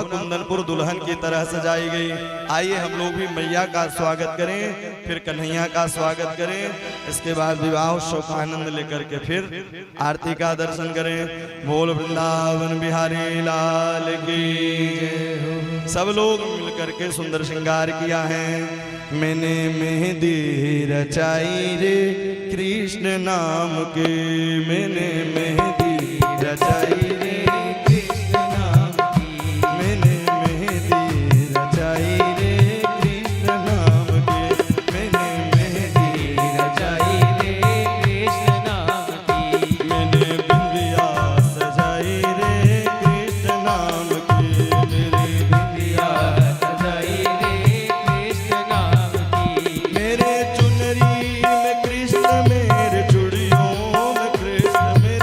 कुंदनपुर दुल्हन की तरह सजाई गई। आइए हम लोग भी मैया का स्वागत करें, फिर कन्हैया का स्वागत करें। इसके बाद विवाह उत्सव का आनंद लेकर के फिर आरती का दर्शन करें। बोल वृंदावन बिहारी लाल की। सब लोग मिलकर के सुंदर श्रृंगार किया है। मैंने मेहंदी रचाई रे कृष्ण नाम के, मैंने मेहंदी रचाई रे कृष्ण नाम की, मैंने मेहंदी रचाई रे कृष्ण नाम के, मैंने मेहंदी रचाई रे कृष्ण नाम की, मैंने बिंदिया सजाई रे कृष्ण नाम की, मेरी बिंदिया सजाई रे कृष्ण नाम की, मेरे चुनरी में कृष्ण, मेरे चूड़ियों में कृष्ण, मेरे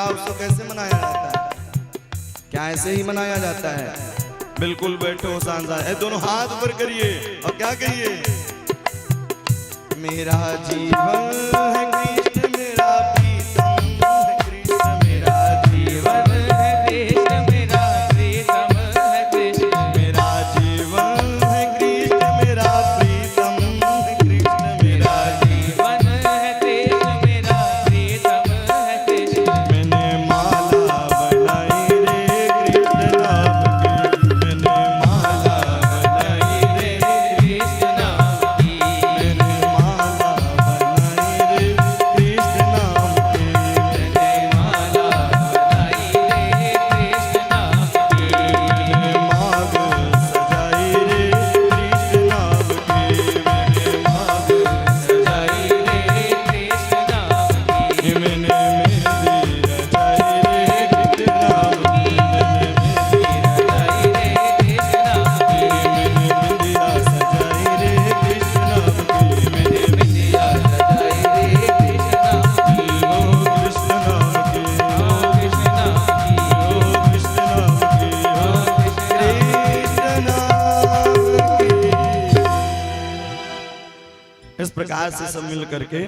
विवाह उत्सव कैसे मनाया जाता है? क्या ऐसे ही मनाया जाता है? बिल्कुल बैठो सांसा, दोनों हाथ ऊपर करिए और क्या कहिए? मेरा जीवन है कृष्ण मेरा प्रीतम है कृष्ण मेरा जीवन है कृष्ण मेरा प्रीतम है कृष्ण मेरा जीवन है कृष्ण मेरा प्रीतम है कृष्ण मेरा जीवन है कृष्ण मेरा प्रीतम है कृष्ण मैंने माला बनाई रे कृष्ण नाम की मैंने माला बनाई रे कृष्ण नाम की मैंने माला बनाई रे कृष्ण नाम की मैंने माला बनाई रे कृष्ण नाम की माग सजाई रे कृष्ण नाम की मैंने माग सजाई रे कृष्ण नाम की मैंने मेहंदी रचाई रे कृष्ण नाम की मैंने मेहंदी सजाई रे कृष्ण नाम की मैंने बिंदिया सजाई रे कृष्ण नाम की मैंने बिंदिया सजाई रे कृष्ण नाम की ओ कृष्ण नाम की ओ कृष्ण नाम की इस प्रकार से सब मिल करके